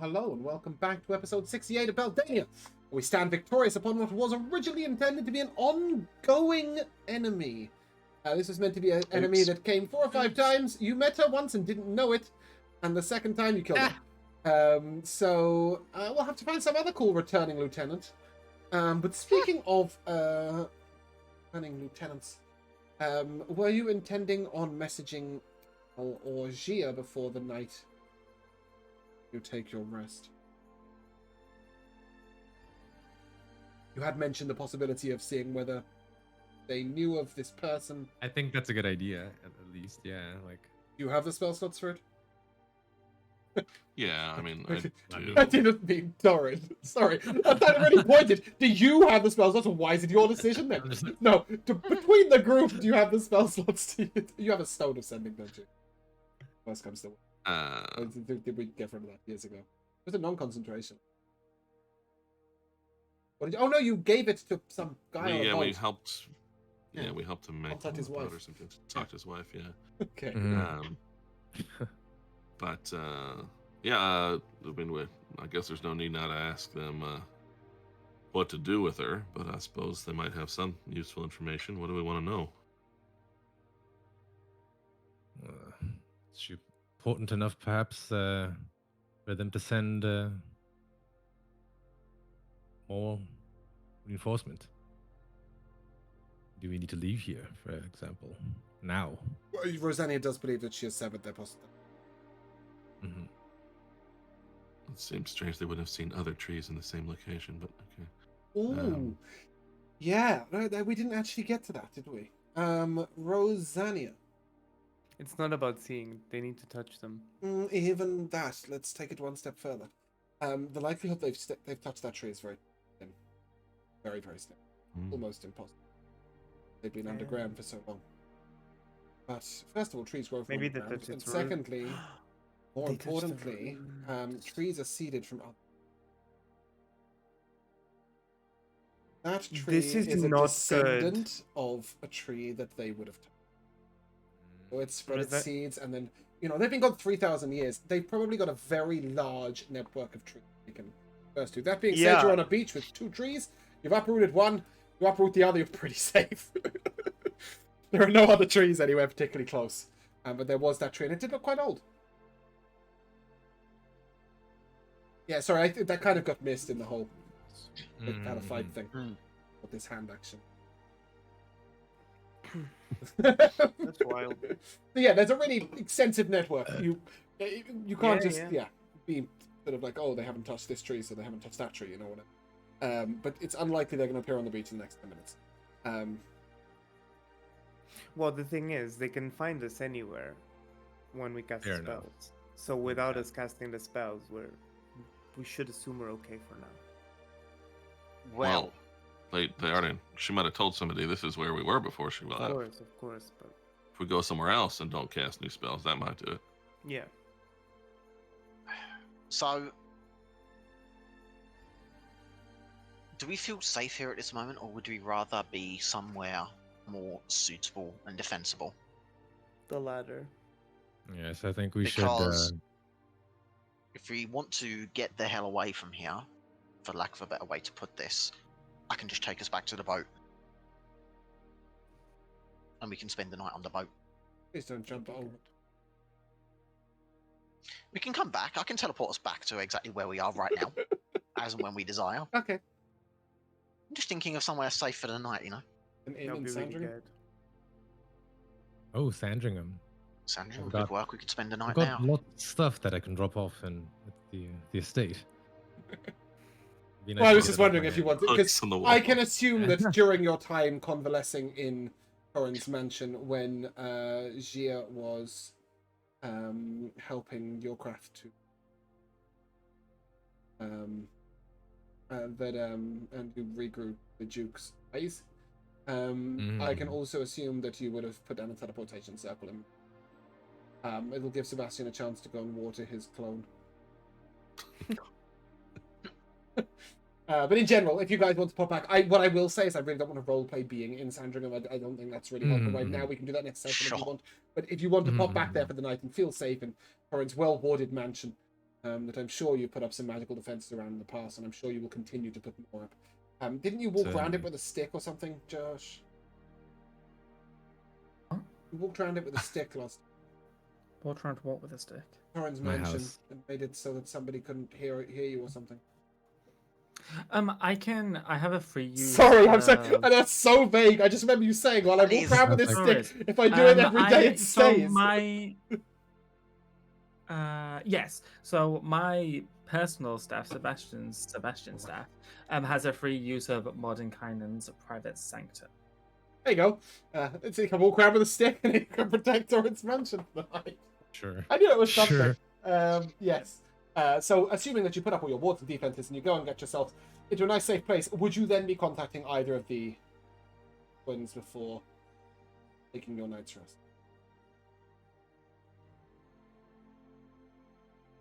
hello, and welcome back to episode 68 of Beldania. We stand victorious upon what was originally intended to be an ongoing enemy. This was meant to be an enemy that came 4 or 5 times. You met her once and didn't know it, and the second time you killed her. So we'll have to find some other cool returning lieutenant. But speaking of returning lieutenants, were you intending on messaging or Gia before the night you take your rest? You had mentioned the possibility of seeing whether they knew of this person. I think that's a good idea, at least. Yeah, like. Do you have the spell slots for it? Yeah, I mean, I do. I didn't mean Doran. Sorry, I thought really pointed. Do you have the spell slots, or why is it your decision then? No, between the group, do you have the spell slots? You have a stone of sending, don't you? Worst comes to worst. Did we get rid of that years ago? It was a non-concentration. What did you, oh no, you gave it to some guy on a boat. We helped. Yeah, we helped him make Contact his wife. or something. Talk to his wife. Yeah. Okay. But yeah, I mean, I guess there's no need now to ask them what to do with her, but I suppose they might have some useful information. What do we want to know? Is she important enough, perhaps, for them to send more reinforcement? Do we need to leave here, for example, now? Well, Rosania does believe that she has severed their possibility. Mm-hmm. It seems strange they would have seen other trees in the same location, but okay. Ooh. Yeah, no, we didn't actually get to that, did we? Rosania. It's not about seeing. They need to touch them. Even that. Let's take it one step further. The likelihood they've touched that tree is very thin. Very, very slim. Almost impossible. They've been underground for so long. But first of all, trees grow from Maybe underground. that's And its root. secondly, more They touched the importantly, root. trees are seeded from other. That tree This is a not descendant of a tree that they would have touched. So it spread its that- seeds, and then, they've been gone 3,000 years. They've probably got a very large network of trees they can first do. That being said, Yeah. you're on a beach with 2 trees. You've uprooted one, you uproot the other, you're pretty safe. There are no other trees anywhere particularly close. But there was that tree, and it did look quite old. Yeah, sorry, I think that kind of got missed in the whole out of 5 thing. With this hand action. That's wild. So yeah, there's a really extensive network. You can't Yeah, be sort of like, oh, they haven't touched this tree, so they haven't touched that tree, whatever. But it's unlikely they're going to appear on the beach in the next 10 minutes. Well, the thing is, they can find us anywhere when we cast Fair the enough. spells. So without us casting the spells, we should assume we're okay for now. Well, They already. She might have told somebody this is where we were before she left. Of course, but If we go somewhere else and don't cast new spells, that might do it. yeah. so do we feel safe here at this moment, or would we rather be somewhere more suitable and defensible? The latter. Yes, I think we Because should. if we want to get the hell away from here, for lack of a better way to put this, I can just take us back to the boat. And we can spend the night on the boat. Please don't jump over. We can come back. I can teleport us back to exactly where we are right now, as and when we desire. Okay. I'm just thinking of somewhere safe for the night, An inn That'll in be really Sandringham? good. Oh, Sandringham. Sandringham, I've good got- work. We could spend the I've night got there. lots of stuff that I can drop off at the estate. Be nice Well, I to was get just it off wondering my if you head. wanted, because Hooks on the wall. I can assume that during your time convalescing in Corin's mansion, when Gia was helping your craft to and you regrew the Duke's face. I can also assume that you would have put down a teleportation circle, and it'll give Sebastian a chance to go and water his clone. But in general, if you guys want to pop back, what I will say is I really don't want to roleplay being in Sandringham. I don't think that's really helpful right now. We can do that next session if you Sure. want. But if you want to pop back there for the night and feel safe in Corin's well-warded mansion, that I'm sure you put up some magical defenses around in the past, and I'm sure you will continue to put more up. Didn't you walk around it Certainly. with a stick or something, Josh? Huh? You walked around it with a stick last Walked around to walk with a stick. Torrens My mansion house. and made it so that somebody couldn't hear you or something. I have a free use. Sorry, I'm sorry. And that's so vague. I just remember you saying, while I walk Please. around with this Sorry. stick, if I do it every day, it So stays. my yes. So my personal staff, Sebastian's staff, has a free use of Modern Kinan's private sanctum. There you go. So you can walk around with a stick and you can protect Torrens mansion for the night. Sure. I knew it was something. Sure. Yes. So assuming that you put up all your wards and defenses and you go and get yourself into a nice safe place, would you then be contacting either of the twins before taking your night's rest?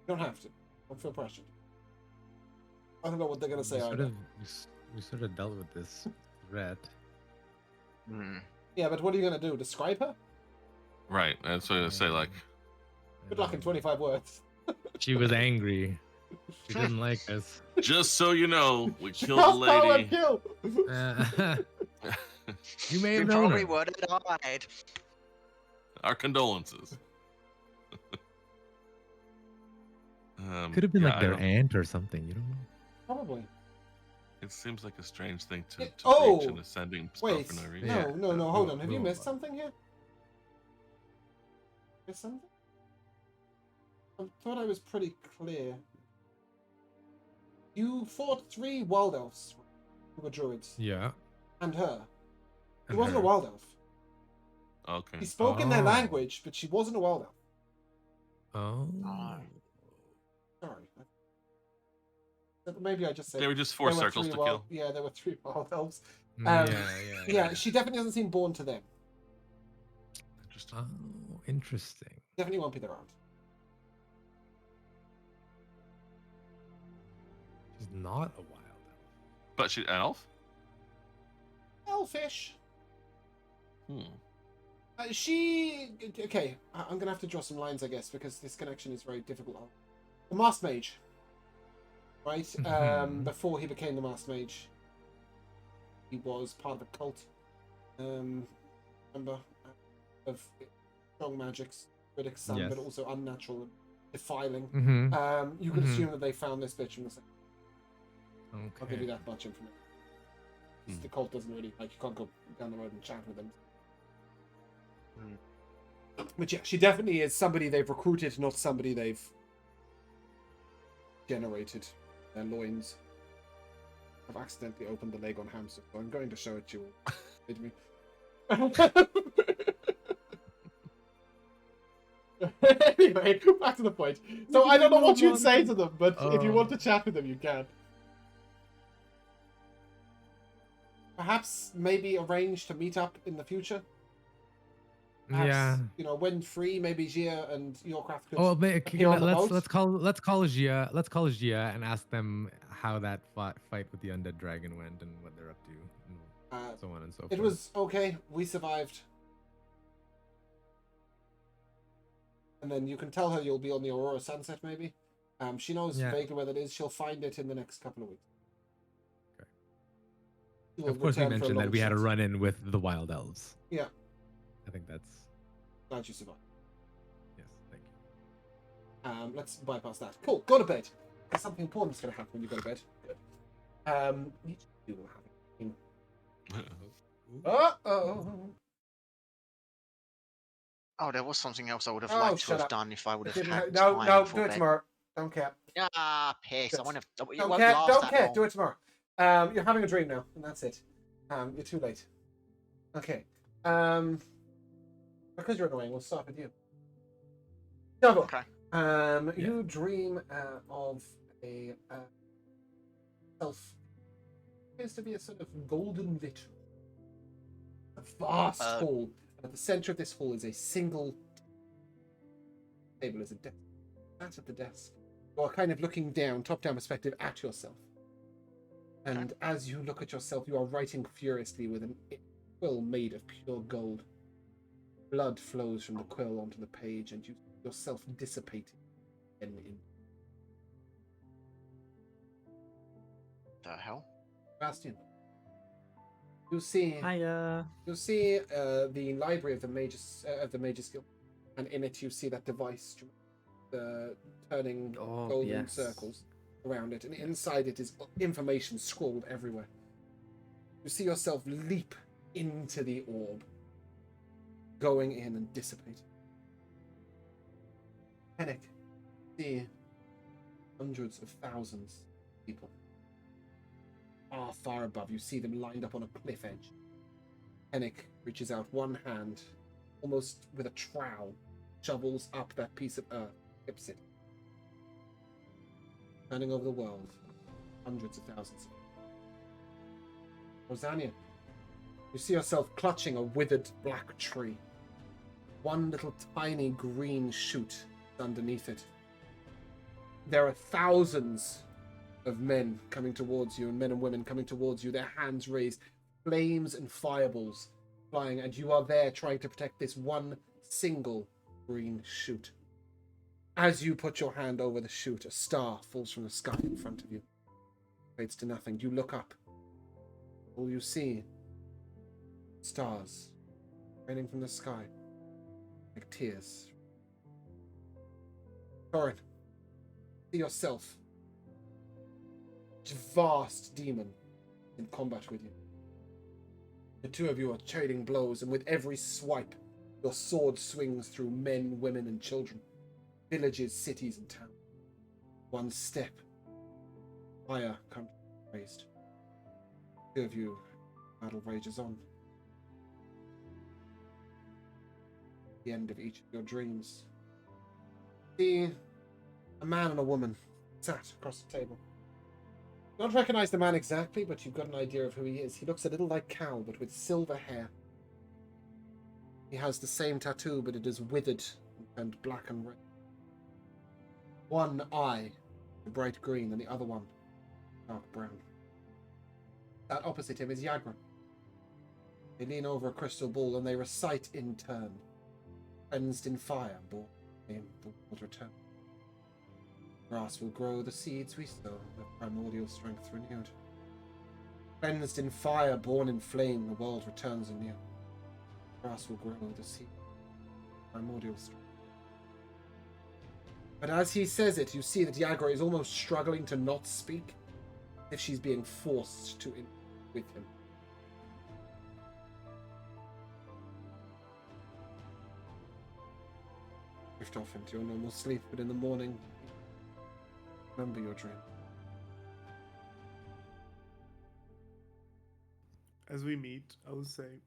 You don't have to. Don't feel pressured. I don't know what they're going to say either. We sort of dealt with this threat. Hmm. Yeah, but what are you going to do? Describe her? Right. That's what I say. Like, Good luck in 25 words. She was angry. She didn't like us. just so you know, we killed the Just power lady. and kill. You may You have known probably her. would have died. Our condolences. Could have been yeah, like I their don't- aunt or something. You don't know. Probably. It seems like a strange thing to Oh! preach an ascending spell Wait. for no reason. Yeah. No, hold on. Have you Move missed on. something here? Missed something? I thought I was pretty clear. You fought 3 wild elves who were druids. Yeah. And her. She And wasn't a her. wild elf. Okay. She spoke in their Oh. language, but she wasn't a wild elf. Oh. Sorry. Maybe I just said They were just 4 there were circles 3 to wild... kill. Yeah, there were 3 wild elves. Yeah, Yeah, she definitely doesn't seem born to them. Interesting. Oh, interesting. Definitely won't be their aunt. She's not a wild But she an elf? Elfish. Hmm. She... Okay, I'm going to have to draw some lines, I guess, because this connection is very difficult. The Masked Mage. Right? Mhm. Before he became the Masked Mage, he was part of a cult. Remember? Of strong magics, critics, some, Yes. but also unnatural and defiling. Mm-hmm. You could Mhm. assume that they found this bitch from the same. Okay. I'll give you that much information. 'Cause the cult doesn't really, like, you can't go down the road and chat with them. But yeah, she definitely is somebody they've recruited, not somebody they've generated their loins. I've accidentally opened the leg on hamster, so I'm going to show it to you. With me. Anyway, back to the point. So I don't know what you'd say to them, but if you want to chat with them, you can. Perhaps maybe arrange to meet up in the future. Perhaps, Yeah. you know, when free, maybe Gia and your craft could Oh, appear on the boat. let's call Gia and ask them how that fight with the undead dragon went and what they're up to, and so on and so forth. It was okay. We survived. And then you can tell her you'll be on the Aurora sunset, maybe. She knows Yeah. vaguely where that is. She'll find it in the next couple of weeks. Okay. She will Of course, we return for a mentioned that long we had a shot. run-in with the wild elves. Yeah. I think that's Glad you survived. yes. Thank you. Let's bypass that. Cool. Go to bed. There's something important's going to happen when you go to bed. Good. You will have it. Uh-oh. Oh, there was something else I would have Oh, liked to shut have up. done if I would have Didn't had ha- no, time no, before do it bed. tomorrow. Don't care. Ah, piss. I Good. want to. It Don't won't care. last Don't that care. long. Do it tomorrow. You're having a dream now, and that's it. You're too late. Okay. Because you're annoying, we'll start with you. Double. Okay. You dream of a self. Appears to be a sort of golden vitral. A vast hall. And at the center of this hall is a single table as a desk. Sat at the desk. You are kind of looking down, top-down perspective at yourself. And as you look at yourself, you are writing furiously with a quill made of pure gold. Blood flows from the quill onto the page, and you yourself dissipating. the hell? Bastion. You see, Hiya. you see the library of the Mages Guild, and in it you see that device, turning Oh, golden yes. circles around it, and inside it is information scrawled everywhere. You see yourself leap into the orb, going in and dissipating. Panic. See hundreds of thousands of people. Far above, you see them lined up on a cliff edge. Hennick reaches out one hand, almost with a trowel, shovels up that piece of earth, tips it. Turning over the world, hundreds of thousands. Rosania, you see yourself clutching a withered black tree. One little tiny green shoot underneath it. There are thousands of men coming towards you, and men and women coming towards you, their hands raised, flames and fireballs flying, and you are there trying to protect this one single green shoot. As you put your hand over the shoot, a star falls from the sky in front of you. Fades to nothing. You look up. All you see, stars raining from the sky like tears. Thorin, see yourself. Vast demon in combat with you. The two of you are trading blows, and with every swipe, your sword swings through men, women, and children, villages, cities, and towns. One step, fire comes raised. Two of you, battle rages on. The end of each of your dreams. See a man and a woman sat across the table. You don't recognize the man exactly, but you've got an idea of who he is. He looks a little like Cal, but with silver hair. He has the same tattoo, but it is withered and black and red. One eye, bright green, and the other one, dark brown. That opposite him is Yagra. They lean over a crystal ball and they recite in turn. Cleansed in fire, born in the world return. Grass will grow the seeds we sow, the primordial strength renewed. Cleansed in fire, born in flame, the world returns anew. Grass will grow the seed, primordial strength. But as he says it, you see that Yagra is almost struggling to not speak, as if she's being forced to with him. Drift off into your normal sleep, but in the morning, remember your dream. As we meet, I will say,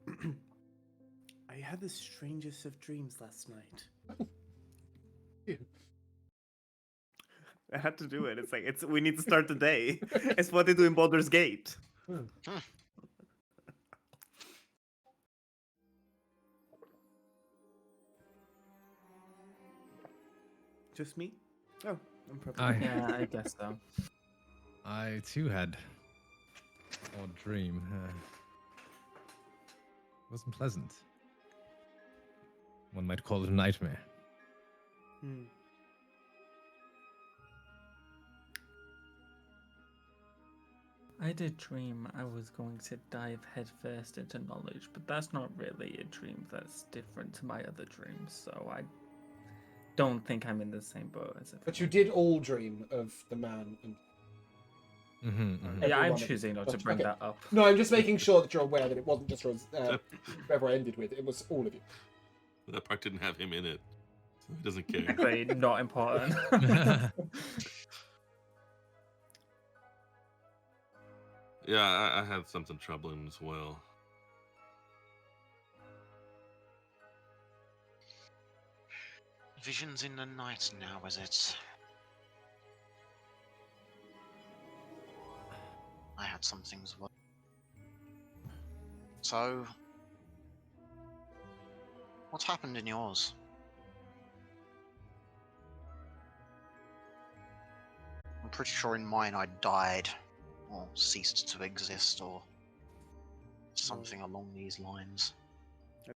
I had the strangest of dreams last night. Yeah. I had to do it. It's like we need to start the day. It's what they do in Baldur's Gate. Just me? Oh, I'm probably. Yeah, I guess so. I too had odd dream. Wasn't pleasant. One might call it a nightmare. Hmm. I did dream I was going to dive headfirst into knowledge, but that's not really a dream that's different to my other dreams, so I don't think I'm in the same boat as everyone. But you did all dream of the man. And Yeah, I'm everyone of choosing you. not to bring Okay. that up. No, I'm just making sure that you're aware that it wasn't just whoever I ended with. It was all of you. That part didn't have him in it, so he doesn't care. Very not important. Yeah, I had something troubling as well. Visions in the night now, is it? I had some things. So, what's happened in yours? I'm pretty sure in mine I died, or ceased to exist, or something along these lines.